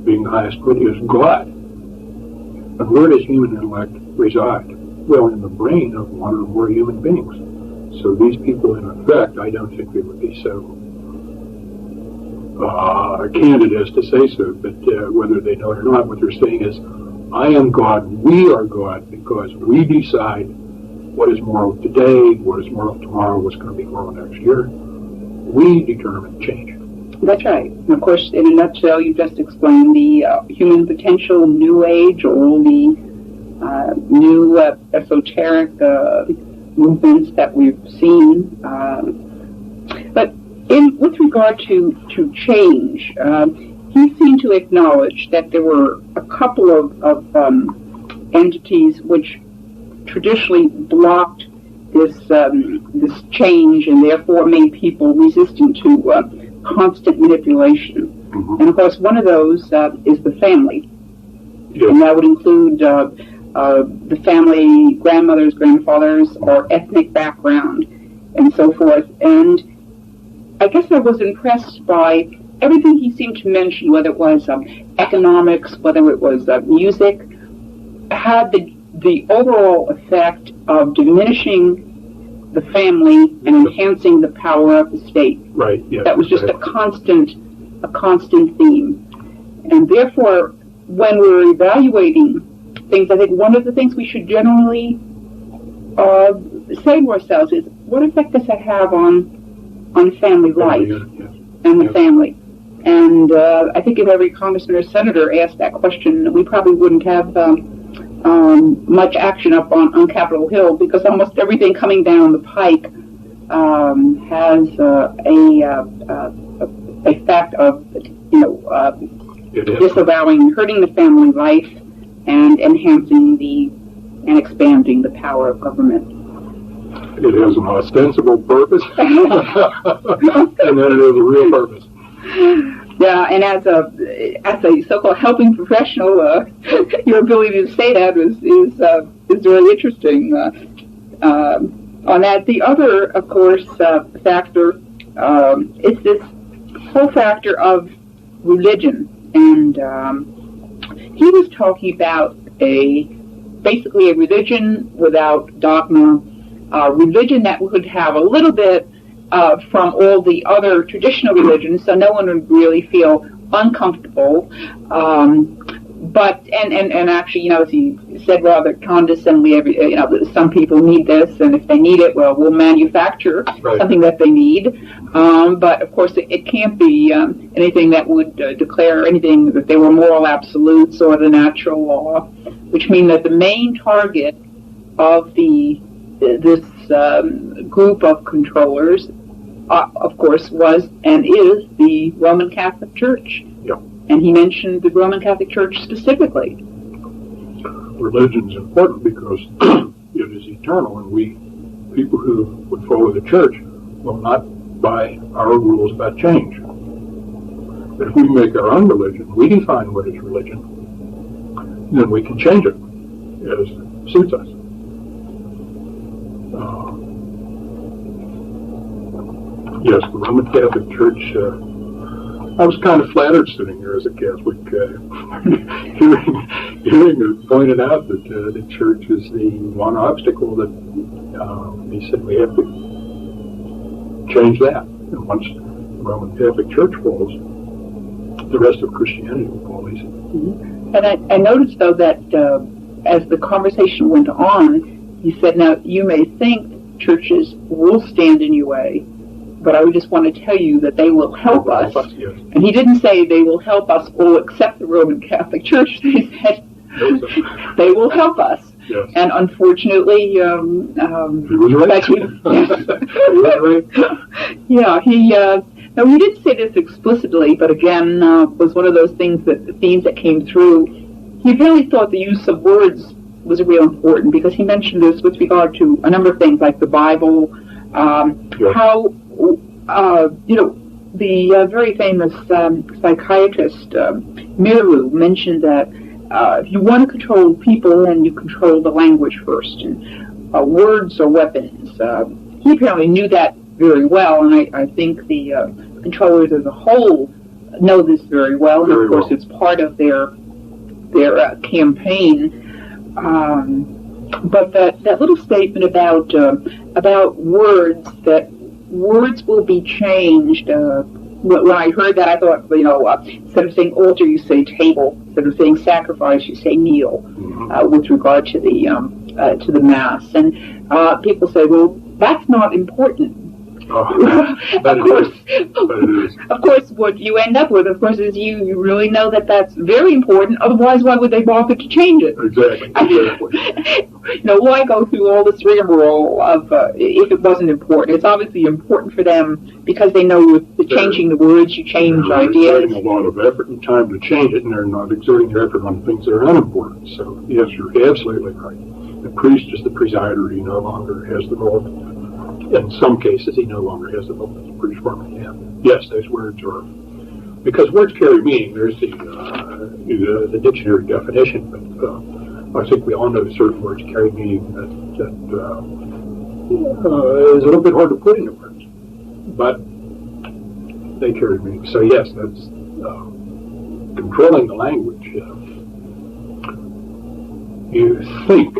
being the highest good, is God. And where does human intellect reside? Well, in the brain of one or more human beings. So these people, in effect, I don't think they would be so candid as to say so, but whether they know it or not, what they're saying is, I am God, we are God, because we decide what is moral today, what is moral tomorrow, what's going to be moral next year. We determine change. That's right. And of course, in a nutshell, you just explained the human potential, New Age, all the new esoteric movements that we've seen. But with regard to change, he seemed to acknowledge that there were a couple of entities which traditionally blocked this change and therefore made people resistant to constant manipulation. Mm-hmm. And of course, one of those is the family. Yes. And that would include the family, grandmothers, grandfathers, or ethnic background, and so forth. And I guess I was impressed by everything he seemed to mention, whether it was economics, whether it was music, had the overall effect of diminishing the family and enhancing the power of the state. Right. Yeah. That was just a constant theme. And therefore, when we're evaluating things, I think one of the things we should generally say to ourselves is, what effect does that have on family life and the family? And I think if every congressman or senator asked that question, we probably wouldn't have much action up on Capitol Hill, because almost everything coming down the pike has a fact of, disavowing, hurting the family life and enhancing and expanding the power of government. It has an ostensible purpose, and then it has a real purpose. Yeah, and as a so-called helping professional, your ability to say that is really interesting. On that, the other, of course, factor is this whole factor of religion, and he was talking about basically a religion without dogma, religion that would have a little bit from all the other traditional religions, so no one would really feel uncomfortable. But actually, as he said rather condescendingly, some people need this, and if they need it, well, we'll manufacture something that they need. But of course, it can't be anything that would declare anything that they were moral absolutes or the natural law, which mean that the main target of this group of controllers, of course, was and is the Roman Catholic Church. Yeah. And he mentioned the Roman Catholic Church specifically. Religion is important because it is eternal, and we, people who would follow the church, will not buy our rules about change. But if we make our own religion, we define what is religion, then we can change it as suits us. Yes, the Roman Catholic Church, I was kind of flattered sitting here as a Catholic, hearing it pointed out that the church is the one obstacle that he said we have to change that. And once the Roman Catholic Church falls, the rest of Christianity will fall easy. Mm-hmm. And I noticed, though, that as the conversation went on, he said, now, you may think churches will stand in your way, but I would just want to tell you that they will help us. Yes. And he didn't say they will help us all except the Roman Catholic Church. They said they will help us. Yes. And unfortunately, He was right. he was right. Yeah, now he didn't say this explicitly, but again, was one of those things that the themes that came through. He really thought the use of words was real important, because he mentioned this with regard to a number of things like the Bible, how, the very famous psychiatrist Miru mentioned that if you want to control people, then you control the language first, and words are weapons. He apparently knew that very well, and I think the controllers as a whole know this very well, and of course it's part of their campaign. But that little statement about words, that words will be changed. When I heard that, I thought, instead of saying altar, you say table. Instead of saying sacrifice, you say kneel. With regard to the mass, and people say, well, that's not important. Of course, what you end up with, of course, is you really know that that's very important. Otherwise, why would they bother to change it? Exactly. Why go through all this rigmarole of if it wasn't important? It's obviously important for them because they know with changing the words, you change ideas. They're exerting a lot of effort and time to change it, and they're not exerting their effort on things that are unimportant. So, yes, you're absolutely right. The priest is the presider. He no longer has the role. In some cases, he no longer has the role that the priest formerly had. Yes, those words are, because words carry meaning. There's the dictionary definition, but I think we all know certain words carry meaning that is a little bit hard to put into words, but they carry meaning. So yes, that's controlling the language. You think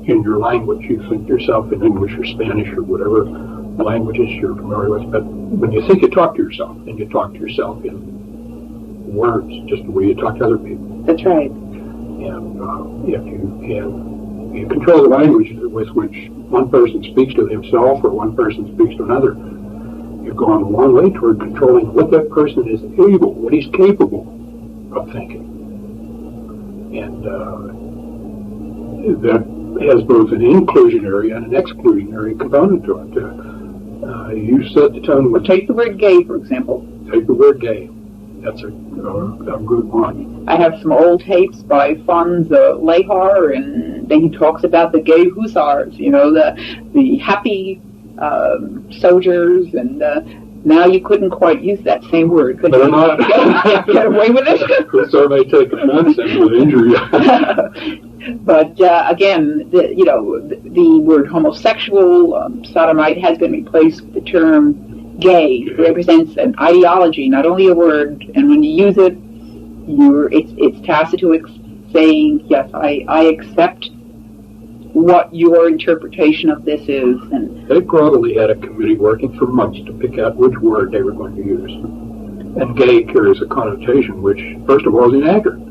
in your language, you think yourself in English or Spanish or whatever languages you're familiar with, but when you think, you talk to yourself, and you talk to yourself in words, just the way you talk to other people. That's right. And if you control the language with which one person speaks to himself or one person speaks to another, you've gone a long way toward controlling what that person is able, what he's capable of thinking. And that has both an inclusionary and an exclusionary component to it. You set the tone with... Take the word gay, for example. Take the word gay. That's a good one. I have some old tapes by Franz Lehar, and then he talks about the gay hussars, the happy soldiers, and now you couldn't quite use that same word, could you? Not. Get away with it? So they take offense and will injure you. But again, the word homosexual, sodomite, has been replaced with the term gay. It represents an ideology, not only a word. And when you use it, it's tacit to saying, yes, I accept what your interpretation of this is. And they probably had a committee working for months to pick out which word they were going to use. And gay carries a connotation which, first of all, is inaccurate.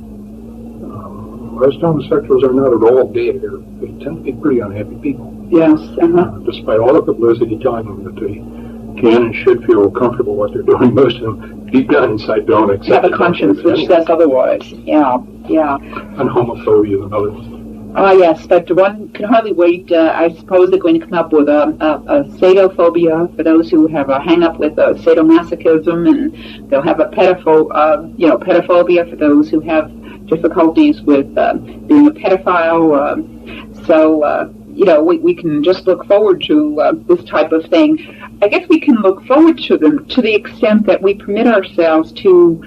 Most homosexuals are not at all gay. They tend to be pretty unhappy people. Yes. Despite all the publicity telling them that they can and should feel comfortable what they're doing, most of them deep down inside don't accept have a conscience which says otherwise. Yeah. And homophobia is another one. Yes, but one can hardly wait. I suppose they're going to come up with a sadophobia for those who have a hang-up with sadomasochism, and they'll have a pedophobia for those who have difficulties with being a pedophile. We can just look forward to this type of thing. I guess we can look forward to them to the extent that we permit ourselves to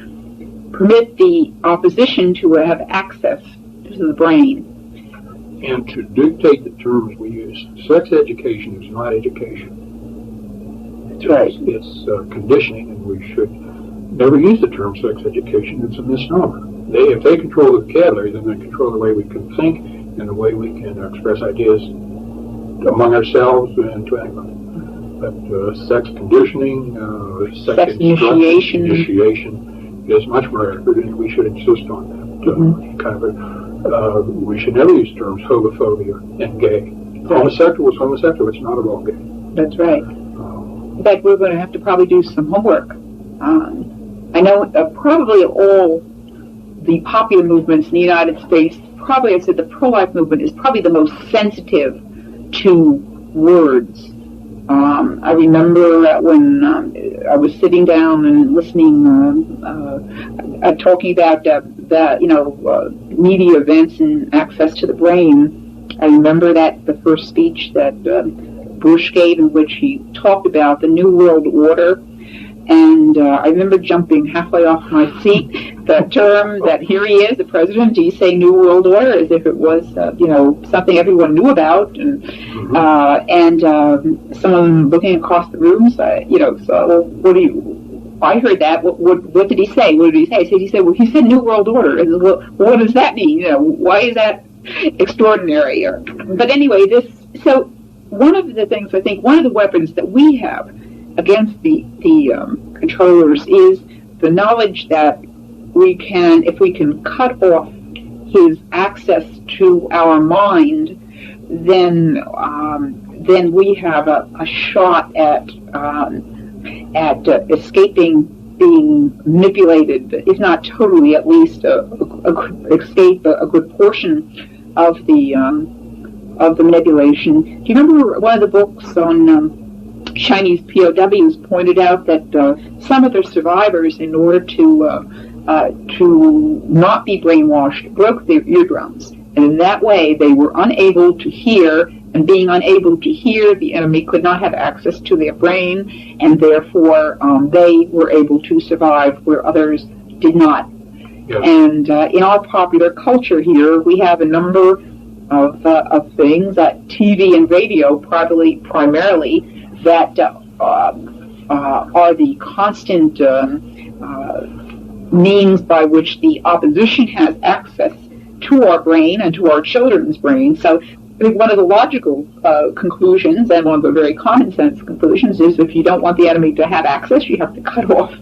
permit the opposition to have access to the brain. And to dictate the terms we use. Sex education is not education. That's right. It's conditioning, and we should never use the term sex education. It's a misnomer. If they control the vocabulary, then they control the way we can think and the way we can express ideas among ourselves and to anybody. But sex conditioning, sex initiation is much more accurate, and we should insist on that. We should never use terms homophobia and gay. Homosexual is homosexual. It's not at all gay. That's right. that we're going to have to probably do some homework. I know probably all the popular movements in the United States, probably I'd say the pro-life movement is probably the most sensitive to words. I remember when I was sitting down and listening, talking about media events and access to the brain. I remember that the first speech that Bush gave, in which he talked about the New World Order. And I remember jumping halfway off my seat, the term that here he is, the president, he's saying New World Order as if it was, something everyone knew about. And someone looking across the room, so what do you, I heard that, what did he say? What did he say? He said, well, he said New World Order. I said, well, what does that mean? Why is that extraordinary? But anyway, so one of the things, I think, one of the weapons that we have against the controllers is the knowledge that if we can cut off his access to our mind, then we have a shot at escaping being manipulated, if not totally, at least escape a good portion of the manipulation. Do you remember one of the books on Chinese POWs pointed out that some of their survivors, in order to not be brainwashed, broke their eardrums, and in that way they were unable to hear, and being unable to hear, the enemy could not have access to their brain, and therefore they were able to survive where others did not. Yes. And in our popular culture here, we have a number of things, TV and radio primarily, that are the constant means by which the opposition has access to our brain and to our children's brain. So I think one of the logical conclusions, and one of the very common sense conclusions, is if you don't want the enemy to have access, you have to cut off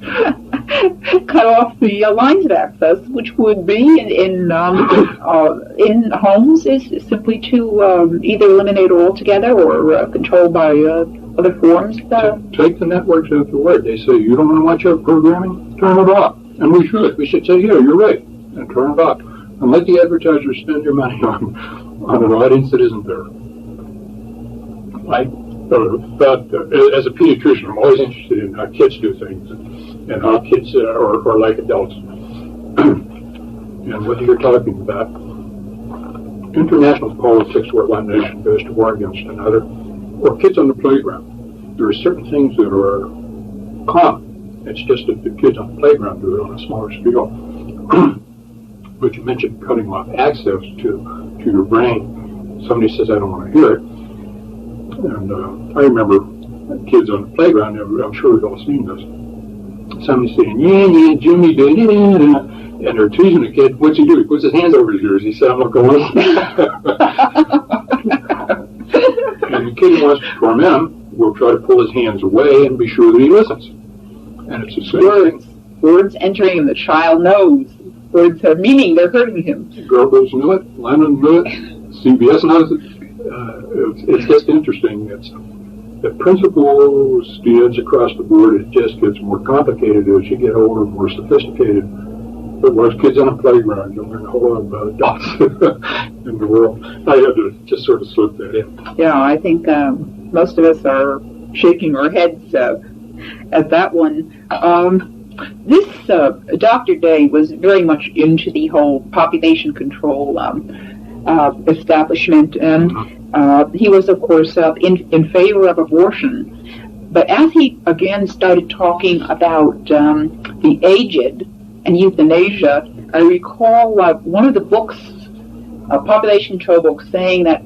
the lines of access, which would be in homes is simply to either eliminate altogether or control by other forms. Take the networks at the word. They say, you don't want to watch our programming? Turn it off. And we should. We should say, yeah, you're right. And turn it off. And let the advertisers spend their money on an audience that isn't there. I thought, as a pediatrician, I'm always interested in how kids do things and how kids are like adults. And what you're talking about, international politics where one nation goes to war against another, or kids on the playground. There are certain things that are common. It's just that the kids on the playground do it on a smaller scale. But you mentioned cutting off access to your brain. Somebody says, I don't want to hear it. And I remember kids on the playground, I'm sure we've all seen this. Somebody saying, yeah, Jimmy, and they're teasing the kid. What's he do? He puts his hands over his ears. He said, I'm not going to listen. And the kid who wants to torment him will try to pull his hands away and be sure that he listens. And it's the same thing. Words entering, and the child knows. Words have meaning, they're hurting him. Goebbels knew it, Lenin knew it, CBS knows it. It's just interesting. The principle stands across the board. It just gets more complicated as you get older, more sophisticated. But most kids on a playground, you learn a whole lot about adults in the world. I had to just sort of slip that in. Yeah, I think most of us are shaking our heads at that one. This Dr. Day was very much into the whole population control establishment, and he was, of course, in favor of abortion. But as he again started talking about the aged and euthanasia, I recall one of the books, a population control book, saying that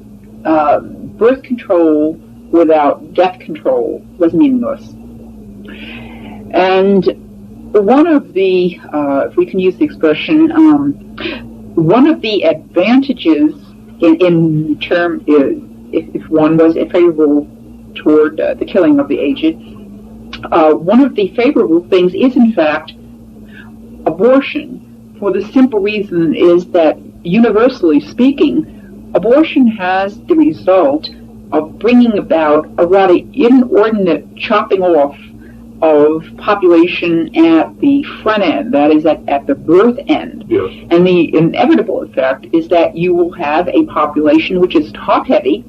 birth control without death control was meaningless. And one of the, if we can use the expression, one of the advantages in term is, if one was favorable toward the killing of the aged, one of the favorable things is, in fact, abortion, for the simple reason is that, universally speaking, abortion has the result of bringing about a rather inordinate chopping off of population at the front end, that is at the birth end. Yes. And the inevitable effect is that you will have a population which is top-heavy,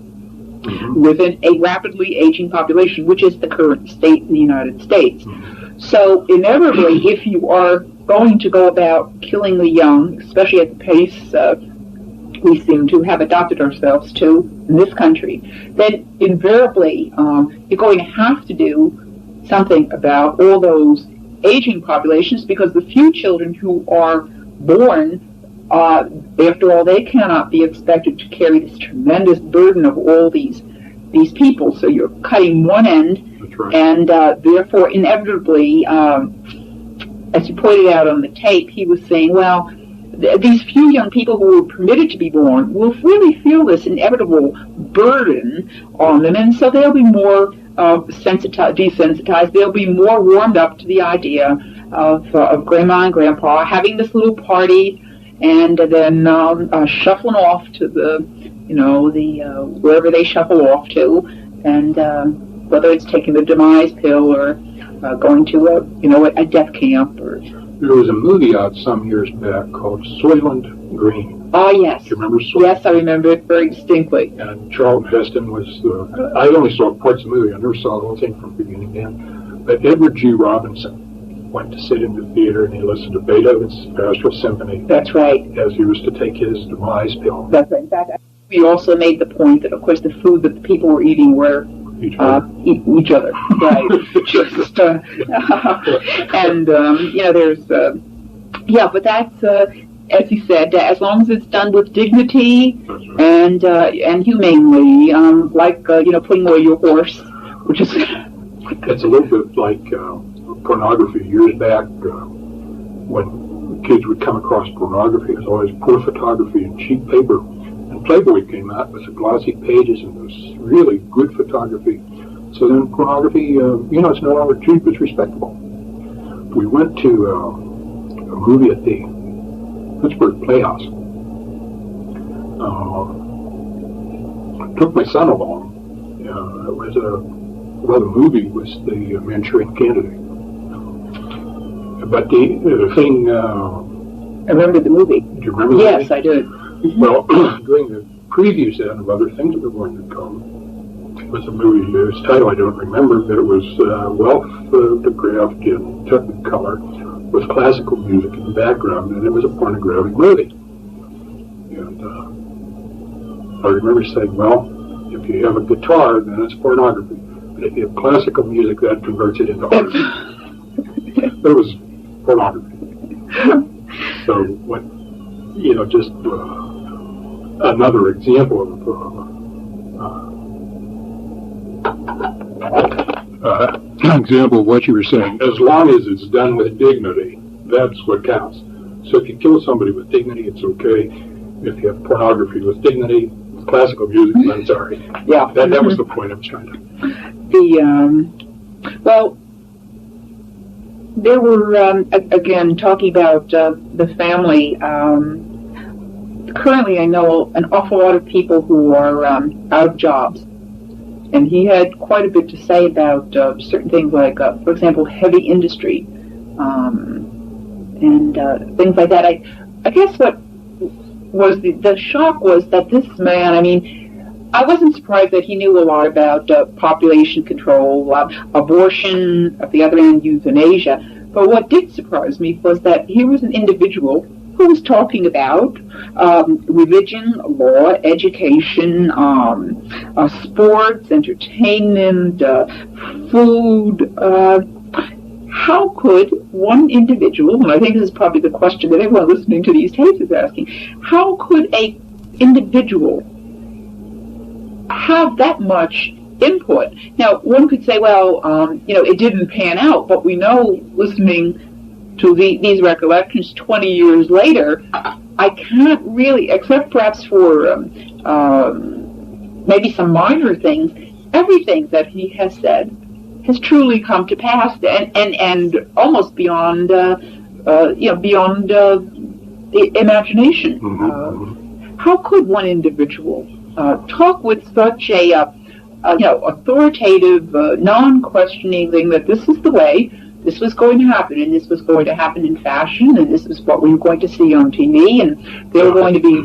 within a rapidly aging population, which is the current state in the United States. So inevitably, if you are going to go about killing the young, especially at the pace we seem to have adopted ourselves to in this country, then invariably you're going to have to do something about all those aging populations, because the few children who are born, after all, they cannot be expected to carry this tremendous burden of all these people. So you're cutting one end. That's right. And therefore, inevitably, as you pointed out on the tape, he was saying, well, these few young people who were permitted to be born will really feel this inevitable burden on them, and so they'll be more desensitized. They'll be more warmed up to the idea of Grandma and Grandpa having this little party, and then shuffling off to the wherever they shuffle off to, and whether it's taking the demise pill or going to a death camp. Or there was a movie out some years back called Soylent Green. Oh yes. Do you remember Soylent? Yes, I remember it very distinctly. And Charlton Heston was I only saw parts of the movie. I never saw the whole thing from beginning to end. But Edward G. Robinson went to sit in the theater and he listened to Beethoven's Pastoral Symphony. That's right. As he was to take his demise pill. That's right. In fact, we also made the point that, of course, the food that the people were eating were each other. Right. Just, and there's but that's as he said, as long as it's done with dignity and humanely, like putting away your horse, which is it's a little bit like pornography. Years back, when kids would come across pornography, it was always poor photography and cheap paper. And Playboy came out with the glossy pages and it was really good photography. So then pornography, it's no longer cheap, it's respectable. We went to a movie at the Pittsburgh Playhouse. Took my son along. It was the movie was the Manchurian Candidate. But the thing... I remember the movie. Do you remember the movie? Yes, I did. Well, during the previews then of other things that were going to come, it was a movie, whose title I don't remember, but it was well photographed in Technicolor with classical music in the background, and it was a pornographic movie. And I remember saying, well, if you have a guitar, then it's pornography. But if you have classical music, that converts it into art. It was pornography. So, just another example of what you were saying. As long as it's done with dignity, that's what counts. So if you kill somebody with dignity, it's okay. If you have pornography with dignity, classical music, then sorry. Yeah. That was the point I was trying to... Well, there were, again, talking about the family. Currently, I know an awful lot of people who are out of jobs. And he had quite a bit to say about certain things like, for example, heavy industry and things like that. I guess what was the shock was that this man, I wasn't surprised that he knew a lot about population control, abortion, at the other end, euthanasia. But what did surprise me was that he was an individual who was talking about religion, law, education, sports, entertainment, food. How could one individual, and I think this is probably the question that everyone listening to these tapes is asking, how could a individual have that much input? Now, one could say, well, it didn't pan out, but we know, listening to these recollections 20 years later, I can't really, except perhaps for maybe some minor things, everything that he has said has truly come to pass, and almost beyond beyond imagination. How could one individual talk with such a authoritative, non-questioning thing that this is the way, this was going to happen, and this was going to happen in fashion, and this is what we were going to see on TV, and there were going to be,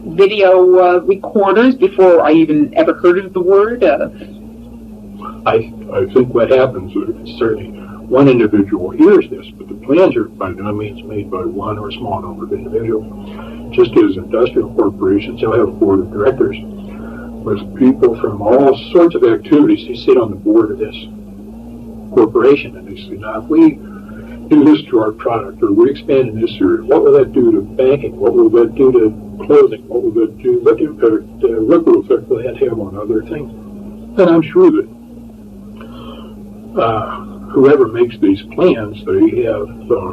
video recorders before I even ever heard of the word. I think what happens is certainly one individual hears this, but the plans are by no means made by one or a small number of individuals. Just as industrial corporations, they'll have a board of directors with people from all sorts of activities. They sit on the board of this corporation, and they say, now if we do this to our product, or we expand in this area, what will that do to banking? What will that do to clothing? What will that do? What impact, ripple effect will that have on other things? And I'm sure that whoever makes these plans, they have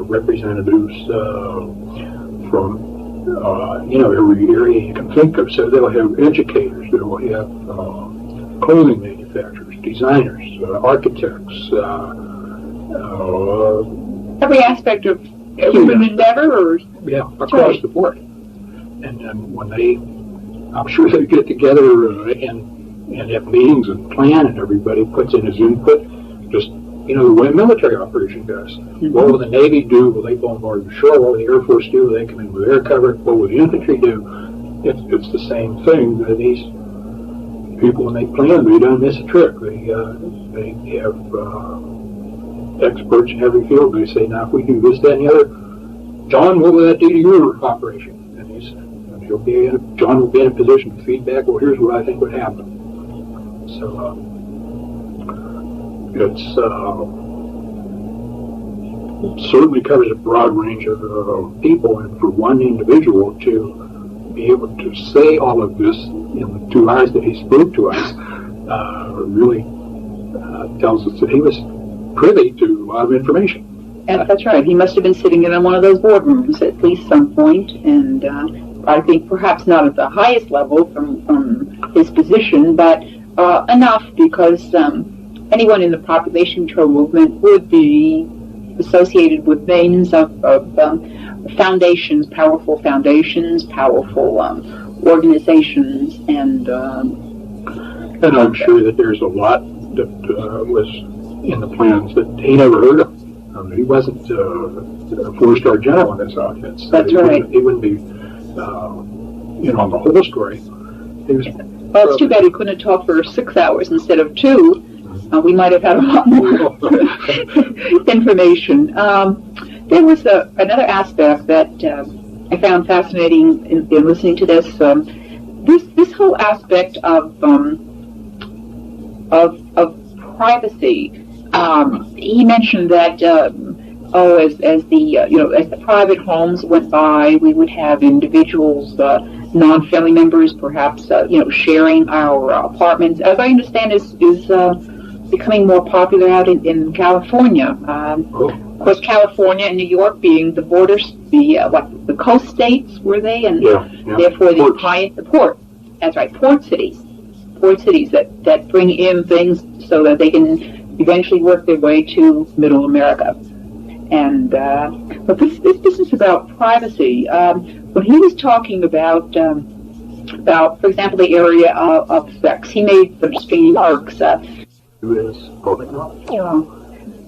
representatives from every area you can think of. So they'll have educators, they'll have clothing manufacturers, designers, architects, every aspect of human endeavor, across the board. And then when I'm sure they get together and have meetings and plan, and everybody puts in his input, just the way a military operation does. Mm-hmm. What will the Navy do? Will they bombard the shore? What will the Air Force do? Will they come in with air cover? What will the infantry do? It's the same thing. These people, when they plan, they don't miss a trick. They have experts in every field. They say, now if we do this, that, and the other, John, what will that do to your operation? And John will be in a position to feedback. Well, here's what I think would happen. So it certainly covers a broad range of people, and for one individual to be able to say all of this in the 2 hours that he spoke to us really tells us that he was privy to a lot of information. And that's right. He must have been sitting in one of those boardrooms at least some point, and I think perhaps not at the highest level from his position, but enough because anyone in the population control movement would be associated with names of foundations, powerful organizations, and I'm sure that there's a lot that was in the plans that he never heard of. He wasn't a 4-star general in this outfit. So that's right. He wouldn't be, on the whole story. Well, it's too bad he couldn't have talked for 6 hours instead of 2. We might have had a lot more information. There was another aspect that I found fascinating in listening to this. This whole aspect of privacy. He mentioned that as the private homes went by, we would have individuals, non-family members, perhaps sharing our apartments. As I understand, is becoming more popular out in California. Of course, California and New York being the borders, the coast states, were they? And therefore the port. That's right, port cities that bring in things so that they can eventually work their way to Middle America. And but this business about privacy, when he was talking about, for example, the area of sex, he made some strange remarks. Is public knowledge. Yeah.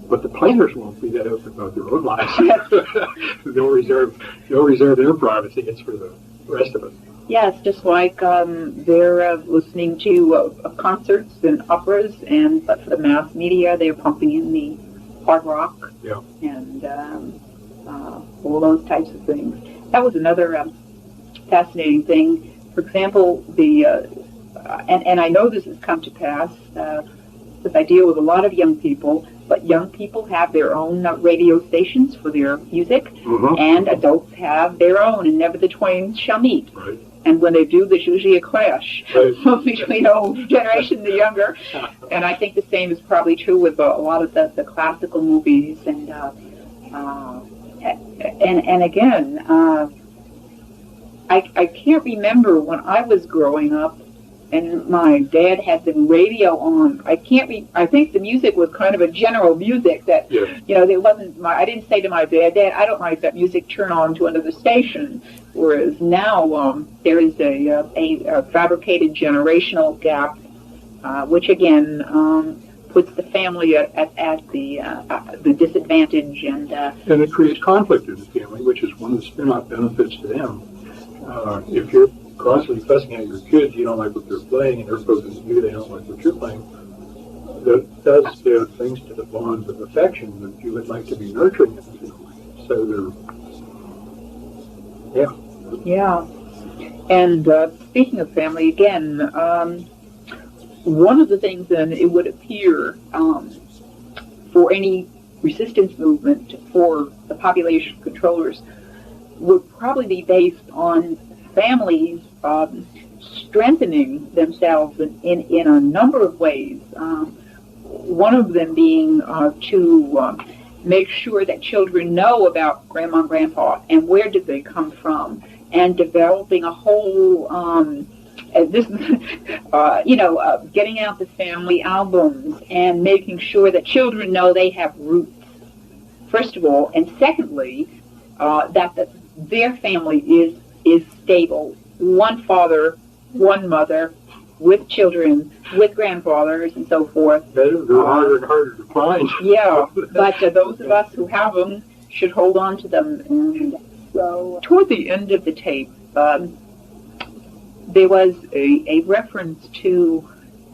But the planners won't be that open about their own lives. They'll reserve their privacy. It's for the rest of us. Yes, just like they're listening to concerts and operas, but for the mass media, they're pumping in the hard rock and all those types of things. That was another fascinating thing. For example, and I know this has come to pass, because I deal with a lot of young people, but young people have their own radio stations for their music, and adults have their own, and never the twain shall meet. Right. And when they do, there's usually a clash between the older generation and the younger. And I think the same is probably true with a lot of the classical movies. And again, I can't remember when I was growing up and my dad had the radio on. I think the music was kind of a general music that, there wasn't, I didn't say to my dad, Dad, I don't like that music, turn on to another station. Whereas now, there is a fabricated generational gap, which again, puts the family at the disadvantage, and it creates conflict in the family, which is one of the spin-off benefits to them. If you're constantly fussing at your kids, you don't like what they're playing, and they're focusing on you, they don't like what you're playing, that does things to the bonds of affection that you would like to be nurturing in the family. So Yeah. And speaking of family, again, one of the things then it would appear for any resistance movement for the population controllers would probably be based on families strengthening themselves in a number of ways. One of them being to make sure that children know about Grandma and Grandpa and where did they come from, and developing a whole, getting out the family albums and making sure that children know they have roots, first of all, and secondly, that their family is stable. One father, one mother, with children, with grandfathers, and so forth. They're harder and harder to find. Yeah, but those of us who have them should hold on to them. And so, toward the end of the tape, there was a reference to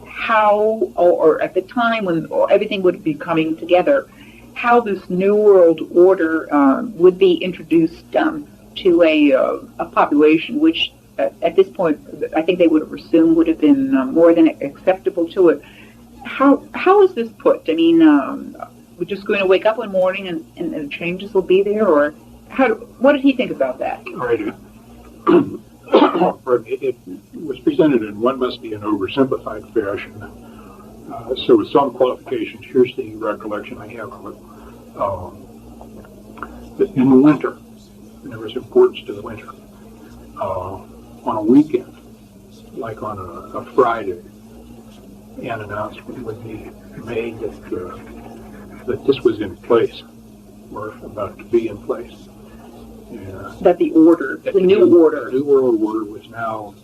how, or at the time when everything would be coming together, how this New World Order would be introduced to a population which, at this point, I think they would have assumed would have been more than acceptable to it. How is this put? I mean, we're just going to wake up one morning and the changes will be there, or what did he think about that? Right. It was presented in what must be an oversimplified fashion. So with some qualifications, here's the recollection I have of it. That in the winter, and there was importance to the winter, on a weekend, like on a Friday, an announcement would be made that this was in place, or about to be in place. That the order, the new order. The New World Order was now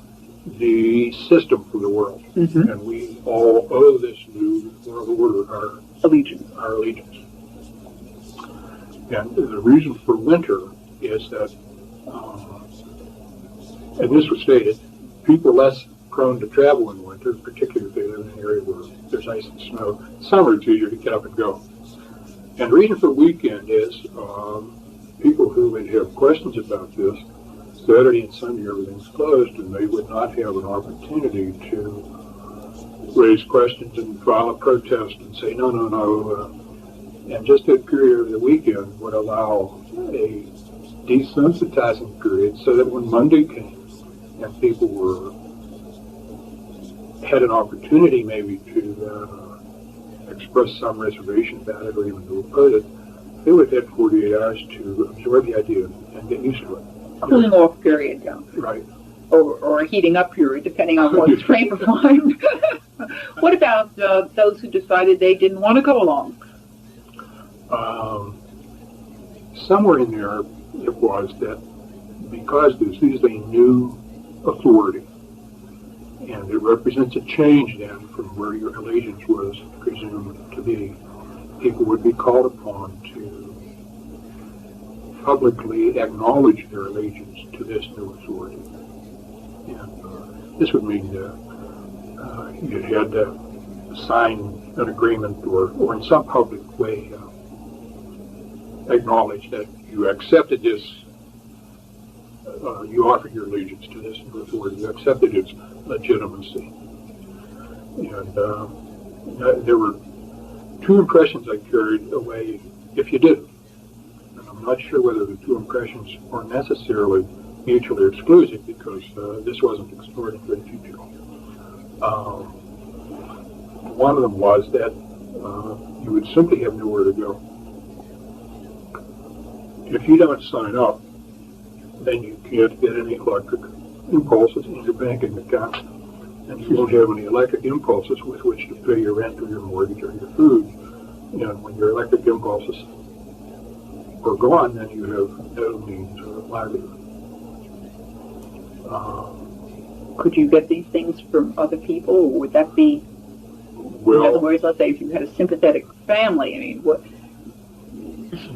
the system for the world. Mm-hmm. And we all owe this New World Order our allegiance. And the reason for winter is that, and this was stated, people less prone to travel in winter, particularly if they live in an area where there's ice and snow. Summer, it's easier to get up and go. And the reason for weekend is people who would have questions about this, Saturday and Sunday everything's closed, and they would not have an opportunity to raise questions and file a protest and say, no. And just that period of the weekend would allow a desensitizing period so that when Monday came and people had an opportunity maybe to express some reservation about it or even to oppose it, they would have had 48 hours to absorb the idea and get used to it. Cooling off period, yeah. Right. Or a heating up period, depending on one's frame of mind. What about those who decided they didn't want to go along? Somewhere in there it was that because this is a new authority, and it represents a change then from where your allegiance was presumed to be, people would be called upon to publicly acknowledge their allegiance to this new authority. And this would mean that you had to sign an agreement or in some public way acknowledge that you accepted this, you offered your allegiance to this new authority, you accepted its legitimacy. And there were two impressions I carried away if you didn't. And I'm not sure whether the two impressions are necessarily mutually exclusive because this wasn't explored in great detail. One of them was that you would simply have nowhere to go. If you don't sign up, then you can't get any electric impulses in your banking account. and you won't have any electric impulses with which to pay your rent or your mortgage or your food. And when your electric impulses are gone, then you have no means of livelihood. Could you get these things from other people, or would that be, in other words, let's say if you had a sympathetic family, I mean, what?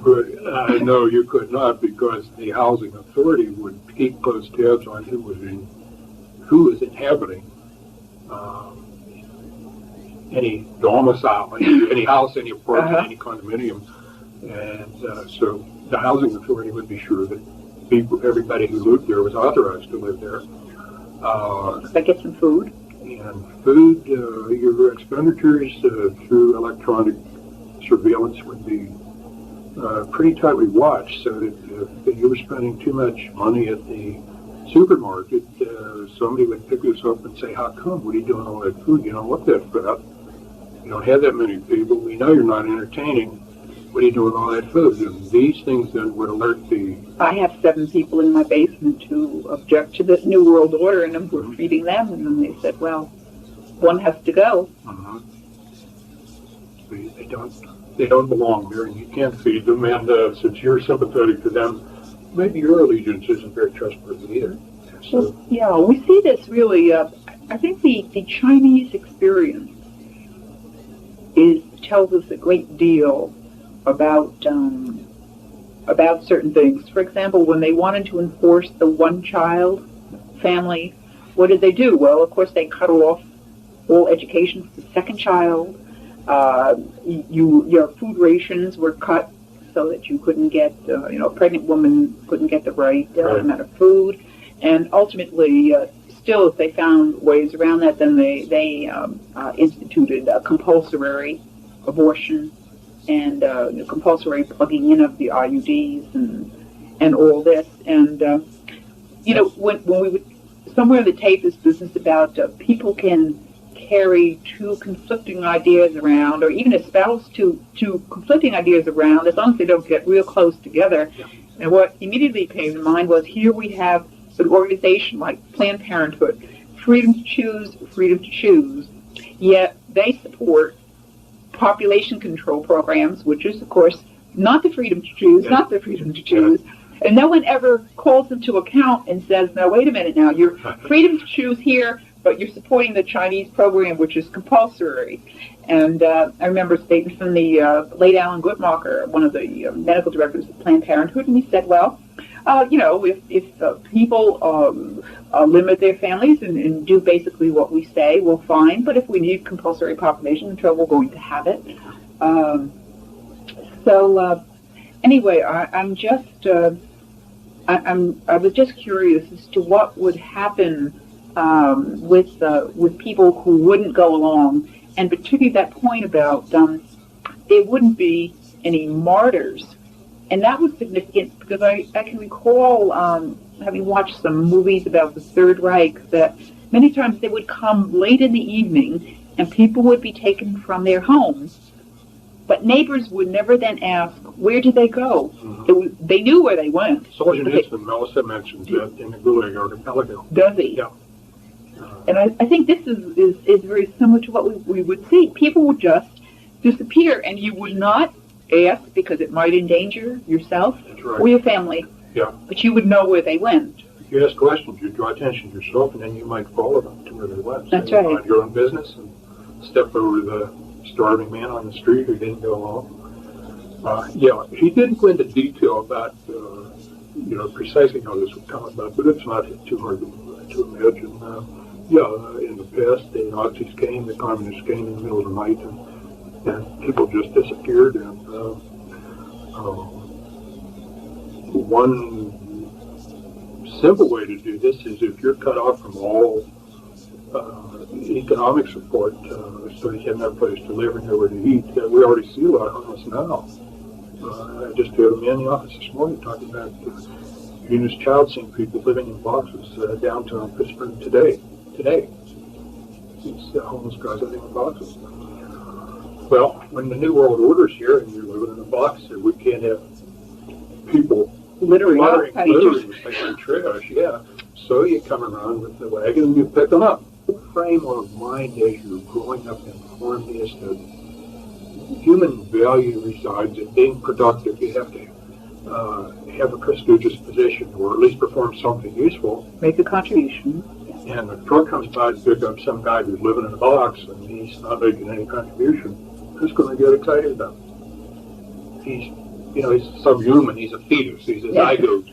But no, you could not, because the housing authority would keep close tabs on who was inhabiting any domicile, any house, any apartment, any condominium, and so the housing authority would be sure that everybody who lived there was authorized to live there. Could I get some food? And food, your expenditures through electronic surveillance would be pretty tightly watched, so that if you were spending too much money at the supermarket, somebody would pick us up and say, "How come? What are you doing all that food? You don't look that fat. You don't have that many people. We know you're not entertaining. What are you doing all that food?" And these things then would alert the... I have 7 people in my basement who object to the New World Order, and we're feeding them, and then they said, well, one has to go. They don't belong there, and you can't feed them, and since you're sympathetic to them, maybe your allegiance isn't very trustworthy either. So, well, yeah, we see this really, I think the Chinese experience tells us a great deal about certain things. For example, when they wanted to enforce the one-child family, what did they do? Well, of course, they cut off all education for the second child. Your food rations were cut so that you couldn't get, a pregnant woman couldn't get the right amount of food. And ultimately, still, if they found ways around that, then they instituted compulsory abortion and compulsory plugging in of the IUDs and all this. And, when we would, somewhere in the tape is business about people can carry 2 conflicting ideas around, or even espouse two conflicting ideas around, as long as they don't get real close together. Yeah. And what immediately came to mind was, here we have an organization like Planned Parenthood, freedom to choose, yet they support population control programs, which is, of course, not the freedom to choose, and no one ever calls them to account and says, no, wait a minute now, you're freedom to choose here, but you're supporting the Chinese program, which is compulsory. And I remember a statement from the late Alan Guttmacher, one of the medical directors of Planned Parenthood, and he said, well, if people limit their families and do basically what we say, well, fine. But if we need compulsory population control, we're going to have it. Anyway, I was just curious as to what would happen with people who wouldn't go along, and particularly that point about there wouldn't be any martyrs. And that was significant because I can recall, having watched some movies about the Third Reich, that many times they would come late in the evening and people would be taken from their homes, but neighbors would never then ask, where did they go? They knew where they went. Solzhenitsyn, Melissa mentions that in the Gulag Archipelago. Does he? Yeah. And I think this is very similar to what we would see. People would just disappear, and you would not ask because it might endanger yourself or your family. Yeah. But you would know where they went. If you ask questions, you draw attention to yourself, and then you might follow them to where they went. That's right. Mind your own business and step over the starving man on the street who didn't go along. He didn't go into detail about, precisely how this would come about, but it's not too hard to imagine. In the past, the Nazis came, the communists came in the middle of the night, and people just disappeared. And one simple way to do this is if you're cut off from all economic support, so you have no place to live and nowhere to eat. We already see a lot of homeless now. I just had a man in the office this morning talking about eugenist child seeing people living in boxes downtown Pittsburgh today. These homeless guys living in boxes. Well, when the New World Order's here and you're living in a box, we can't have people littering, like trash, So you come around with the wagon and you pick them up. frame of mind as you're growing up informed is that human value resides in being productive. You have to have a prestigious position, or at least perform something useful. Make a contribution. And a truck comes by to pick up some guy who's living in a box and he's not making any contribution. Who's going to get excited about it? He's subhuman. He's a fetus. He's a zygote.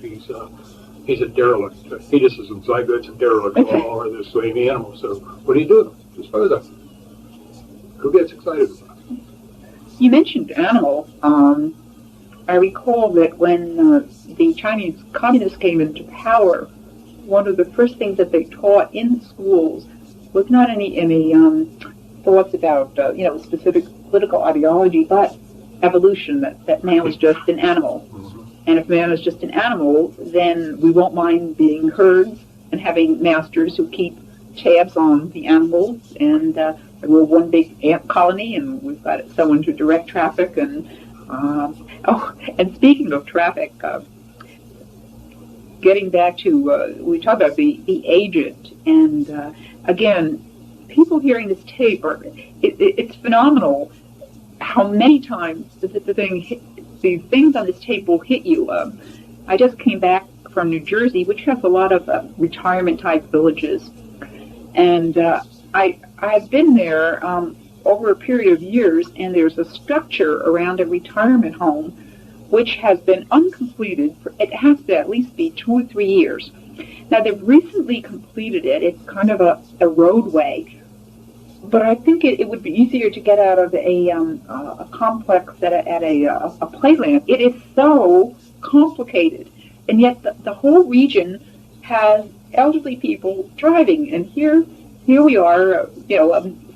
He's a derelict. Fetuses and zygotes and derelicts all are the same animal. So what do you do? Dispose of them. Who gets excited about it? You mentioned animal. I recall that when the Chinese communists came into power, one of the first things that they taught in schools was not any thoughts about specific political ideology, but evolution, that man was just an animal. And if man is just an animal, then we won't mind being herds and having masters who keep tabs on the animals. And we're one big ant colony, and we've got someone to direct traffic. And and speaking of traffic, getting back to, we talked about the agent, and again, people hearing this tape, it's phenomenal how many times the things on this tape will hit you. I just came back from New Jersey, which has a lot of retirement-type villages, and I've been there over a period of years, and there's a structure around a retirement home which has been uncompleted. It has to at least be 2 or 3 years. Now, they've recently completed it. It's kind of a roadway, but I think it would be easier to get out of a complex at a playland. It is so complicated, and yet the whole region has elderly people driving, and here we are, a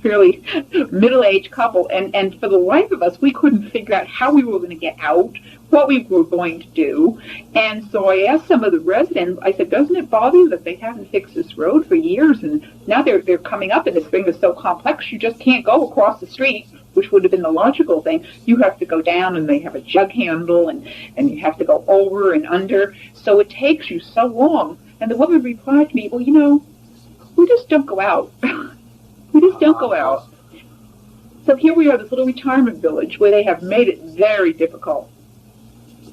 fairly middle-aged couple, and for the life of us, we couldn't figure out how we were going to get out, what we were going to do. And so I asked some of the residents, I said, doesn't it bother you that they haven't fixed this road for years, and now they're coming up, and this thing is so complex, you just can't go across the street, which would have been the logical thing. You have to go down, and they have a jug handle, and you have to go over and under, so it takes you so long. And the woman replied to me, well, we just don't go out. We just don't go out. So here we are, this little retirement village where they have made it very difficult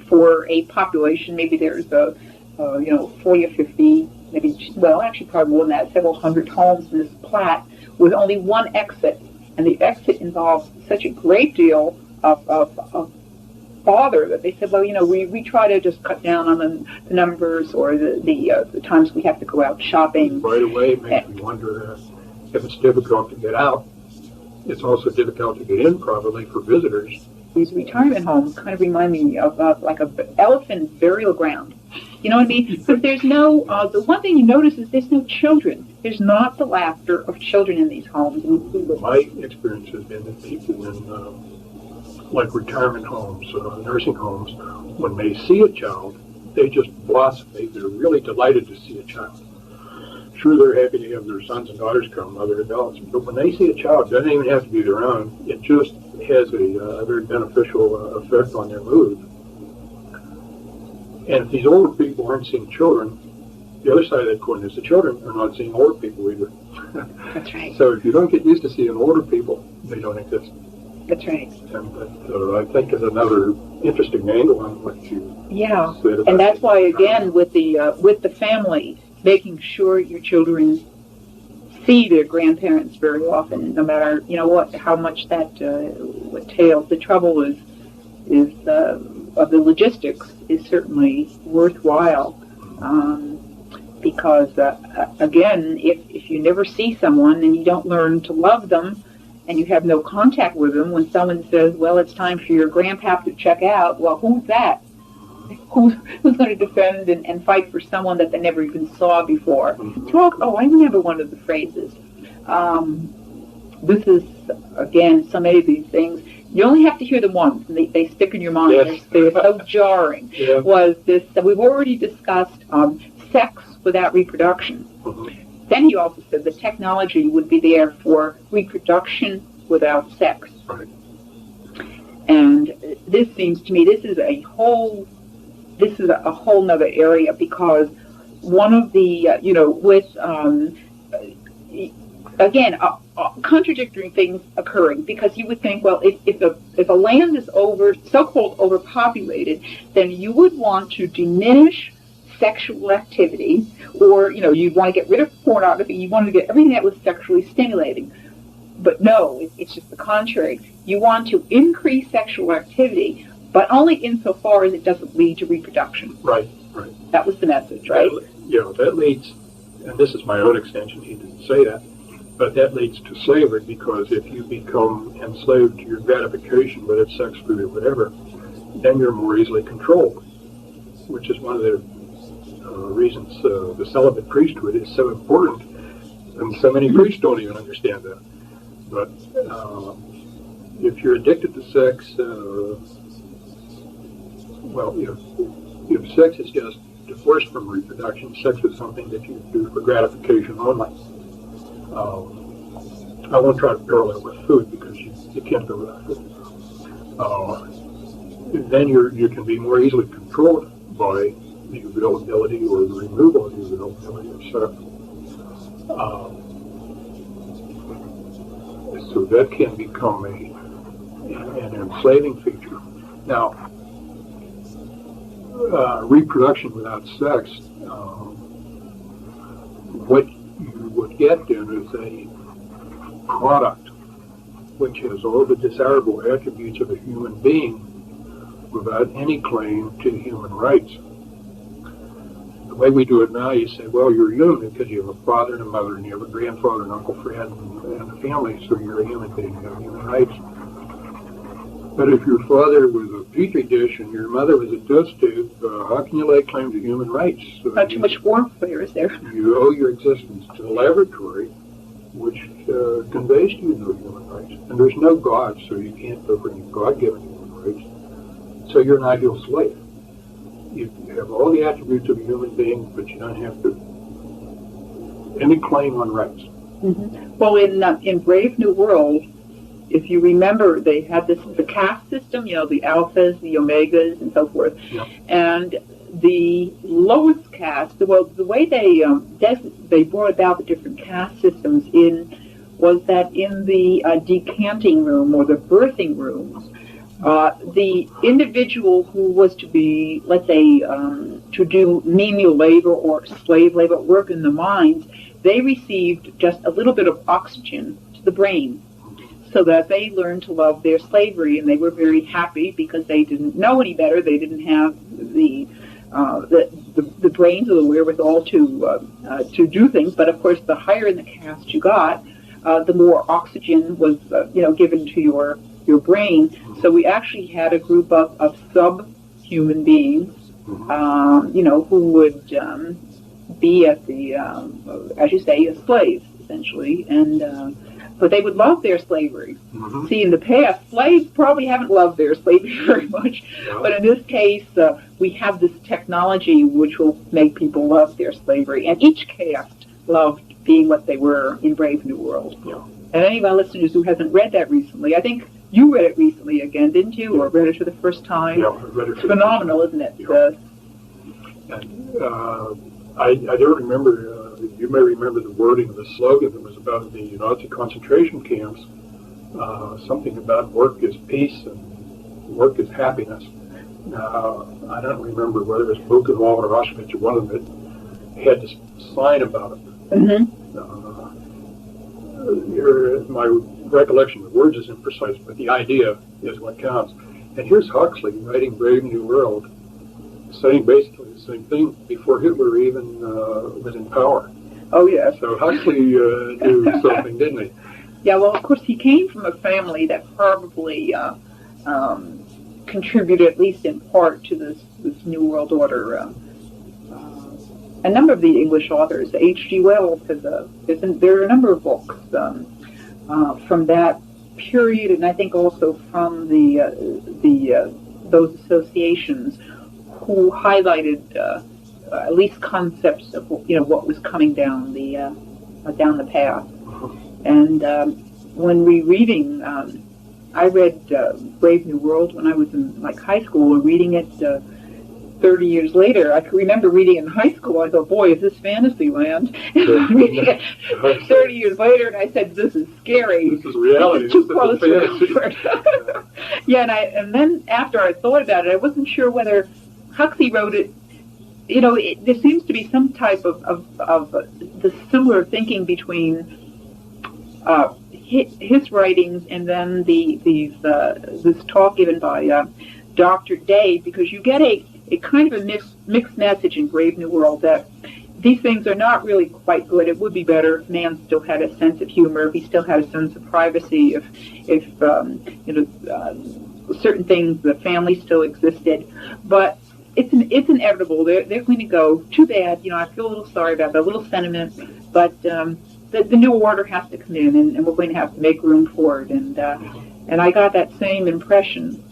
for a population. Maybe there's 40 or 50, actually probably more than that, several hundred homes in this plat with only one exit. And the exit involves such a great deal of bother that they said, we try to just cut down on the numbers or the times we have to go out shopping. Right away, it makes me wonder if it's difficult to get out, it's also difficult to get in probably for visitors. These retirement homes kind of remind me of like an elephant burial ground. You know what I mean? Because there's no, the one thing you notice is there's no children. There's not the laughter of children in these homes. My experience has been that people in like retirement homes, nursing homes, when they see a child, they just blossom. They're really delighted to see a child. Sure, they're happy to have their sons and daughters come, other adults, but when they see a child, it doesn't even have to be their own. It just has a very beneficial effect on their mood. And if these older people aren't seeing children, the other side of that coin is the children are not seeing older people either. That's right. So if you don't get used to seeing older people, they don't exist. That's right. And that, I think, is another interesting angle on what you said about and that's why, again, with the family, making sure your children see their grandparents very often, no matter how much that entails. The trouble is of the logistics is certainly worthwhile, because again, if you never see someone and you don't learn to love them, and you have no contact with them, when someone says, "Well, it's time for your grandpap to check out," well, who's that? Who's going to defend and fight for someone that they never even saw before? I remember one of the phrases. This is, again, so many of these things. You only have to hear them once, and they stick in your mind. Yes. They're so jarring. Yeah. Was this, we've already discussed sex without reproduction. Mm-hmm. Then he also said the technology would be there for reproduction without sex. Right. And this seems to me, this is a whole nother area, because one of the, again, contradictory things occurring, because you would think, well, if a land is so-called overpopulated, then you would want to diminish sexual activity, or, you'd want to get rid of pornography, you want to get everything that was sexually stimulating. But no, it's just the contrary. You want to increase sexual activity, but only insofar as it doesn't lead to reproduction. Right. That was the message, right? That leads, and this is my own extension, he didn't say that, but that leads to slavery, because if you become enslaved to your gratification, whether it's sex, food, or whatever, then you're more easily controlled, which is one of the reasons the celibate priesthood is so important, and so many priests don't even understand that. But if you're addicted to sex, if sex is just divorced from reproduction, sex is something that you do for gratification only. I won't try to parallel with food, because you can't go without food. Then you can be more easily controlled by the availability or the removal of the availability of sex. So that can become an enslaving feature. Now, reproduction without sex, what you would get then is a product which has all the desirable attributes of a human being without any claim to human rights. The way we do it now, you say, well, you're human because you have a father and a mother, and you have a grandfather and Uncle Fred and a family, so you're a human being, you have human rights. But if your father was a petri dish and your mother was a dust tube, how can you lay claim to human rights? Not too much warmth there, is there? You owe your existence to the laboratory, which conveys to you no human rights. And there's no God, so you can't go for any God-given human rights. So you're an ideal slave. You have all the attributes of a human being, but you don't have any claim on rights. Mm-hmm. Well, in Brave New World, if you remember, they had the caste system, the alphas, the omegas, and so forth. Yeah. And the lowest caste, the way they brought about the different caste systems was that in the decanting room or the birthing rooms, the individual who was to be, let's say, to do menial labor or slave labor, work in the mines, they received just a little bit of oxygen to the brain, so that they learned to love their slavery, and they were very happy because they didn't know any better. They didn't have the brains or the wherewithal to do things. But of course, the higher in the caste you got, the more oxygen was given to your brain. So we actually had a group of subhuman beings, who would be at the, as you say, slaves essentially, and but they would love their slavery. Mm-hmm. See, in the past, slaves probably haven't loved their slavery very much, but in this case, we have this technology which will make people love their slavery, and each caste loved being what they were in Brave New World. Yeah. And any of our listeners who hasn't read that recently, I think you read it recently again, didn't you? Or read it for the first time? Yeah, I read it. It's phenomenal, isn't it? Yeah. I don't remember, you may remember the wording of the slogan that was about the Nazi concentration camps, something about work is peace and work is happiness. I don't remember whether it was Buchenwald or Auschwitz or one of them that had this sign about it. Mm-hmm. My recollection of the words is imprecise, but the idea is what counts. And here's Huxley writing Brave New World, saying basically the same thing before Hitler even was in power. Oh, yes. So Huxley knew something, didn't he? Yeah, well, of course, he came from a family that probably contributed, at least in part, to this New World Order. A number of the English authors, H.G. Wells, there are a number of books from that period, and I think also from those associations who highlighted at least concepts of what was coming down the path. And when rereading, I read Brave New World when I was in high school, and reading it 30 years later, I can remember reading in high school, I thought, boy, is this fantasy land? Reading it 30 years later, and I said, this is scary. This is reality. This is too close for comfort. Yeah, and then after I thought about it, I wasn't sure whether Huxley wrote it. You know, there seems to be some type of the similar thinking between his writings and then this talk given by Dr. Day, because you get a kind of a mixed message in Brave New World that these things are not really quite good. It would be better if man still had a sense of humor, if he still had a sense of privacy, if certain things, the family still existed. But it's inevitable. They're going to go. Too bad. You know, I feel a little sorry about that, a little sentiment. But the new order has to come in, and we're going to have to make room for it. And I got that same impression.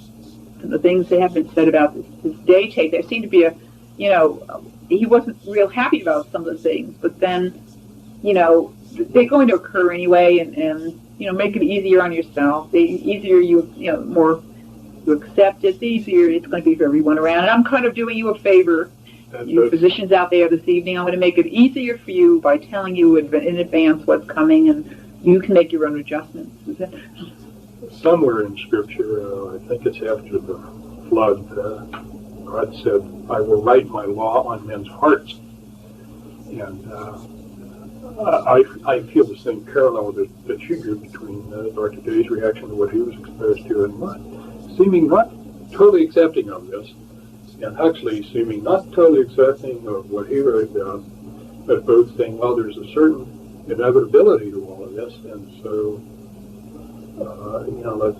The things that have been said about this day tape, there seemed to be he wasn't real happy about some of the things, but then, they're going to occur anyway, and make it easier on yourself. The easier more you accept it, the easier it's going to be for everyone around. And I'm kind of doing you a favor, you physicians out there this evening. I'm going to make it easier for you by telling you in advance what's coming, and you can make your own adjustments. Somewhere in Scripture, I think it's after the flood, God said, I will write my law on men's hearts. And I feel the same parallel that you do between Dr. Day's reaction to what he was exposed to and seeming not totally accepting of this, and Huxley seeming not totally accepting of what he wrote down, but both saying, well, there's a certain inevitability to all of this, and so let's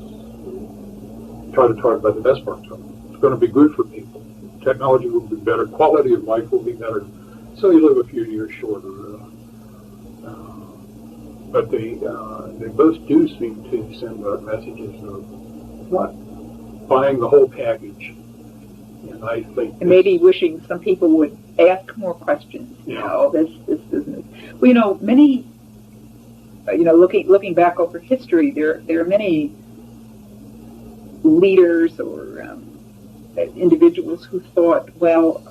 try to talk about the best parts of it. It's going to be good for people. Technology will be better. Quality of life will be better. So you live a few years shorter. But they both do seem to send out messages of not buying the whole package. And I think... And maybe wishing some people would ask more questions. This business. Well, many... looking back over history, there are many leaders or individuals who thought, well,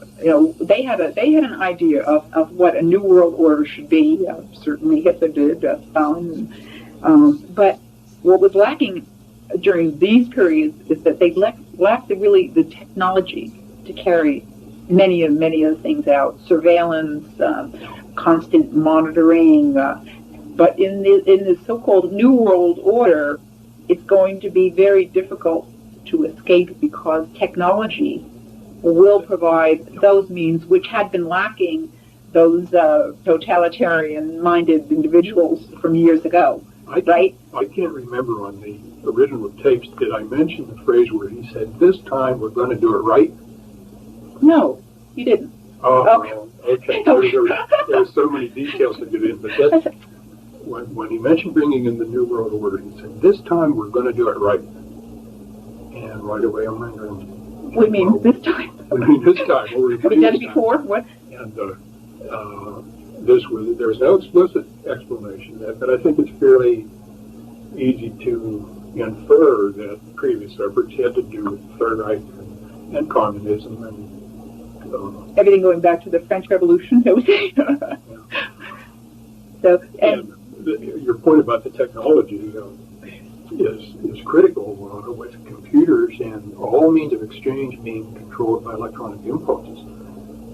they had an idea of what a new world order should be. Certainly Hitler did, Stalin. But what was lacking during these periods is that they lacked the technology to carry many of the things out. Surveillance, constant monitoring. But in the so-called New World Order, it's going to be very difficult to escape because technology will provide those means which had been lacking those totalitarian-minded individuals from years ago, right? I can't remember on the original tapes, did I mention the phrase where he said, this time we're going to do it right? No, you didn't. Oh, okay. There are so many details to get in, but that's... When he mentioned bringing in the New World Order, he said, this time we're going to do it right. And right away I'm wondering... What do you mean, this time? I mean, this time. Have we done it before? What? And there's no explicit explanation of that, but I think it's fairly easy to infer that previous efforts had to do with the Third Reich and communism and... everything going back to the French Revolution, I would say. So, and your point about the technology is critical with computers and all means of exchange being controlled by electronic impulses.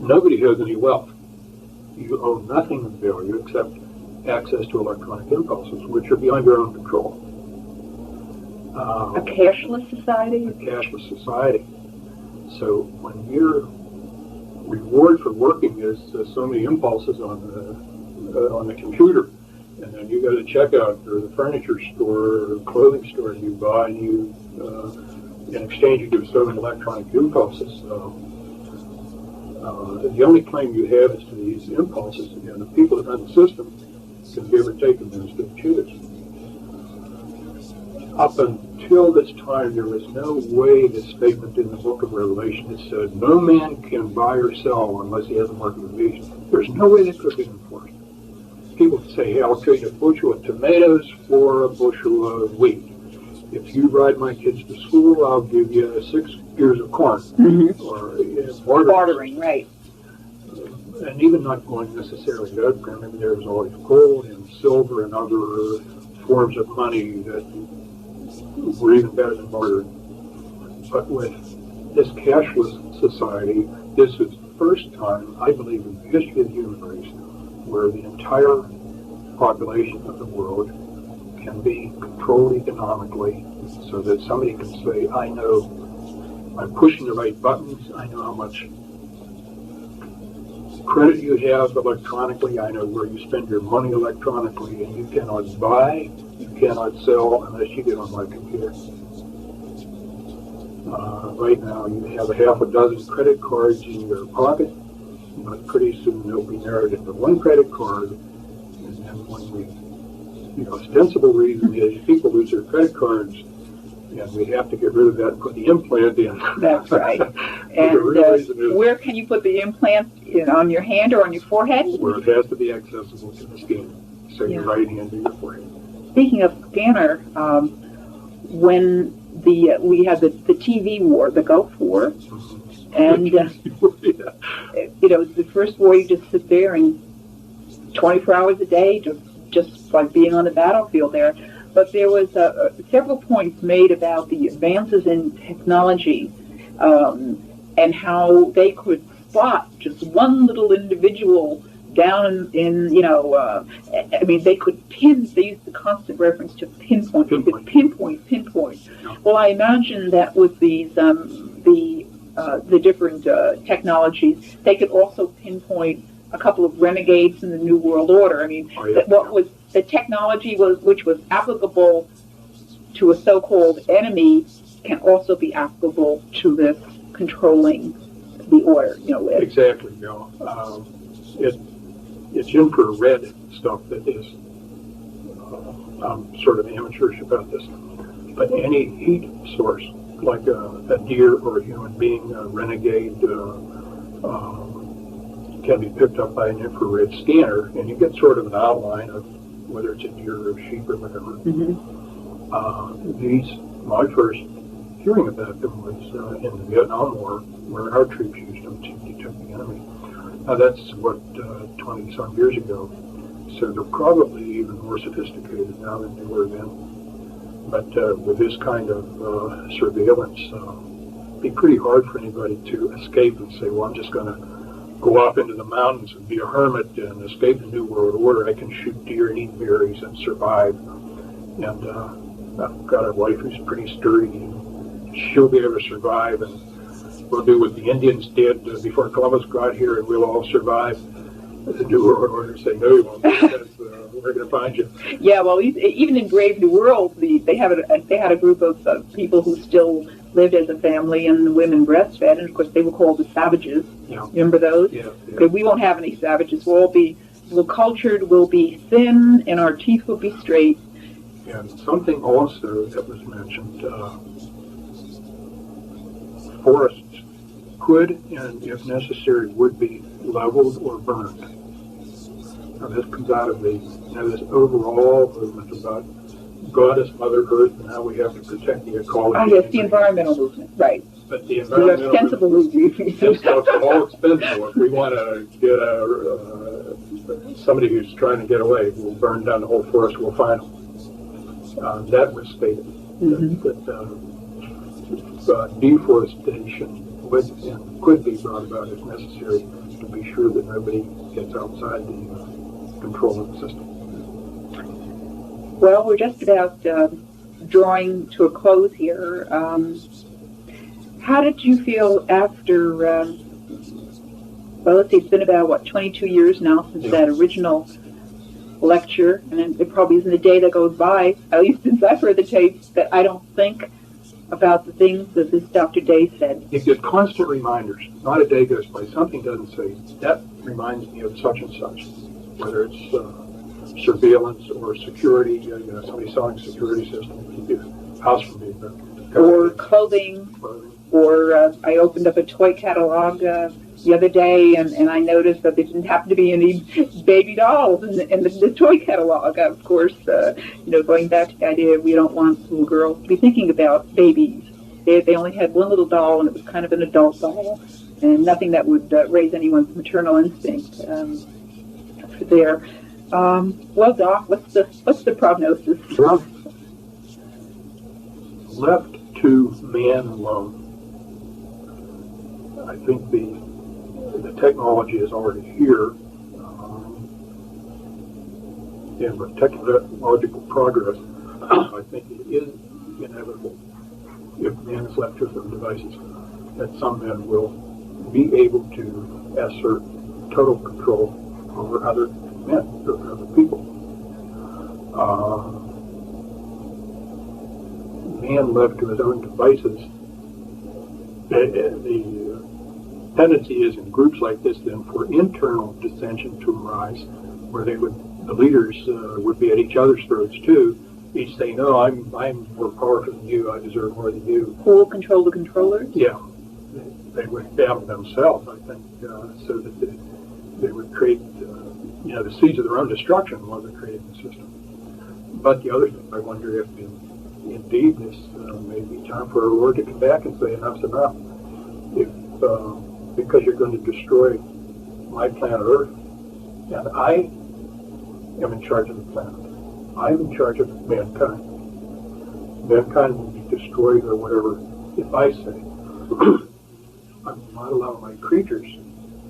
Nobody has any wealth. You own nothing of value except access to electronic impulses, which are beyond your own control. A cashless society? A cashless society. So when your reward for working is so many impulses on the computer, and then you go to checkout or the furniture store or clothing store and you buy and you in exchange you give so many electronic impulses. The only claim you have is to these impulses, and the people that run the system can give or take them as they choose. Up until this time, there was no way the statement in the book of Revelation that said, no man can buy or sell unless he has a market of beast. There's no way that could be enforced. People say, hey, I'll trade a bushel of tomatoes for a bushel of wheat. if you ride my kids to school, I'll give you 6 ears of corn. Or bartering, right. And even not going necessarily to that, maybe there was always gold and silver and other forms of money that were even better than barter. But with this cashless society, this is the first time, I believe, in the history of the human race where the entire population of the world can be controlled economically so that somebody can say, I know I'm pushing the right buttons, I know how much credit you have electronically, I know where you spend your money electronically, and you cannot buy, you cannot sell unless you get on my computer. Right now you have a half a dozen credit cards in your pocket, but pretty soon they'll be narrowed into one credit card, and then when the ostensible reason is people lose their credit cards, and we have to get rid of that and put the implant in. That's right. And where can you put the implant? On your hand or on your forehead? Where it has to be accessible to the scanner. So your right hand to your forehead. Speaking of scanner, when we had the TV war, the Gulf War, and the first war, you just sit there and 24 hours a day, just like being on the battlefield there. But there was several points made about the advances in technology and how they could spot just one little individual down in they could they used the constant reference to pinpoint. They could pinpoint. Well, I imagine that with these the different technologies, they could also pinpoint a couple of renegades in the New World Order. I mean, what was the technology which was applicable to a so-called enemy can also be applicable to this controlling the order. Exactly. It's infrared stuff that is. I'm sort of amateurish about this, but any heat source, like a deer or a human being, a renegade, can be picked up by an infrared scanner, and you get sort of an outline of whether it's a deer or a sheep or whatever. My first hearing about them was in the Vietnam War, where our troops used them to detect the enemy. Now that's 20-some years ago, so they're probably even more sophisticated now than they were then. But with this kind of surveillance, it'd be pretty hard for anybody to escape and say, well, I'm just going to go off into the mountains and be a hermit and escape the New World Order. I can shoot deer and eat berries and survive. And I've got a wife who's pretty sturdy, and she'll be able to survive, and we'll do what the Indians did before Columbus got here, and we'll all survive. The New World Order say, no, you won't, because we're going to find you. Yeah, well, even in Brave New World, they had a group of people who still lived as a family, and the women breastfed, and of course they were called the savages. Yeah. Remember those? Yeah. But we won't have any savages. We'll cultured, we'll be thin, and our teeth will be straight. And something also that was mentioned, forests could, and if necessary, would be leveled or burned. Now this comes out of this overall movement about Goddess Mother Earth and how we have to protect the ecology. Oh yes, the environmental movement, right. But the environmental ostensible movement. This stuff's all expendable. If we want to get somebody who's trying to get away, we'll burn down the whole forest, we'll find them. That was stated, that deforestation would and could be brought about if necessary to be sure that nobody gets outside the control of the system. Well, we're just about drawing to a close here. How did you feel after, let's say it's been about, 22 years now since that original lecture, and it probably isn't a day that goes by, at least since I've heard the tapes, that I don't think about the things that this Dr. Day said. You get constant reminders. Not a day goes by. Something doesn't say, that reminds me of such and such, whether it's surveillance or security, somebody selling a security system to keep your house from being or clothing. Or I opened up a toy catalog the other day, and I noticed that there didn't happen to be any baby dolls in the toy catalog. Of course, going back to the idea we don't want little girls to be thinking about babies. They only had one little doll, and it was kind of an adult doll, and nothing that would raise anyone's maternal instinct there. Well, Doc, what's the prognosis? Well, left to man alone, I think the technology is already here, and with technological progress, I think it is inevitable, if man is left to his own devices, that some men will be able to assert total control over other men, over other people. Man left to his own devices, the tendency is in groups like this then for internal dissension to arise, where the leaders would be at each other's throats too, each saying, "No, I'm more powerful than you. I deserve more than you." Who will control the controllers? Yeah, they would battle themselves, I think, so that they would create, the seeds of their own destruction while they're creating the system. But the other thing, I wonder if indeed this may be time for our Lord to come back and say enough's enough. Because you're going to destroy my planet Earth, and I am in charge of the planet. I'm in charge of mankind. Mankind will be destroyed or whatever if I say. I will not allow my creatures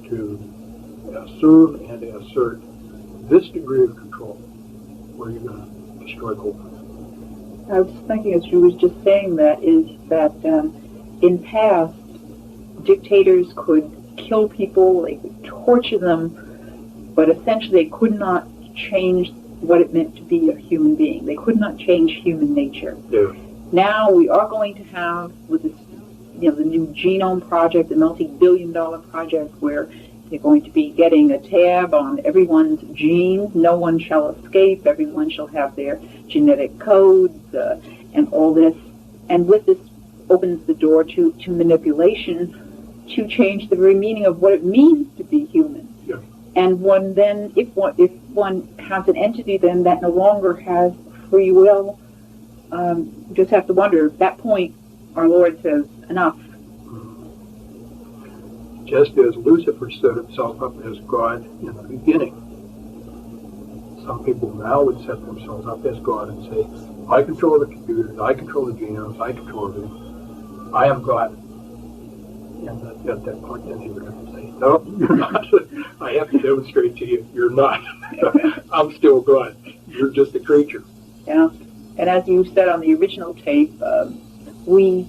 to assume and assert this degree of control where you're going to destroy the whole planet. I was thinking, as you was just saying that, is that in past, dictators could kill people, they could torture them, but essentially they could not change what it meant to be a human being. They could not change human nature. Yeah. Now we are going to have, with this, the new genome project, the multi-billion-dollar project, where they're going to be getting a tab on everyone's genes. No one shall escape. Everyone shall have their genetic codes and all this. And with this opens the door to manipulation, to change the very meaning of what it means to be human. Yeah. And if one has an entity then that no longer has free will, you just have to wonder, at that point, our Lord says, enough. Just as Lucifer set himself up as God in the beginning, some people now would set themselves up as God and say, I control the computers, I control the genomes, I control everything. I am God. And at that point, then he would have to say, no, you're not. I have to demonstrate to you, you're not. I'm still God. You're just a creature. Yeah. And as you said on the original tape, we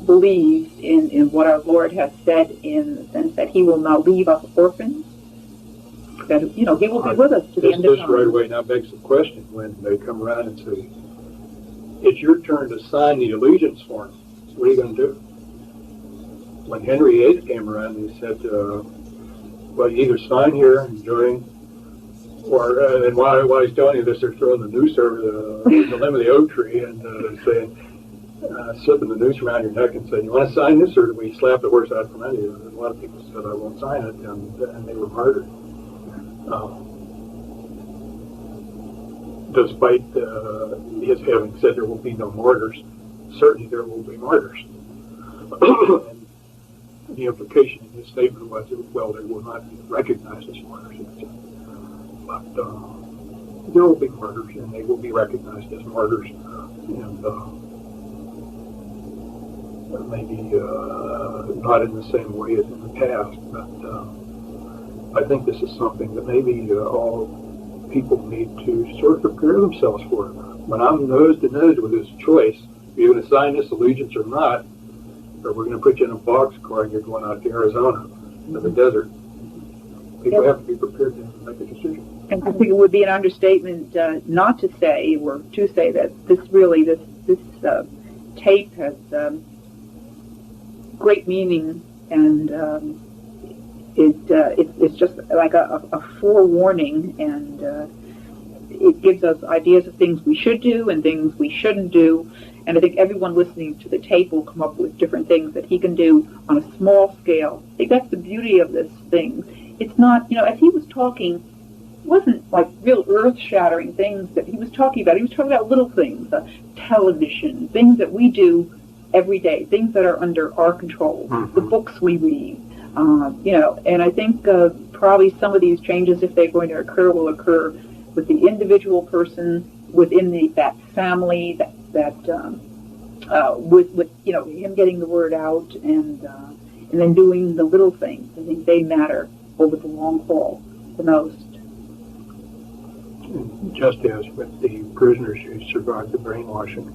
believe in what our Lord has said, in the sense that he will not leave us orphans. That, he will be with us to the end of time. This right away now begs the question when they come around and say, it's your turn to sign the allegiance form. What are you going to do? When Henry VIII came around, he said, well, you either sign here and join, or, and while he's telling you this, they're throwing the noose over the limb of the oak tree and saying, slipping the noose around your neck and saying, you want to sign this, or do we slap the horse out from under you? And a lot of people said, I won't sign it, and they were martyred. Despite his having said there will be no martyrs, certainly there will be martyrs. And the implication in his statement was, well, they will not be recognized as martyrs. But there will be martyrs, and they will be recognized as martyrs. And maybe not in the same way as in the past, but I think this is something that maybe all people need to sort of prepare themselves for. When I'm nose to nose with this choice, are you going to sign this allegiance or not, or we're going to put you in a boxcar and you're going out to Arizona, to the desert. People have to be prepared to make a decision. And I think it would be an understatement not to say, or to say, that this tape has great meaning, and it's just like a forewarning, and it gives us ideas of things we should do and things we shouldn't do. And I think everyone listening to the tape will come up with different things that he can do on a small scale. I think that's the beauty of this thing. It's not, as he was talking, it wasn't like real earth-shattering things that he was talking about. He was talking about little things, television, things that we do every day, things that are under our control, the books we read, and I think probably some of these changes, if they're going to occur, will occur with the individual person within that family, with him getting the word out and then doing the little things. I think they matter over the long haul the most. Just as with the prisoners who survived the brainwashing,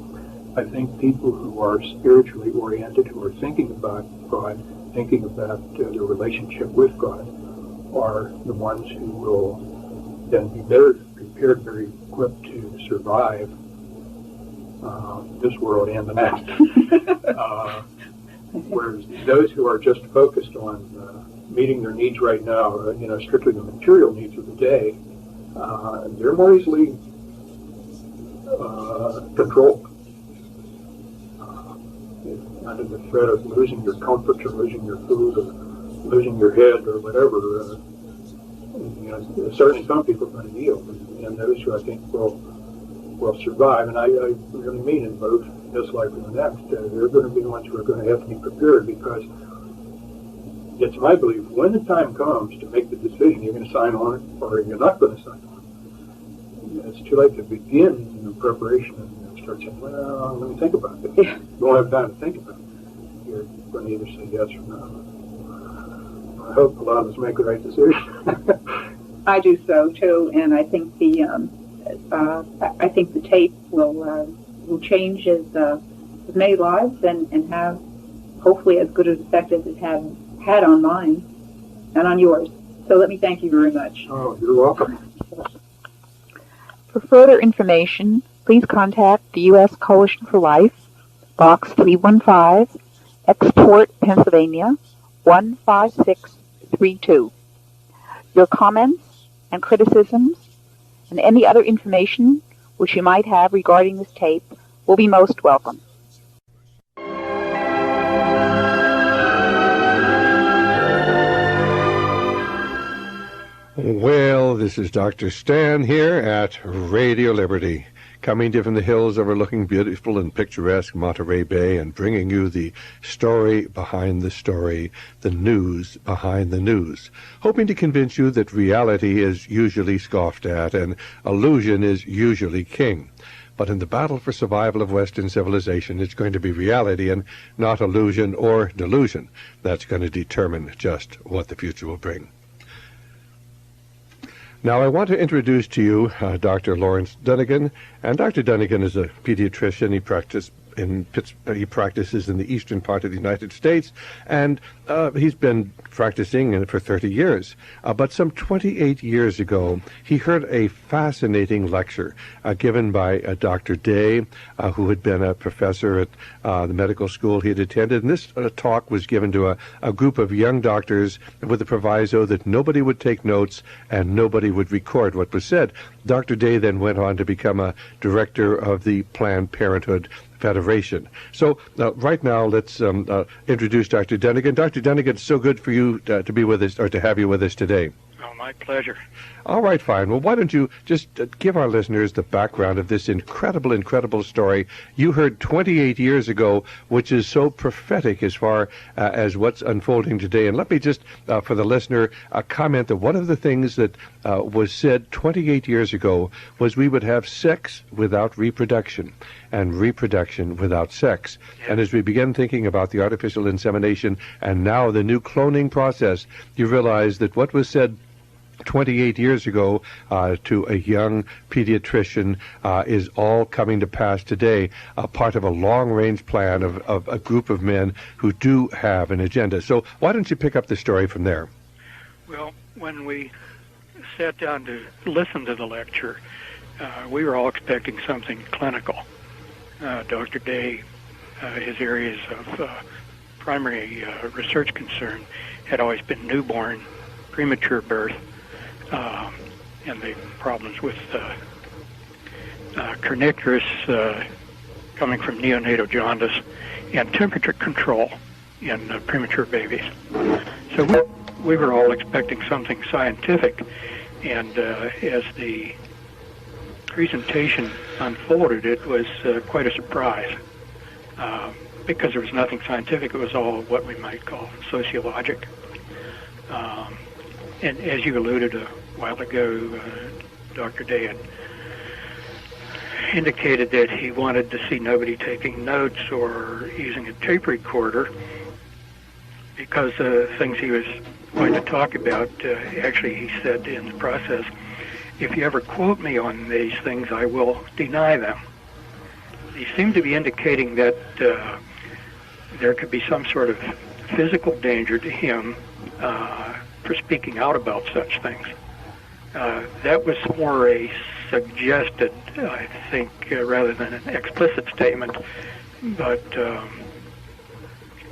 I think people who are spiritually oriented, who are thinking about God, thinking about their relationship with God, are the ones who will then be better prepared, very equipped to survive this world and the next. Whereas those who are just focused on meeting their needs right now, strictly the material needs of the day, they're more easily controlled. Under the threat of losing your comfort or losing your food or losing your head or whatever, certainly some people are going to yield, and those who I think will survive, and I really mean in both this life and the next, they're going to be the ones who are going to have to be prepared, because it's my belief, when the time comes to make the decision, you're going to sign on it or you're not going to sign on it. It's too late to begin the preparation and start saying, well, let me think about this. You won't have time to think about it. You're going to either say yes or no. I hope a lot of us make the right decision. I do so too, and I think the tape will change as many lives and have hopefully as good an effect as it had on mine and on yours. So let me thank you very much. Oh, you're welcome. For further information, please contact the U.S. Coalition for Life, Box 315, Export, Pennsylvania, 15632. Your comments and criticisms and any other information which you might have regarding this tape will be most welcome. Well, this is Dr. Stan here at Radio Liberty, coming to you from the hills overlooking beautiful and picturesque Monterey Bay and bringing you the story behind the story, the news behind the news, hoping to convince you that reality is usually scoffed at and illusion is usually king. But in the battle for survival of Western civilization, it's going to be reality and not illusion or delusion that's going to determine just what the future will bring. Now, I want to introduce to you Dr. Lawrence Dunegan, and Dr. Dunegan is a pediatrician. He practices in the eastern part of the United States, and he's been practicing for 30 years. But some 28 years ago, he heard a fascinating lecture given by Dr. Day, who had been a professor at the medical school he had attended. And this talk was given to a group of young doctors with the proviso that nobody would take notes and nobody would record what was said. Dr. Day then went on to become a director of the Planned Parenthood Federation. So right now, let's introduce Dr. Dunegan. Dr. Dunegan, it's so good for you to be with us, or to have you with us today. Oh, my pleasure. All right, fine. Well, why don't you just give our listeners the background of this incredible story you heard 28 years ago, which is so prophetic as far as what's unfolding today. And let me just, for the listener, comment that one of the things that was said 28 years ago was we would have sex without reproduction and reproduction without sex. Yeah. And as we begin thinking about the artificial insemination and now the new cloning process, you realize that what was said 28 years ago to a young pediatrician is all coming to pass today, part of a long-range plan of a group of men who do have an agenda. So why don't you pick up the story from there? Well, when we sat down to listen to the lecture, we were all expecting something clinical. Dr. Day, his areas of primary research concern had always been newborn, premature birth, and the problems with kernicterus coming from neonatal jaundice, and temperature control in premature babies. So we were all expecting something scientific, and as the presentation unfolded, it was quite a surprise because there was nothing scientific. It was all what we might call sociologic. And as you alluded a while ago, Dr. Day had indicated that he wanted to see nobody taking notes or using a tape recorder because the things he was going to talk about, actually he said in the process, if you ever quote me on these things, I will deny them. He seemed to be indicating that there could be some sort of physical danger to him for speaking out about such things. That was more a suggested, I think, rather than an explicit statement. But,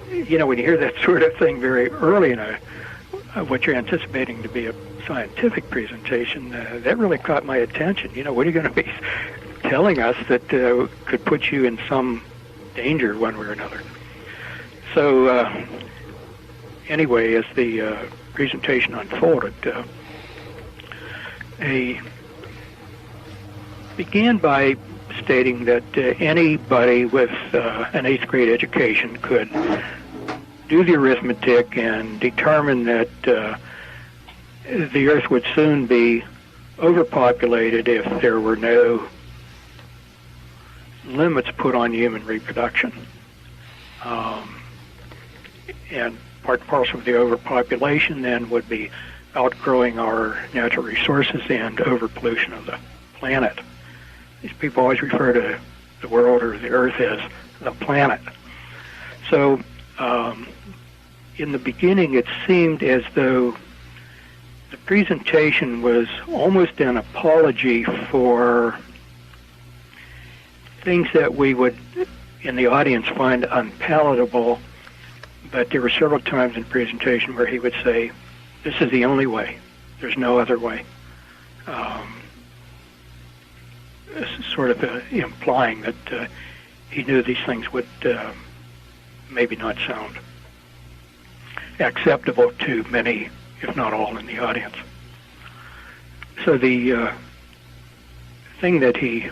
you know, when you hear that sort of thing very early in what you're anticipating to be a scientific presentation, that really caught my attention. You know, what are you going to be telling us that could put you in some danger one way or another? So, anyway, as the presentation unfolded, he began by stating that anybody with an 8th grade education could do the arithmetic and determine that the Earth would soon be overpopulated if there were no limits put on human reproduction. And part and parcel of the overpopulation then would be outgrowing our natural resources and overpollution of the planet. These people always refer to the world or the Earth as the planet. So in the beginning, it seemed as though the presentation was almost an apology for things that we would, in the audience, find unpalatable. But there were several times in the presentation where he would say, this is the only way. There's no other way. Sort of implying that he knew these things would maybe not sound acceptable to many, if not all, in the audience. So the thing that he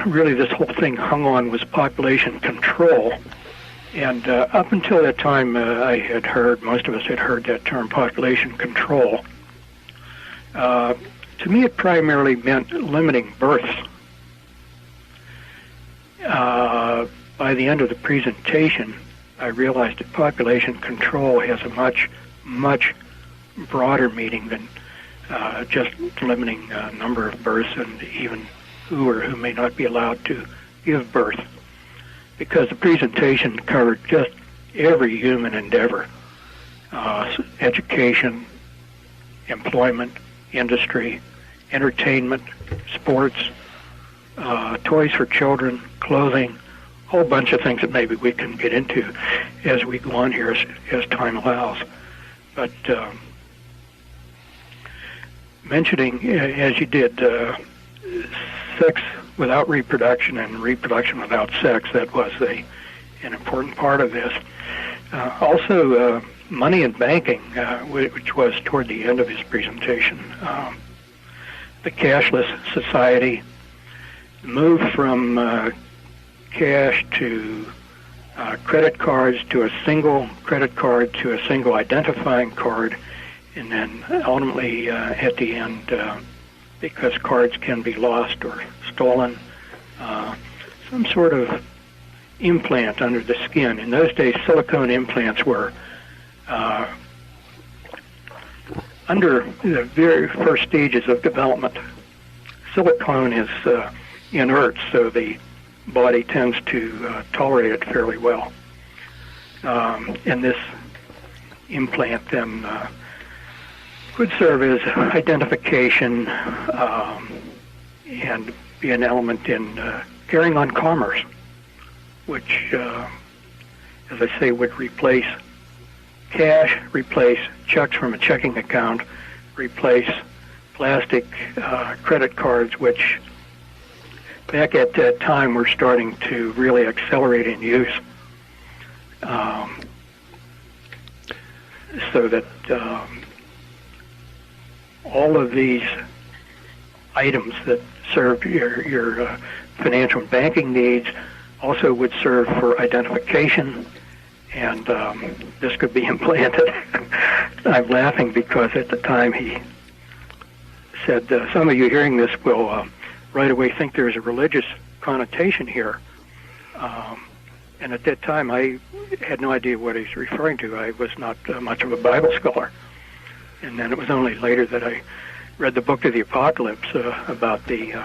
really, this whole thing hung on was population control. And up until that time, I had heard, most of us had heard that term, population control. To me, it primarily meant limiting births. By the end of the presentation, I realized that population control has a much, much broader meaning than just limiting number of births and even who or who may not be allowed to give birth. Because the presentation covered just every human endeavor, education, employment, industry, entertainment, sports, toys for children, clothing, a whole bunch of things that maybe we can get into as we go on here as time allows. But mentioning, as you did, sex without reproduction and reproduction without sex, that was an important part of this. Also, money and banking, which was toward the end of his presentation. The cashless society, move from cash to credit cards, to a single credit card, to a single identifying card, and then ultimately at the end, because cards can be lost or stolen, some sort of implant under the skin. In those days, silicone implants were under the very first stages of development. Silicone is inert, so the body tends to tolerate it fairly well. And this implant then would serve as identification and be an element in carrying on commerce, which, as I say, would replace cash, replace checks from a checking account, replace plastic credit cards, which back at that time were starting to really accelerate in use. So that all of these items that serve your financial and banking needs also would serve for identification, and this could be implanted. I'm laughing because at the time he said, some of you hearing this will right away think there's a religious connotation here. And at that time, I had no idea what he's referring to. I was not much of a Bible scholar. And then it was only later that I read the Book of the Apocalypse about the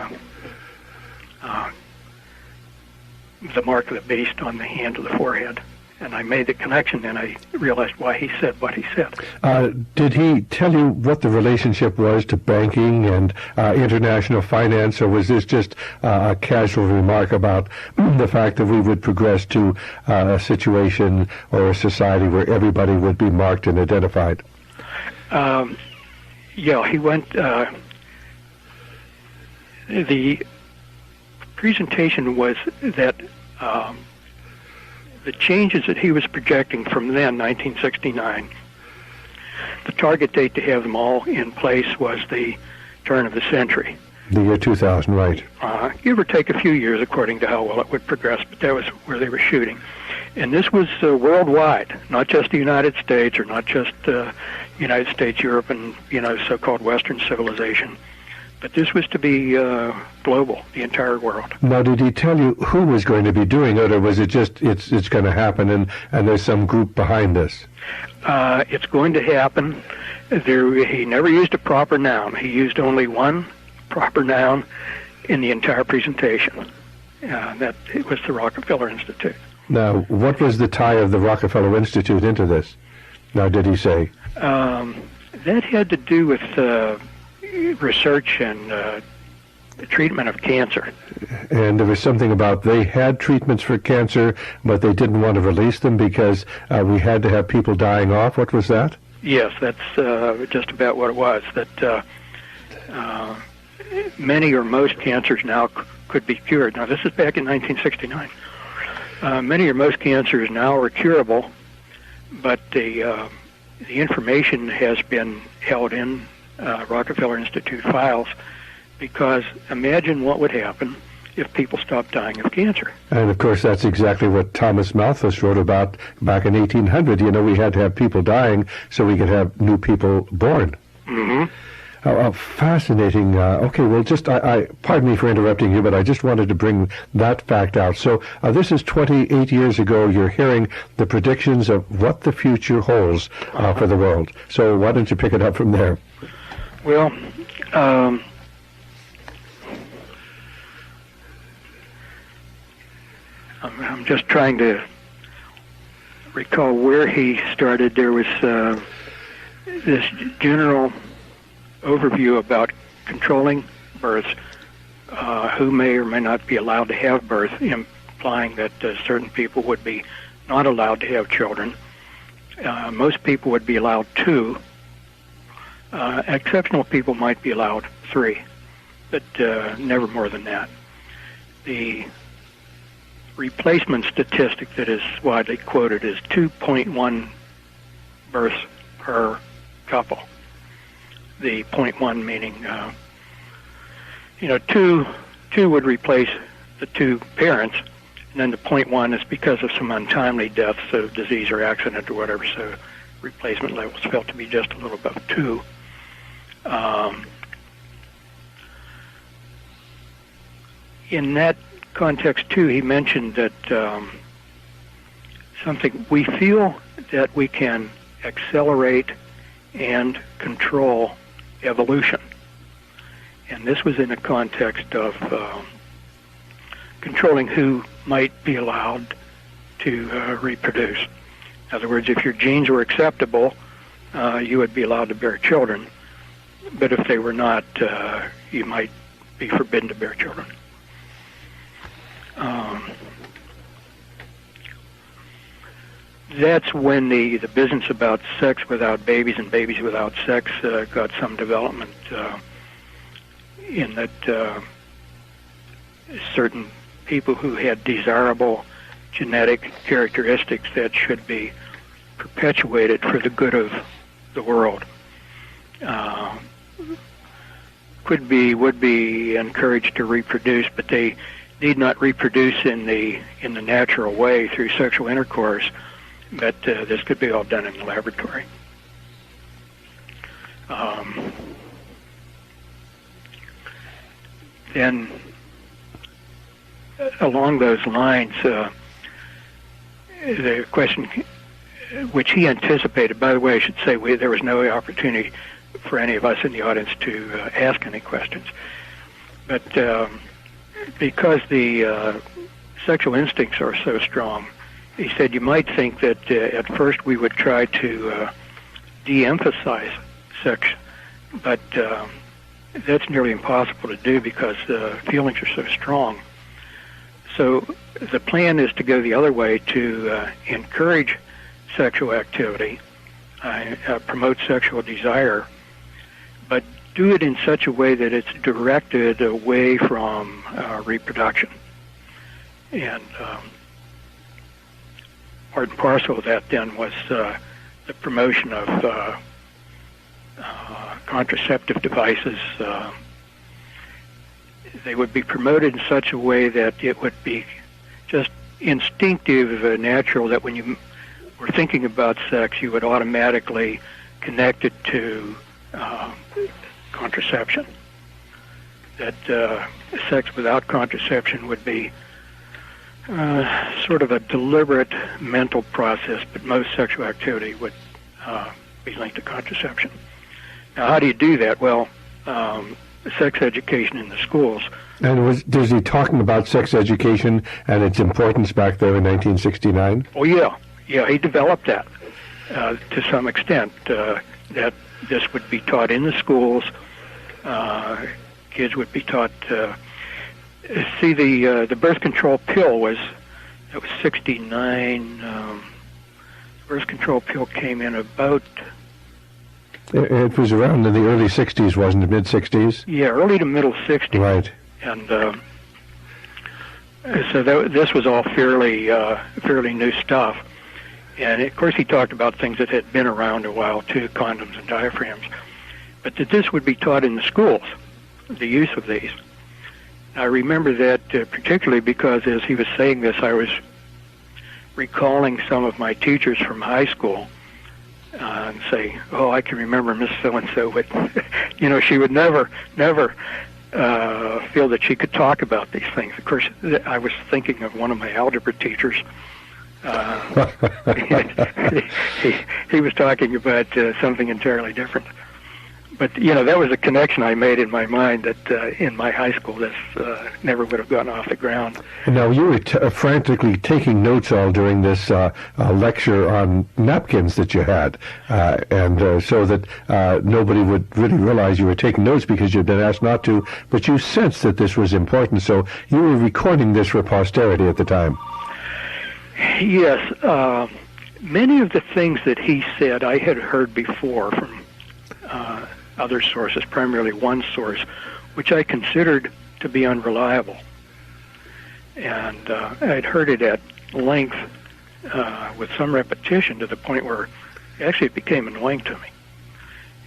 mark of the beast on the hand of the forehead. And I made the connection, and I realized why he said what he said. Did he tell you what the relationship was to banking and international finance, or was this just a casual remark about the fact that we would progress to a situation or a society where everybody would be marked and identified? Yeah, he went... the presentation was that... the changes that he was projecting from then, 1969, the target date to have them all in place was the turn of the century. The year 2000, right. Give or take a few years according to how well it would progress, but that was where they were shooting. And this was worldwide, not just the United States or not just United States, Europe, and so-called Western civilization. But this was to be global, the entire world. Now, did he tell you who was going to be doing it, or was it just it's going to happen and there's some group behind this? It's going to happen. He never used a proper noun. He used only one proper noun in the entire presentation. That it was the Rockefeller Institute. Now, what was the tie of the Rockefeller Institute into this? Now, did he say? That had to do with... research and the treatment of cancer. And there was something about they had treatments for cancer, but they didn't want to release them because we had to have people dying off. What was that? Yes, that's just about what it was. That many or most cancers now could be cured. Now, this is back in 1969. Many or most cancers now are curable, but the information has been held in Rockefeller Institute files, because imagine what would happen if people stopped dying of cancer. And of course that's exactly what Thomas Malthus wrote about back in 1800. We had to have people dying so we could have new people born. Mm-hmm. Fascinating. Okay, well, pardon me for interrupting you, but I just wanted to bring that fact out. So this is 28 years ago. You're hearing the predictions of what the future holds for the world. So why don't you pick it up from there? Well, I'm just trying to recall where he started. There was this general overview about controlling births, who may or may not be allowed to have birth, implying that certain people would be not allowed to have children. Most people would be allowed 2. Exceptional people might be allowed 3, but never more than that. The replacement statistic that is widely quoted is 2.1 births per couple. The 0.1 meaning, 2 would replace the 2 parents, and then the 0.1 is because of some untimely deaths of disease or accident or whatever, so replacement levels felt to be just a little above 2. In that context, too, he mentioned that we feel that we can accelerate and control evolution. And this was in a context of controlling who might be allowed to reproduce. In other words, if your genes were acceptable, you would be allowed to bear children. But if they were not, you might be forbidden to bear children. That's when the business about sex without babies and babies without sex got some development. in that certain people who had desirable genetic characteristics that should be perpetuated for the good of the world would be encouraged to reproduce, but they need not reproduce in the natural way through sexual intercourse, but this could be all done in the laboratory. Then, along those lines, the question which he anticipated, by the way, I should say there was no opportunity for any of us in the audience to ask any questions, but because the sexual instincts are so strong, he said you might think that at first we would try to de-emphasize sex, but that's nearly impossible to do because the feelings are so strong. So the plan is to go the other way, to encourage sexual activity, promote sexual desire, but do it in such a way that it's directed away from reproduction. And part and parcel of that then was the promotion of contraceptive devices. They would be promoted in such a way that it would be just instinctive, natural, that when you were thinking about sex, you would automatically connect it to contraception. That sex without contraception would be sort of a deliberate mental process, but most sexual activity would be linked to contraception. Now, how do you do that? Well, sex education in the schools. And was he talking about sex education and its importance back there in 1969? Oh, yeah. Yeah, he developed that to some extent, that this would be taught in the schools. Kids would be taught, see, the birth control pill was 69. Birth control pill came in about... It was around in the early 60s, wasn't it? Mid-60s? Yeah, early to middle 60s. Right. And so this was all fairly new stuff. And, of course, he talked about things that had been around a while, too, condoms and diaphragms. But that this would be taught in the schools, the use of these. I remember that particularly because as he was saying this, I was recalling some of my teachers from high school and say, oh, I can remember Miss So-and-so, but, she would never feel that she could talk about these things. Of course, I was thinking of one of my algebra teachers. He was talking about something entirely different. But, that was a connection I made in my mind that in my high school this never would have gone off the ground. Now, you were frantically taking notes all during this lecture on napkins that you had, and so that nobody would really realize you were taking notes because you'd been asked not to, but you sensed that this was important, so you were recording this for posterity at the time. Yes. Many of the things that he said I had heard before from other sources, primarily one source, which I considered to be unreliable. And I'd heard it at length with some repetition to the point where actually it became annoying to me.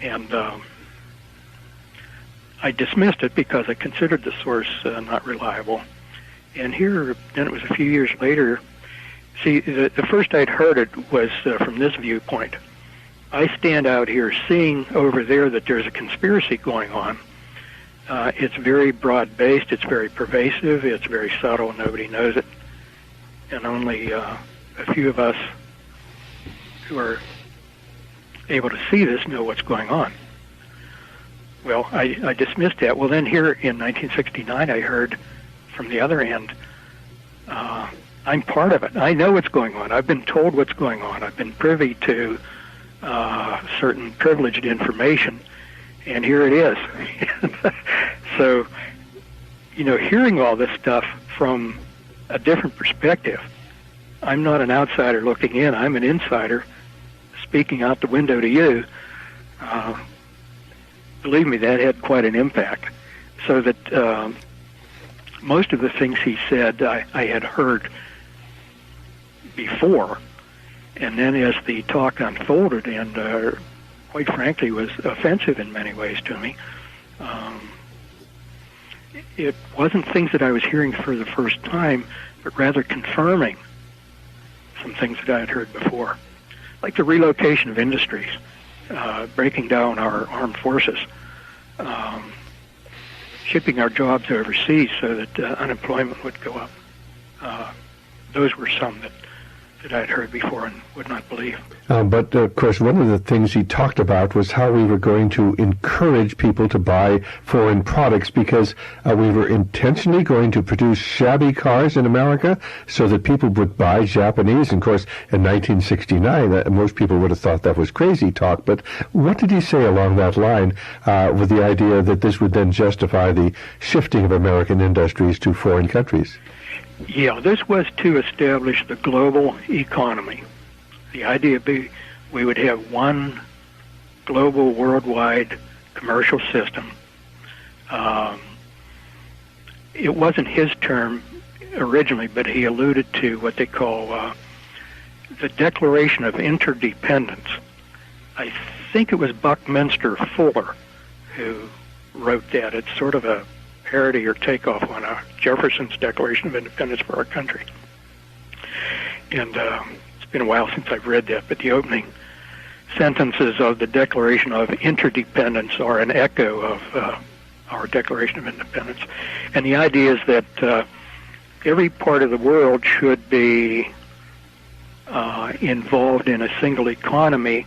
And I dismissed it because I considered the source not reliable. And here, then it was a few years later, see, the first I'd heard it was from this viewpoint. I stand out here seeing over there that there's a conspiracy going on. It's very broad-based, it's very pervasive, it's very subtle, nobody knows it. And only a few of us who are able to see this know what's going on. Well, I dismissed that. Well, then here in 1969, I heard from the other end, I'm part of it. I know what's going on. I've been told what's going on. I've been privy to certain privileged information, and here it is. So, hearing all this stuff from a different perspective, I'm not an outsider looking in. I'm an insider speaking out the window to you. Believe me, that had quite an impact. so that most of the things he said I had heard before, and then as the talk unfolded, and quite frankly was offensive in many ways to me, it wasn't things that I was hearing for the first time, but rather confirming some things that I had heard before, like the relocation of industries, breaking down our armed forces, shipping our jobs overseas so that unemployment would go up. Those were some that I had heard before and would not believe. But, of course, one of the things he talked about was how we were going to encourage people to buy foreign products because we were intentionally going to produce shabby cars in America so that people would buy Japanese. And, of course, in 1969, most people would have thought that was crazy talk. But what did he say along that line with the idea that this would then justify the shifting of American industries to foreign countries? Yeah, this was to establish the global economy. The idea being we would have one global, worldwide commercial system. It wasn't his term originally, but he alluded to what they call the Declaration of Interdependence. I think it was Buckminster Fuller who wrote that. It's sort of a parody or takeoff on Jefferson's Declaration of Independence for our country. And it's been a while since I've read that, but the opening sentences of the Declaration of Interdependence are an echo of our Declaration of Independence. And the idea is that every part of the world should be involved in a single economy,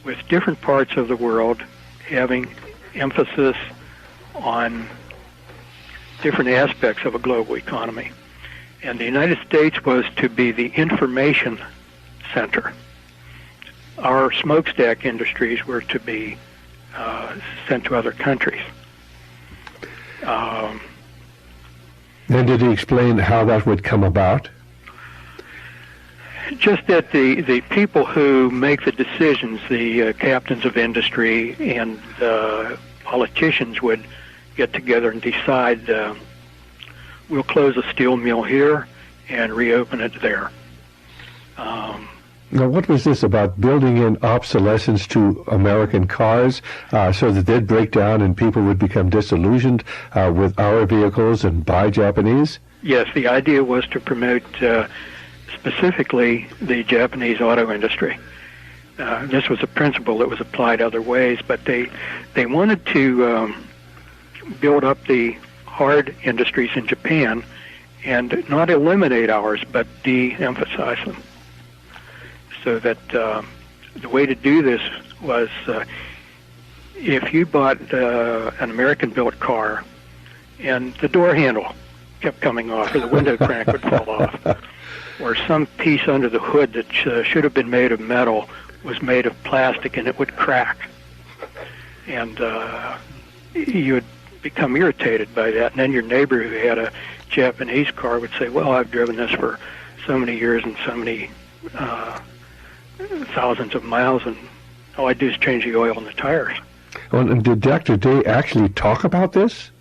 with different parts of the world having emphasis on different aspects of a global economy. And the United States was to be the information center. Our smokestack industries were to be sent to other countries. And did he explain how that would come about? Just that the people who make the decisions, the captains of industry and politicians would get together and decide we'll close a steel mill here and reopen it there. Now, what was this about building in obsolescence to American cars so that they'd break down and people would become disillusioned with our vehicles and buy Japanese? Yes, the idea was to promote specifically the Japanese auto industry. This was a principle that was applied other ways, but they wanted to build up the hard industries in Japan and not eliminate ours, but de-emphasize them. So that the way to do this was if you bought an American-built car and the door handle kept coming off or the window crank would fall off, or some piece under the hood that should have been made of metal was made of plastic and it would crack. And you would become irritated by that. And then your neighbor who had a Japanese car would say, well, I've driven this for so many years and so many thousands of miles, and all I do is change the oil in the tires. Well, and did Dr. Day actually talk about this?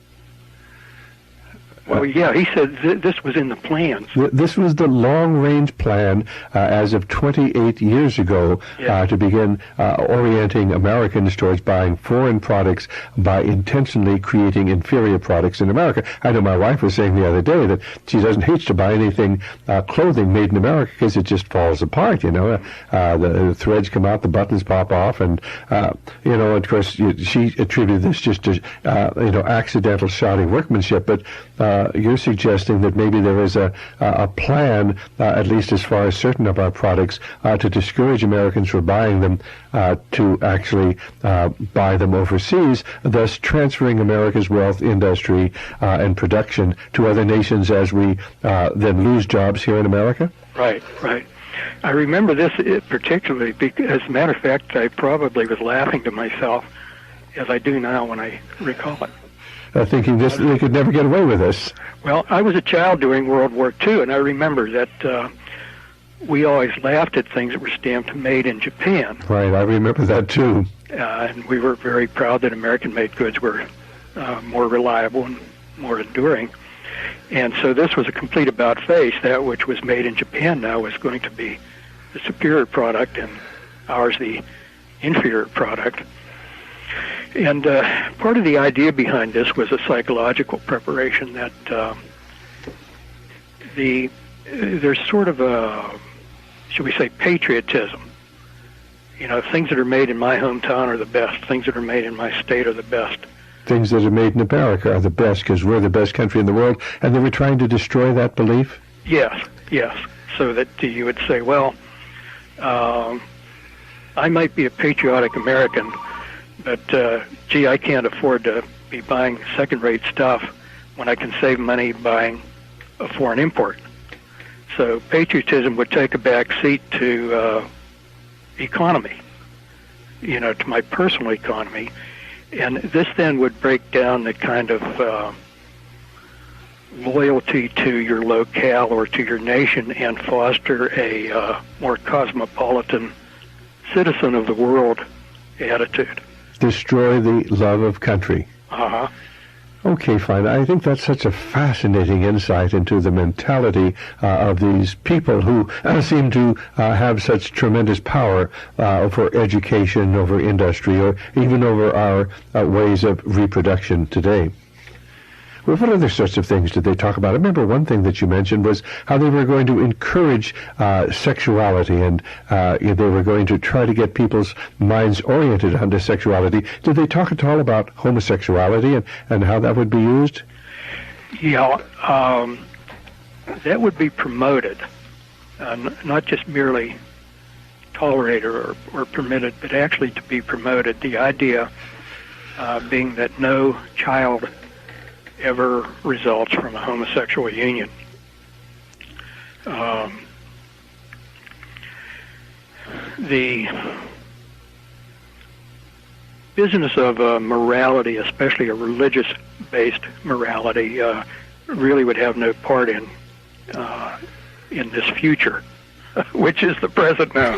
Well, yeah, he said this was in the plans. This was the long-range plan as of 28 years ago to begin orienting Americans towards buying foreign products by intentionally creating inferior products in America. I know my wife was saying the other day that she doesn't hate to buy anything clothing made in America because it just falls apart, you know. The threads come out, the buttons pop off, and, you know, of course, she attributed this just to, you know, accidental shoddy workmanship, but you're suggesting that maybe there is a plan, at least as far as certain of our products, to discourage Americans from buying them, to actually buy them overseas, thus transferring America's wealth, industry, and production to other nations as we then lose jobs here in America? Right, right. I remember this particularly because, as a matter of fact, I probably was laughing to myself, as I do now when I recall it. Thinking this, they could never get away with this. Well, I was a child during World War II, and I remember that we always laughed at things that were stamped made in Japan. Right, I remember that too. And we were very proud that American-made goods were more reliable and more enduring. And so this was a complete about-face. That which was made in Japan now was going to be the superior product, and ours the inferior product. And part of the idea behind this was a psychological preparation that there's sort of a, should we say, patriotism. You know, things that are made in my hometown are the best. Things that are made in my state are the best. Things that are made in America are the best because we're the best country in the world, and they were trying to destroy that belief? Yes. So that you would say, well, I might be a patriotic American, but, gee, I can't afford to be buying second-rate stuff when I can save money buying a foreign import. So patriotism would take a back seat to economy, you know, to my personal economy. And this then would break down the kind of loyalty to your locale or to your nation and foster a more cosmopolitan citizen of the world attitude. Destroy the love of country. Uh-huh. Okay, fine. I think that's such a fascinating insight into the mentality of these people who seem to have such tremendous power for education, over industry, or even over our ways of reproduction today. Well, what other sorts of things did they talk about? I remember one thing that you mentioned was how they were going to encourage sexuality, and they were going to try to get people's minds oriented onto sexuality. Did they talk at all about homosexuality and how that would be used? Yeah, that would be promoted, not just merely tolerated or permitted, but actually to be promoted. The idea being that no child ever results from a homosexual union. The business of morality, especially a religious-based morality, really would have no part in this future, which is the present now.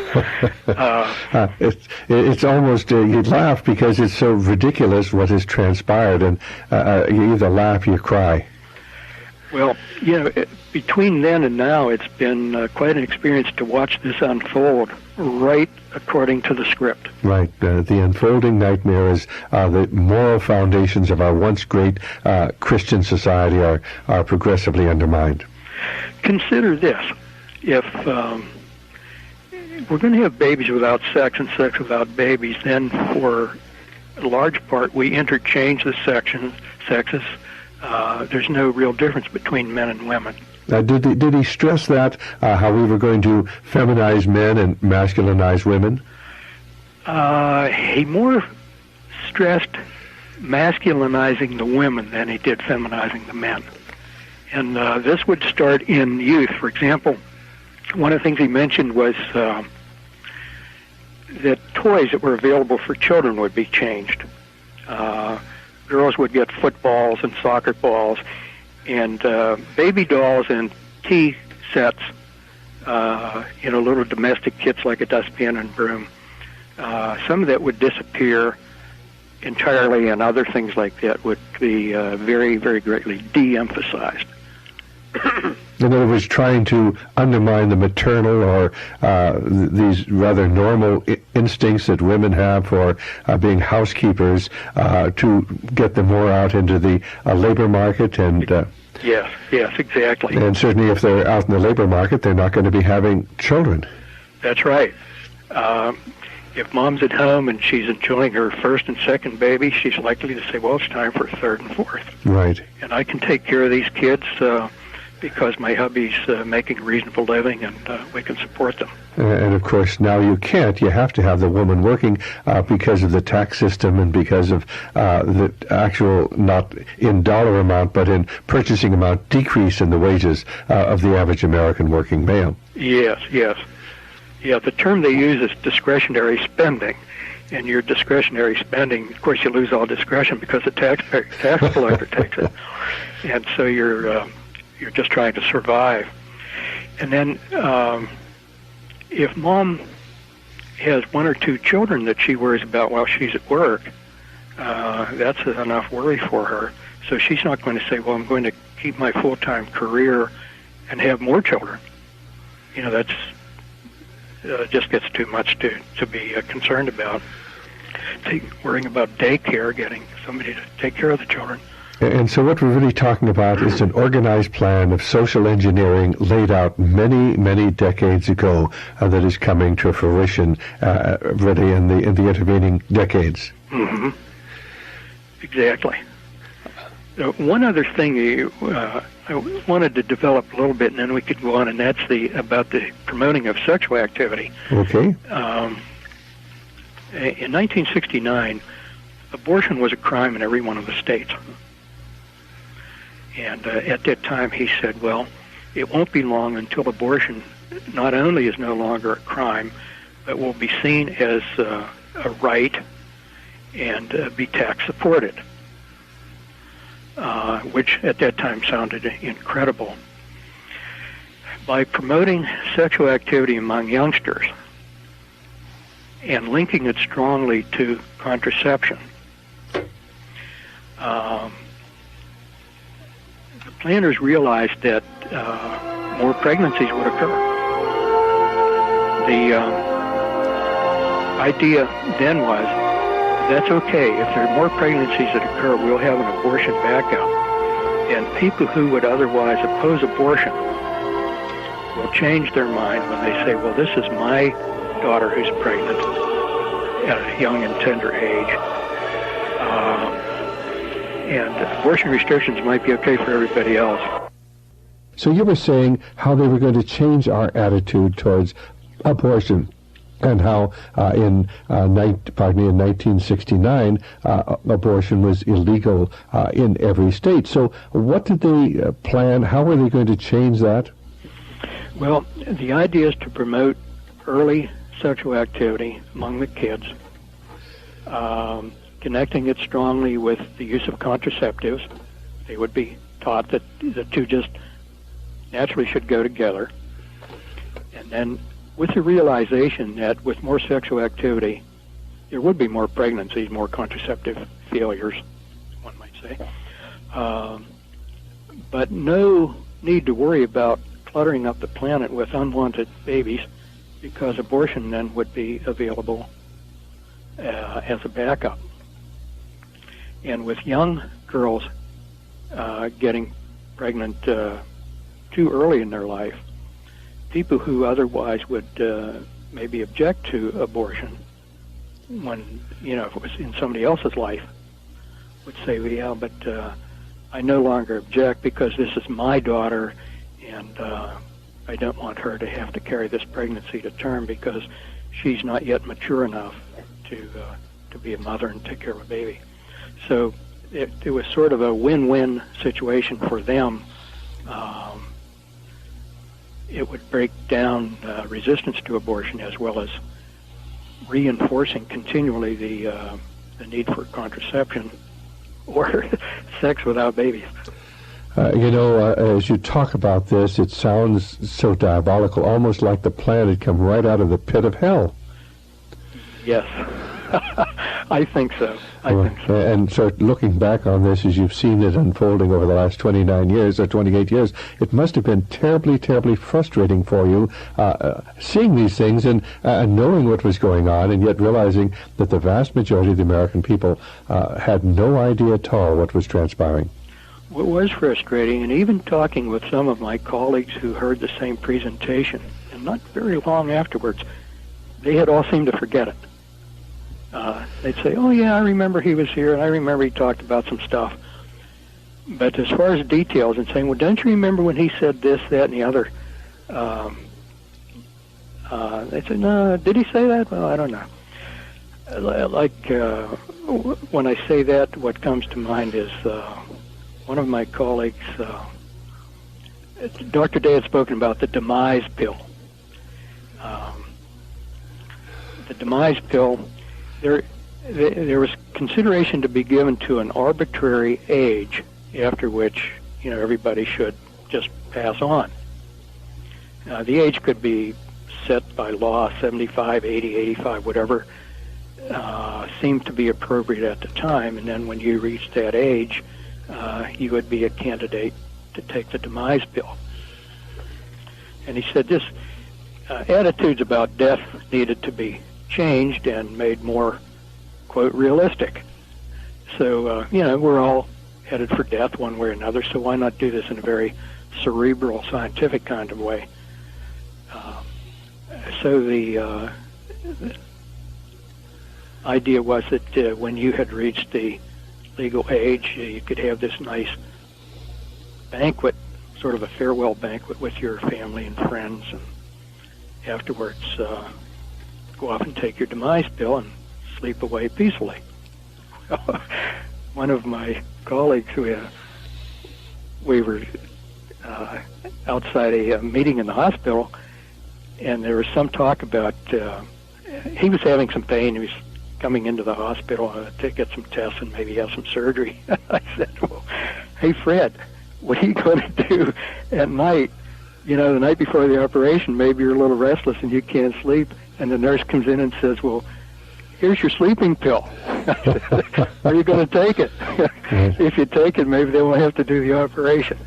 It's almost, you'd laugh because it's so ridiculous what has transpired, and you either laugh or you cry. Well, you know, between then and now, it's been quite an experience to watch this unfold right according to the script. Right. The unfolding nightmare is the moral foundations of our once great Christian society are progressively undermined. Consider this. If we're going to have babies without sex and sex without babies, then for a large part we interchange the sexes. There's no real difference between men and women. Did he stress that, how we were going to feminize men and masculinize women? He more stressed masculinizing the women than he did feminizing the men. And this would start in youth. For example, one of the things he mentioned was that toys that were available for children would be changed. Girls would get footballs and soccer balls, and baby dolls and tea sets, little domestic kits like a dustpan and broom. Some of that would disappear entirely, and other things like that would be very, very greatly de-emphasized. In other words, trying to undermine the maternal or these rather normal instincts that women have for being housekeepers to get them more out into the labor market. And yes, exactly. And certainly if they're out in the labor market, they're not going to be having children. That's right. If mom's at home and she's enjoying her first and second baby, she's likely to say, well, it's time for a third and fourth. Right. And I can take care of these kids because my hubby's making a reasonable living, and we can support them. And of course, now you can't. You have to have the woman working because of the tax system and because of the actual, not in dollar amount, but in purchasing amount, decrease in the wages of the average American working male. Yes. Yeah, the term they use is discretionary spending. And your discretionary spending, of course, you lose all discretion because the tax collector takes it. And so you're just trying to survive. And then if mom has one or two children that she worries about while she's at work, that's enough worry for her. So she's not going to say, well, I'm going to keep my full-time career and have more children. That's just gets too much to be concerned about. Worrying about daycare, getting somebody to take care of the children. And so what we're really talking about is an organized plan of social engineering laid out many, many decades ago that is coming to fruition really in the intervening decades. Mm-hmm. Exactly. One other thing I wanted to develop a little bit, and then we could go on, and that's about the promoting of sexual activity. Okay. In 1969, abortion was a crime in every one of the states. And at that time, he said, well, it won't be long until abortion not only is no longer a crime, but will be seen as a right and be tax-supported, which at that time sounded incredible. By promoting sexual activity among youngsters and linking it strongly to contraception, the planners realized that more pregnancies would occur. The idea then was, that's okay. If there are more pregnancies that occur, we'll have an abortion backup. And people who would otherwise oppose abortion will change their mind when they say, well, this is my daughter who's pregnant at a young and tender age. And abortion restrictions might be okay for everybody else. So you were saying how they were going to change our attitude towards abortion, and how in 1969 abortion was illegal in every state. So what did they plan? How were they going to change that? Well, the idea is to promote early sexual activity among the kids, connecting it strongly with the use of contraceptives. They would be taught that the two just naturally should go together. And then with the realization that with more sexual activity, there would be more pregnancies, more contraceptive failures, one might say. But no need to worry about cluttering up the planet with unwanted babies, because abortion then would be available as a backup. And with young girls getting pregnant too early in their life, people who otherwise would maybe object to abortion when, if it was in somebody else's life, would say, well, yeah, but I no longer object because this is my daughter, and I don't want her to have to carry this pregnancy to term because she's not yet mature enough to be a mother and take care of a baby. So it was sort of a win-win situation for them. It would break down resistance to abortion, as well as reinforcing continually the need for contraception or sex without babies. As you talk about this, it sounds so diabolical, almost like the plan had come right out of the pit of hell. Yes, I think so. I think so. And so looking back on this, as you've seen it unfolding over the last 29 years or 28 years, it must have been terribly, terribly frustrating for you seeing these things and knowing what was going on, and yet realizing that the vast majority of the American people had no idea at all what was transpiring. It was frustrating, and even talking with some of my colleagues who heard the same presentation, and not very long afterwards, they had all seemed to forget it. They'd say, oh yeah, I remember he was here, and I remember he talked about some stuff. But as far as details and saying, well, don't you remember when he said this, that, and the other? They'd say, no, did he say that? Well, I don't know. When I say that, what comes to mind is one of my colleagues, Dr. Day had spoken about the demise pill. The demise pill, there was consideration to be given to an arbitrary age after which, everybody should just pass on. The age could be set by law, 75, 80, 85, whatever. seemed to be appropriate at the time, and then when you reached that age, you would be a candidate to take the demise pill. And he said this attitudes about death needed to be changed and made more, quote, realistic. So, we're all headed for death one way or another, so why not do this in a very cerebral, scientific kind of way? So the idea was that when you had reached the legal age, you could have this nice banquet, sort of a farewell banquet with your family and friends, and afterwards go off and take your demise pill and sleep away peacefully. One of my colleagues, we were outside a meeting in the hospital, and there was some talk about he was having some pain. He was coming into the hospital to get some tests and maybe have some surgery. I said, well, hey, Fred, what are you going to do at night? The night before the operation, maybe you're a little restless and you can't sleep, and the nurse comes in and says, well, here's your sleeping pill. Are you going to take it? If you take it, maybe they won't have to do the operation.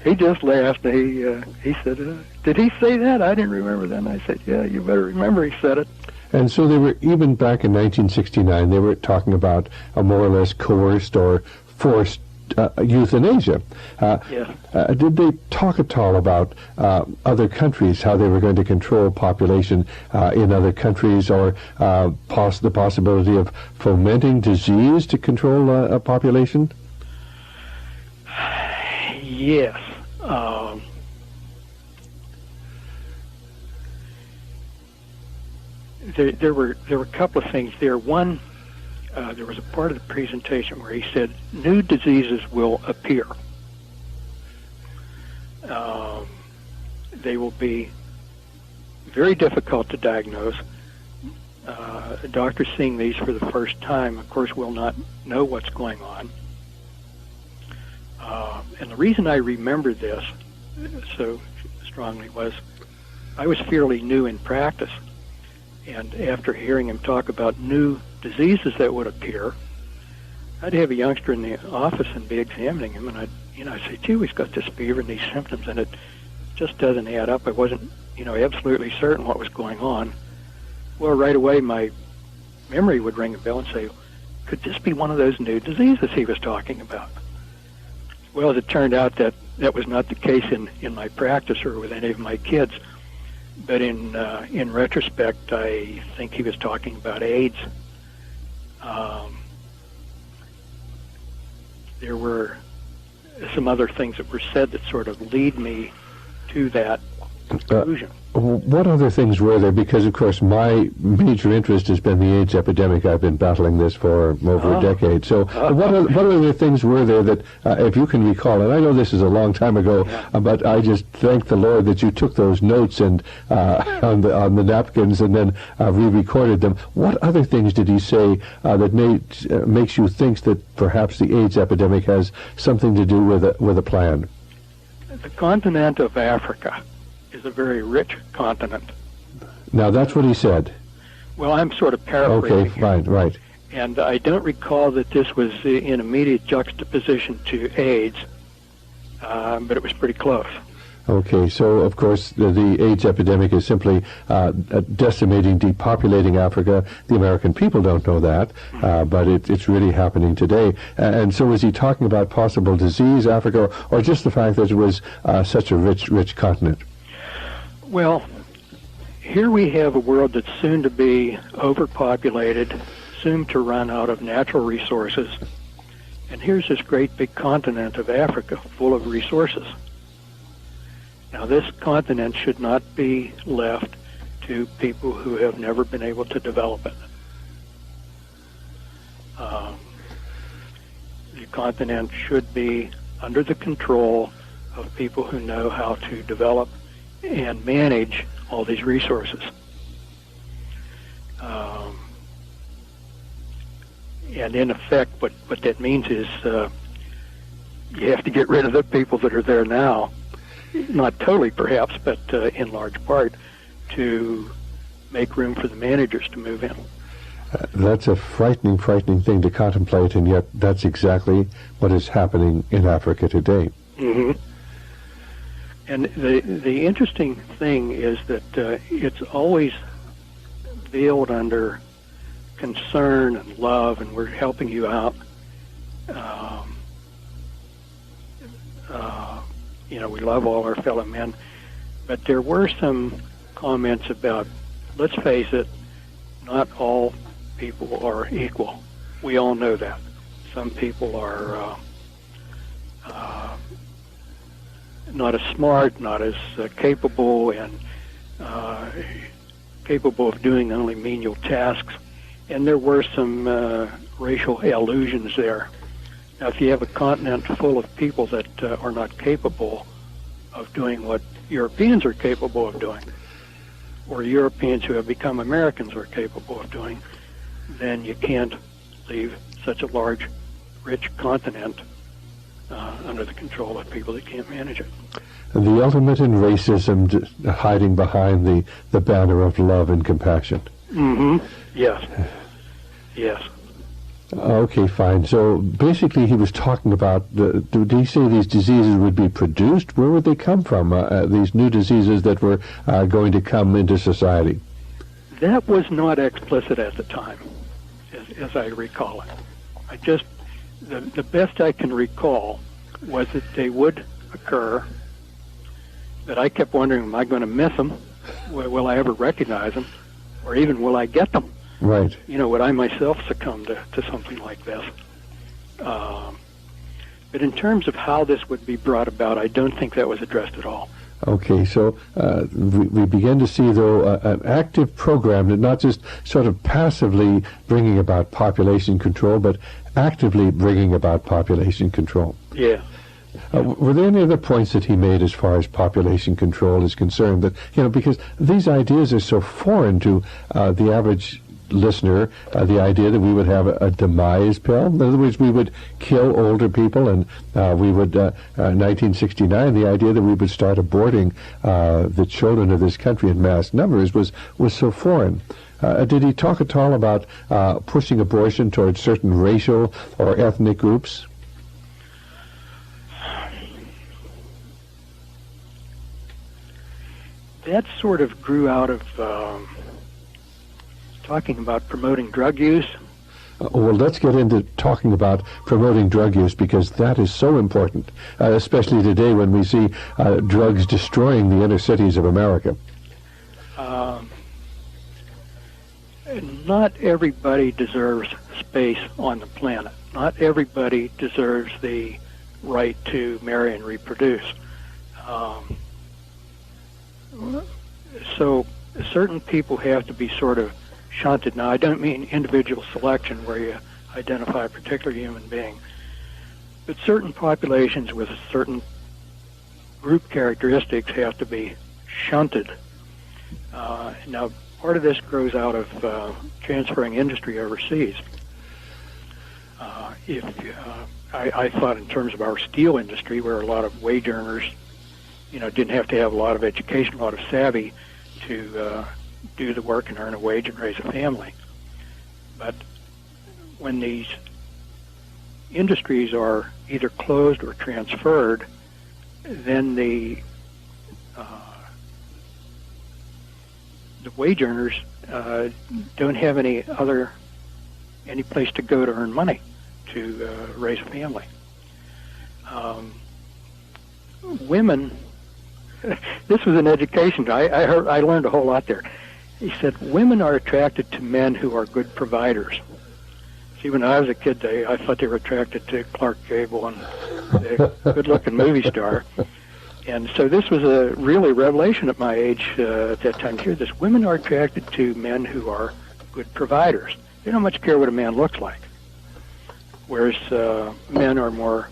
He just laughed. He said, did he say that? I didn't remember that. And I said, yeah, you better remember he said it. And so they were, even back in 1969, they were talking about a more or less coerced or forced euthanasia. Did they talk at all about other countries, how they were going to control population in other countries, or the possibility of fomenting disease to control a population? Yes. There were a couple of things there. One, there was a part of the presentation where he said new diseases will appear. They will be very difficult to diagnose. Doctors seeing these for the first time, of course, will not know what's going on. And the reason I remember this so strongly was I was fairly new in practice. And after hearing him talk about new diseases that would appear, I'd have a youngster in the office and be examining him, and I'd say, gee, he's got this fever and these symptoms, and it just doesn't add up. I wasn't, absolutely certain what was going on. Well, right away, my memory would ring a bell and say, could this be one of those new diseases he was talking about? Well, as it turned out, that was not the case in my practice or with any of my kids. But in retrospect, I think he was talking about AIDS. There were some other things that were said that sort of lead me to that conclusion. What other things were there? Because, of course, my major interest has been the AIDS epidemic. I've been battling this for over a decade. So what other things were there that, if you can recall, and I know this is a long time ago, but I just thank the Lord that you took those notes and on the napkins and then re-recorded them. What other things did he say that makes you think that perhaps the AIDS epidemic has something to do with a plan? The continent of Africa is a very rich continent. Now, that's what he said. Well, I'm sort of paraphrasing. Okay, fine, right. And I don't recall that this was in immediate juxtaposition to AIDS, but it was pretty close. Okay, so of course the AIDS epidemic is simply decimating, depopulating Africa. The American people don't know that, but it's really happening today. And so is he talking about possible disease, Africa, or just the fact that it was such a rich continent? Well, here we have a world that's soon to be overpopulated, soon to run out of natural resources. And here's this great big continent of Africa full of resources. Now, this continent should not be left to people who have never been able to develop it. The continent should be under the control of people who know how to develop and manage all these resources. And in effect, what that means is you have to get rid of the people that are there now, not totally perhaps, but in large part, to make room for the managers to move in. That's a frightening, frightening thing to contemplate, and yet that's exactly what is happening in Africa today. Mm-hmm. And the interesting thing is that it's always veiled under concern and love, and we're helping you out. We love all our fellow men, but there were some comments about, let's face it, not all people are equal. We all know that. Some people are not as smart, not as capable, and capable of doing only menial tasks. And there were some racial allusions there. Now, if you have a continent full of people that are not capable of doing what Europeans are capable of doing, or Europeans who have become Americans are capable of doing, then you can't leave such a large, rich continent under the control of people that can't manage it. The ultimate in racism hiding behind the banner of love and compassion. Mm-hmm. Yes. Yes. Okay, fine. So basically he was talking about, did he say these diseases would be produced? Where would they come from, these new diseases that were going to come into society? That was not explicit at the time, as I recall it. The best I can recall was that they would occur, that I kept wondering, am I going to miss them? Will I ever recognize them? Or even will I get them? Right. Would I myself succumb to something like this? But in terms of how this would be brought about, I don't think that was addressed at all. Okay, so we begin to see, though, an active program that not just sort of passively bringing about population control, but actively bringing about population control. Yeah. Were there any other points that he made as far as population control is concerned? That, because these ideas are so foreign to the average listener, the idea that we would have a demise pill. In other words, we would kill older people, and we would, 1969, the idea that we would start aborting the children of this country in mass numbers was so foreign. Did he talk at all about pushing abortion towards certain racial or ethnic groups? That sort of grew out of talking about promoting drug use. Well, let's get into talking about promoting drug use, because that is so important, especially today when we see drugs destroying the inner cities of America. Not everybody deserves space on the planet. Not everybody deserves the right to marry and reproduce. So certain people have to be sort of shunted. Now, I don't mean individual selection where you identify a particular human being, but certain populations with certain group characteristics have to be shunted. Now, part of this grows out of transferring industry overseas. I thought in terms of our steel industry, where a lot of wage earners, didn't have to have a lot of education, a lot of savvy to do the work and earn a wage and raise a family. But when these industries are either closed or transferred, then the wage earners don't have any place to go to earn money to raise a family. Women. This was an education. I learned a whole lot there. He said women are attracted to men who are good providers. See, when I was a kid, I thought they were attracted to Clark Gable and the good-looking movie star. And so this was a really revelation at my age at that time to hear this. Women are attracted to men who are good providers. They don't much care what a man looks like. Whereas men are more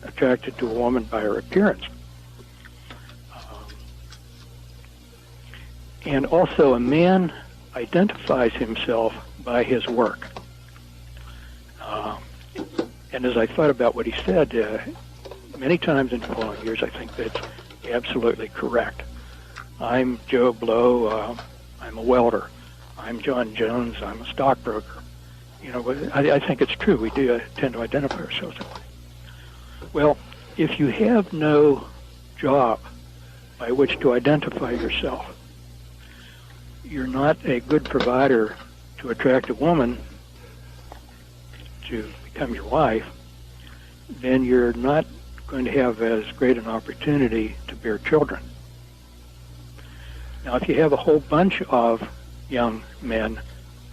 attracted to a woman by her appearance. And also, a man identifies himself by his work. And as I thought about what he said, many times in the following years, I think that's absolutely correct. I'm Joe Blow. I'm a welder. I'm John Jones, I'm a stockbroker. I think it's true. We do tend to identify ourselves that way. Well, if you have no job by which to identify yourself, you're not a good provider to attract a woman to become your wife, then you're not going to have as great an opportunity to bear children. Now, if you have a whole bunch of young men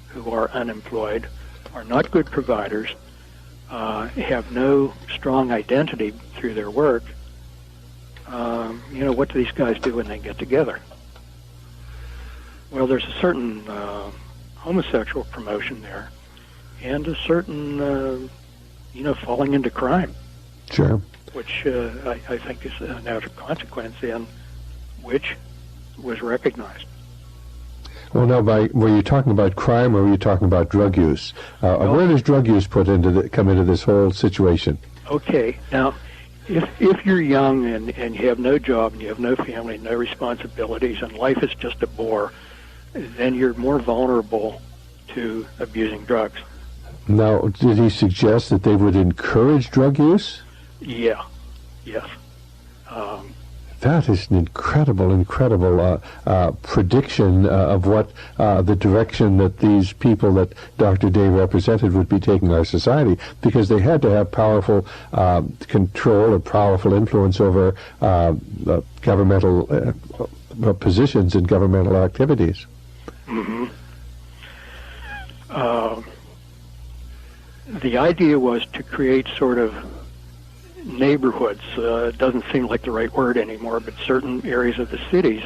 who are unemployed, are not good providers, have no strong identity through their work, what do these guys do when they get together? Well, there's a certain homosexual promotion there, and a certain, falling into crime. Sure. Which I think is a natural consequence, and which was recognized. Well, now, were you talking about crime, or were you talking about drug use? Where does drug use come into this whole situation? Okay, now, if you're young and you have no job and you have no family, no responsibilities, and life is just a bore, then you're more vulnerable to abusing drugs. Now, did he suggest that they would encourage drug use? Yeah, yes. That is an incredible prediction of what the direction that these people that Dr. Day represented would be taking our society, because they had to have powerful control or powerful influence over governmental positions and governmental activities. Mm-hmm. The idea was to create sort of neighborhoods. It doesn't seem like the right word anymore, but certain areas of the cities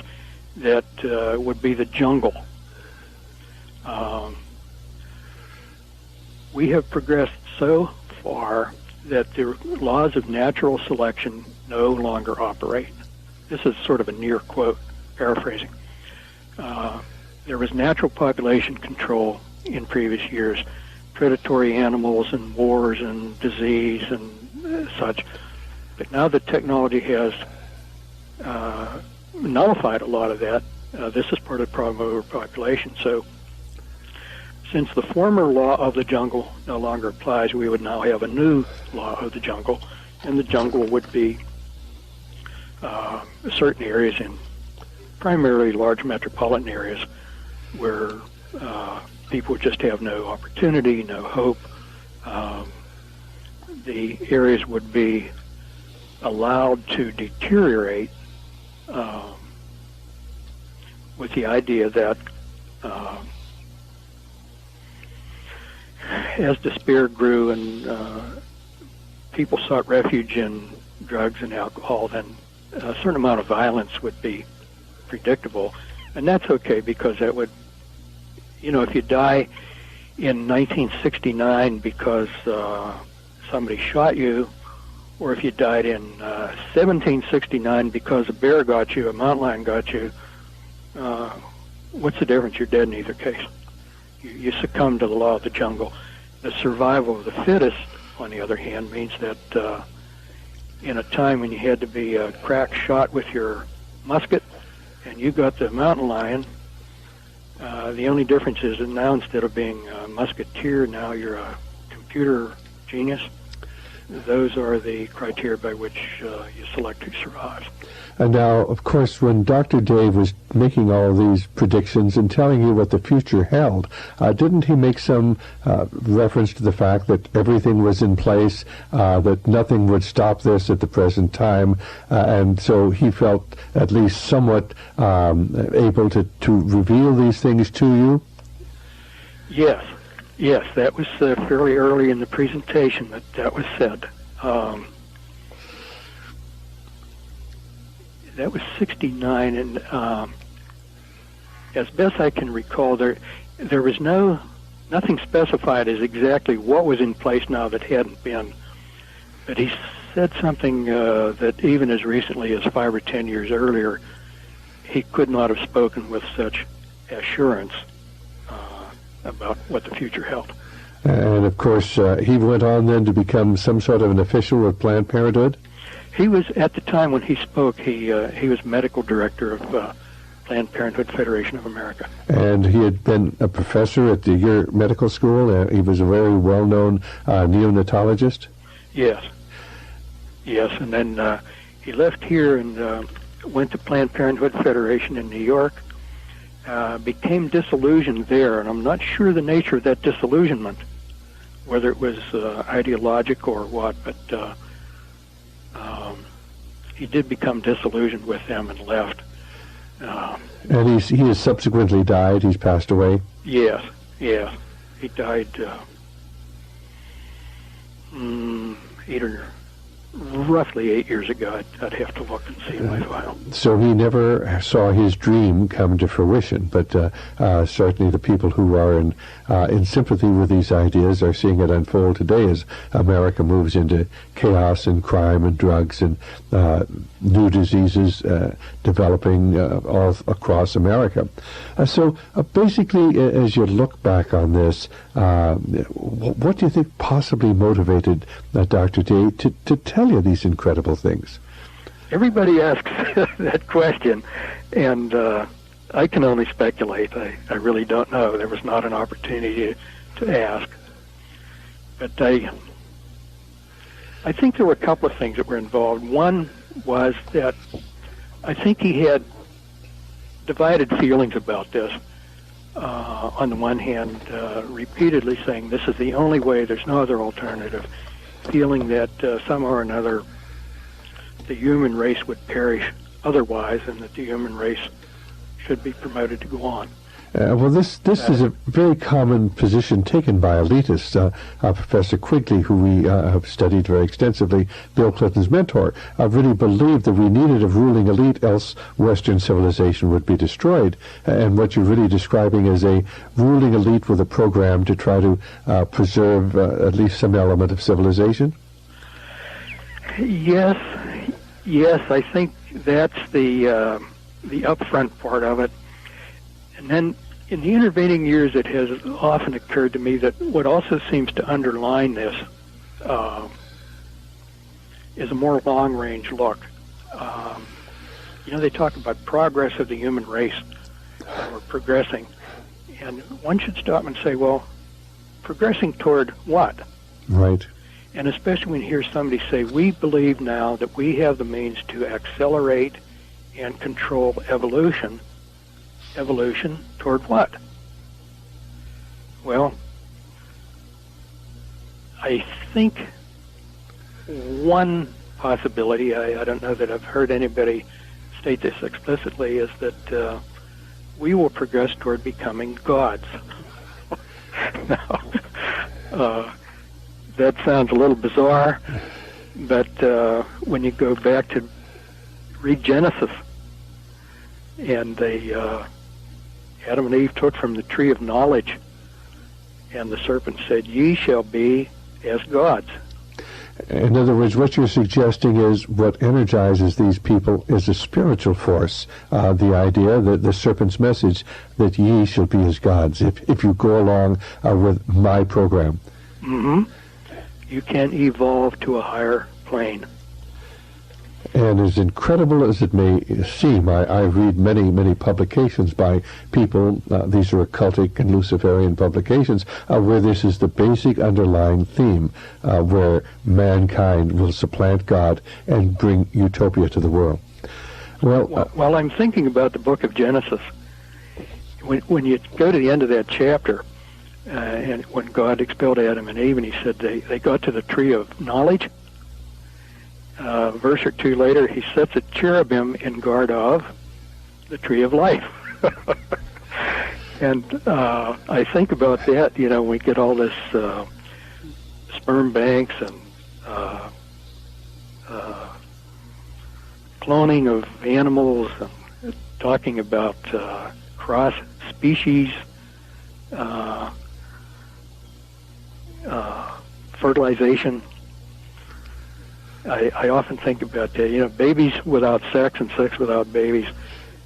that would be the jungle. We have progressed so far that the laws of natural selection no longer operate. This is sort of a near quote, paraphrasing. There was natural population control in previous years, predatory animals and wars and disease and such. But now that technology has nullified a lot of that, this is part of the problem of overpopulation. So since the former law of the jungle no longer applies, we would now have a new law of the jungle, and the jungle would be certain areas in primarily large metropolitan areas where people just have no opportunity, no hope. The areas would be allowed to deteriorate with the idea that as despair grew and people sought refuge in drugs and alcohol, then a certain amount of violence would be predictable. And that's okay, because that would, if you die in 1969 because somebody shot you, or if you died in 1769 because a bear got you, a mountain lion got you, what's the difference? You're dead in either case. You succumb to the law of the jungle. The survival of the fittest, on the other hand, means that in a time when you had to be a crack shot with your musket and you got the mountain lion, the only difference is that now, instead of being a musketeer, now you're a computer genius. Those are the criteria by which you select who survives. And now, of course, when Dr. Dave was making all these predictions and telling you what the future held, didn't he make some reference to the fact that everything was in place, that nothing would stop this at the present time, and so he felt at least somewhat able to reveal these things to you? Yes, that was fairly early in the presentation that was said. That was 69, and as best I can recall, there was nothing specified as exactly what was in place now that hadn't been. But he said something that even as recently as 5 or 10 years earlier, he could not have spoken with such assurance about what the future held. And of course, he went on then to become some sort of an official with Planned Parenthood? He was, at the time when he spoke, he was medical director of Planned Parenthood Federation of America. And he had been a professor at your medical school. He was a very well-known neonatologist. Yes. And then he left here and went to Planned Parenthood Federation in New York. Became disillusioned there, and I'm not sure the nature of that disillusionment, whether it was ideologic or what, but he did become disillusioned with them and left. And he has subsequently died. He's passed away. Yes. He died roughly 8 years ago. I'd have to look and see my file. So he never saw his dream come to fruition, but certainly the people who are in sympathy with these ideas are seeing it unfold today as America moves into chaos and crime and drugs and new diseases developing all across America. So basically, as you look back on this, what do you think possibly motivated Dr. Day to tell you these incredible things? Everybody asks that question, and I can only speculate. I really don't know. There was not an opportunity to ask. But I think there were a couple of things that were involved. One was that I think he had divided feelings about this. On the one hand, repeatedly saying this is the only way, there's no other alternative, feeling that somehow or another the human race would perish otherwise, and that the human race should be promoted to go on. Well, this is a very common position taken by elitists. Professor Quigley, who we have studied very extensively, Bill Clinton's mentor, really believed that we needed a ruling elite, else Western civilization would be destroyed. And what you're really describing is a ruling elite with a program to try to preserve at least some element of civilization? Yes, I think that's the upfront part of it. And then in the intervening years, it has often occurred to me that what also seems to underline this is a more long-range look. They talk about progress of the human race, or progressing. And one should stop and say, well, progressing toward what? Right. And especially when you hear somebody say, we believe now that we have the means to accelerate and control evolution. Evolution toward what? Well, I think one possibility, I don't know that I've heard anybody state this explicitly, is that we will progress toward becoming gods. Now, that sounds a little bizarre, but when you go back to read Genesis, and Adam and Eve took from the tree of knowledge, and the serpent said, ye shall be as gods. In other words, what you're suggesting is what energizes these people is a spiritual force. The idea that the serpent's message that ye shall be as gods, if you go along with my program. Mm-hmm. You can evolve to a higher plane. And as incredible as it may seem, I read many publications by people, these are occultic and Luciferian publications, where this is the basic underlying theme, where mankind will supplant God and bring utopia to the world. Well, while I'm thinking about the book of Genesis, when you go to the end of that chapter, and when God expelled Adam and Eve, and he said they got to the tree of knowledge, verse or two later, he sets a cherubim in guard of the tree of life. And I think about that, we get all this sperm banks and cloning of animals, and talking about cross-species fertilization. I often think about that, babies without sex and sex without babies.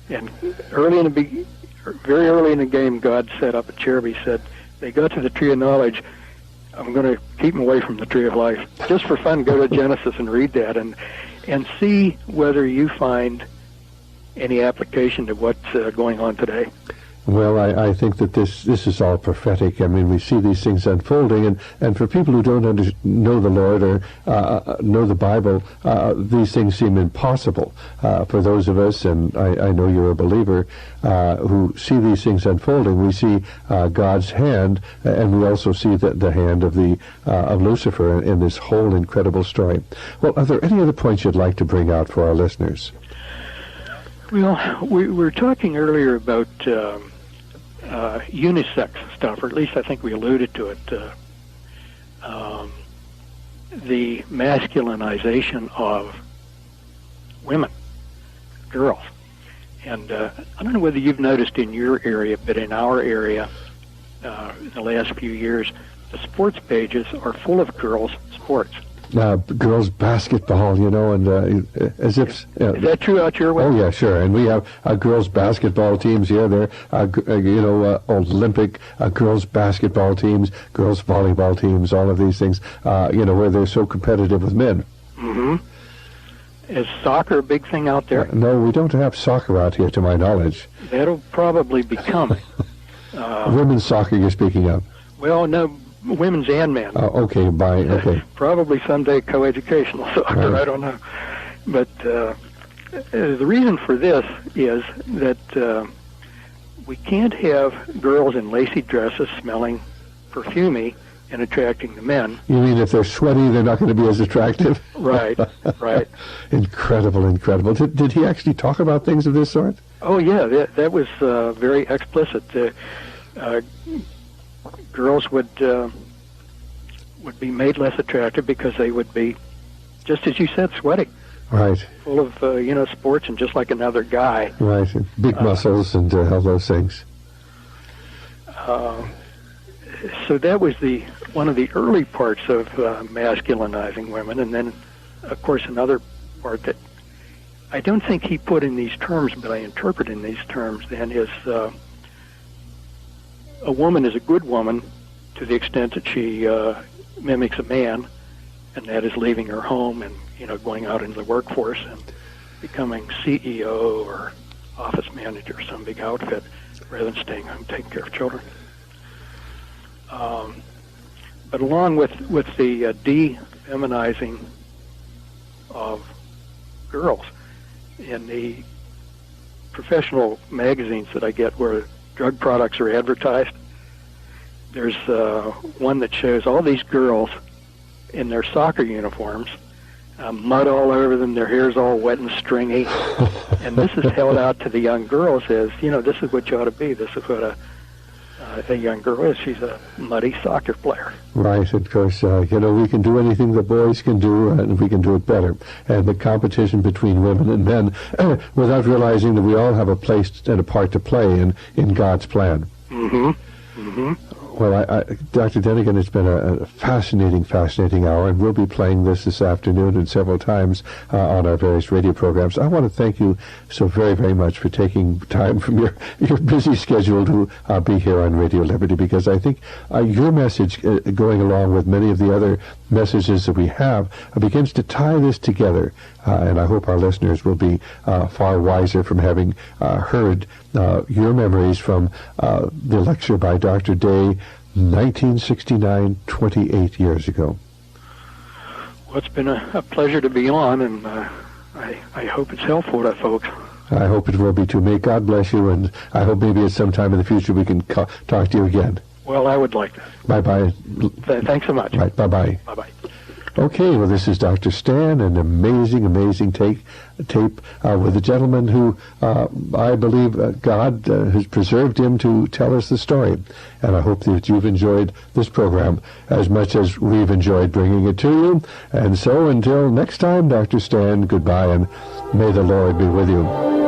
And very early in the game, God set up a cherub. He said, they got to the tree of knowledge. I'm going to keep them away from the tree of life. Just for fun, go to Genesis and read that and see whether you find any application to what's going on today? Well, I think that this is all prophetic. I mean, we see these things unfolding, and for people who don't know the Lord or know the Bible, these things seem impossible. For those of us, and I know you're a believer, who see these things unfolding, we see God's hand, and we also see the hand of of Lucifer in this whole incredible story. Well, are there any other points you'd like to bring out for our listeners? Well, we were talking earlier about unisex stuff, or at least I think we alluded to it, the masculinization of women, girls. And I don't know whether you've noticed in your area, but in our area, in the last few years, the sports pages are full of girls' sports. Girls basketball, and as if... Is that true out your way? Oh, yeah, sure. And we have girls basketball teams here. There Olympic girls basketball teams, girls volleyball teams, all of these things, where they're so competitive with men. Mm-hmm. Is soccer a big thing out there? No, we don't have soccer out here, to my knowledge. That'll probably be coming. Women's soccer you're speaking of? Well, no, women's and men. Okay. Probably someday coeducational soccer, Right. I don't know. But the reason for this is that we can't have girls in lacy dresses smelling perfumey and attracting the men. You mean if they're sweaty, they're not going to be as attractive? Right. Incredible. Did he actually talk about things of this sort? Oh, yeah, that was very explicit. Girls would be made less attractive because they would be, just as you said, sweaty. Right. Full of, sports and just like another guy. Right. Big muscles and all those things. So that was one of the early parts of masculinizing women. And then, of course, another part that I don't think he put in these terms, but I interpret in these terms then is a woman is a good woman to the extent that she mimics a man, and that is leaving her home and going out into the workforce and becoming CEO or office manager of some big outfit rather than staying home taking care of children. But along with the de-feminizing of girls in the professional magazines that I get where drug products are advertised, there's one that shows all these girls in their soccer uniforms, mud all over them, their hair's all wet and stringy, and this is held out to the young girls as, this is what you ought to be. This is what a young girl is. She's a muddy soccer player. Right, of course. We can do anything the boys can do, and we can do it better. And the competition between women and men, without realizing that we all have a place and a part to play in God's plan. Mm-hmm. Mm-hmm. Well, Dr. Dunegan, it's been a fascinating hour, and we'll be playing this afternoon and several times on our various radio programs. I want to thank you so very, very much for taking time from your busy schedule to be here on Radio Liberty, because I think your message, going along with many of the other messages that we have, begins to tie this together. And I hope our listeners will be far wiser from having heard your memories from the lecture by Dr. Day, 1969, 28 years ago. Well, it's been a pleasure to be on, and I hope it's helpful to folks. I hope it will be too. May God bless you, and I hope maybe at some time in the future we can talk to you again. Well, I would like that. Bye-bye. Thanks so much. Right, bye-bye. Bye-bye. Okay, well, this is Dr. Stan, an amazing tape with a gentleman who I believe God has preserved him to tell us the story. And I hope that you've enjoyed this program as much as we've enjoyed bringing it to you. And so until next time, Dr. Stan, goodbye, and may the Lord be with you.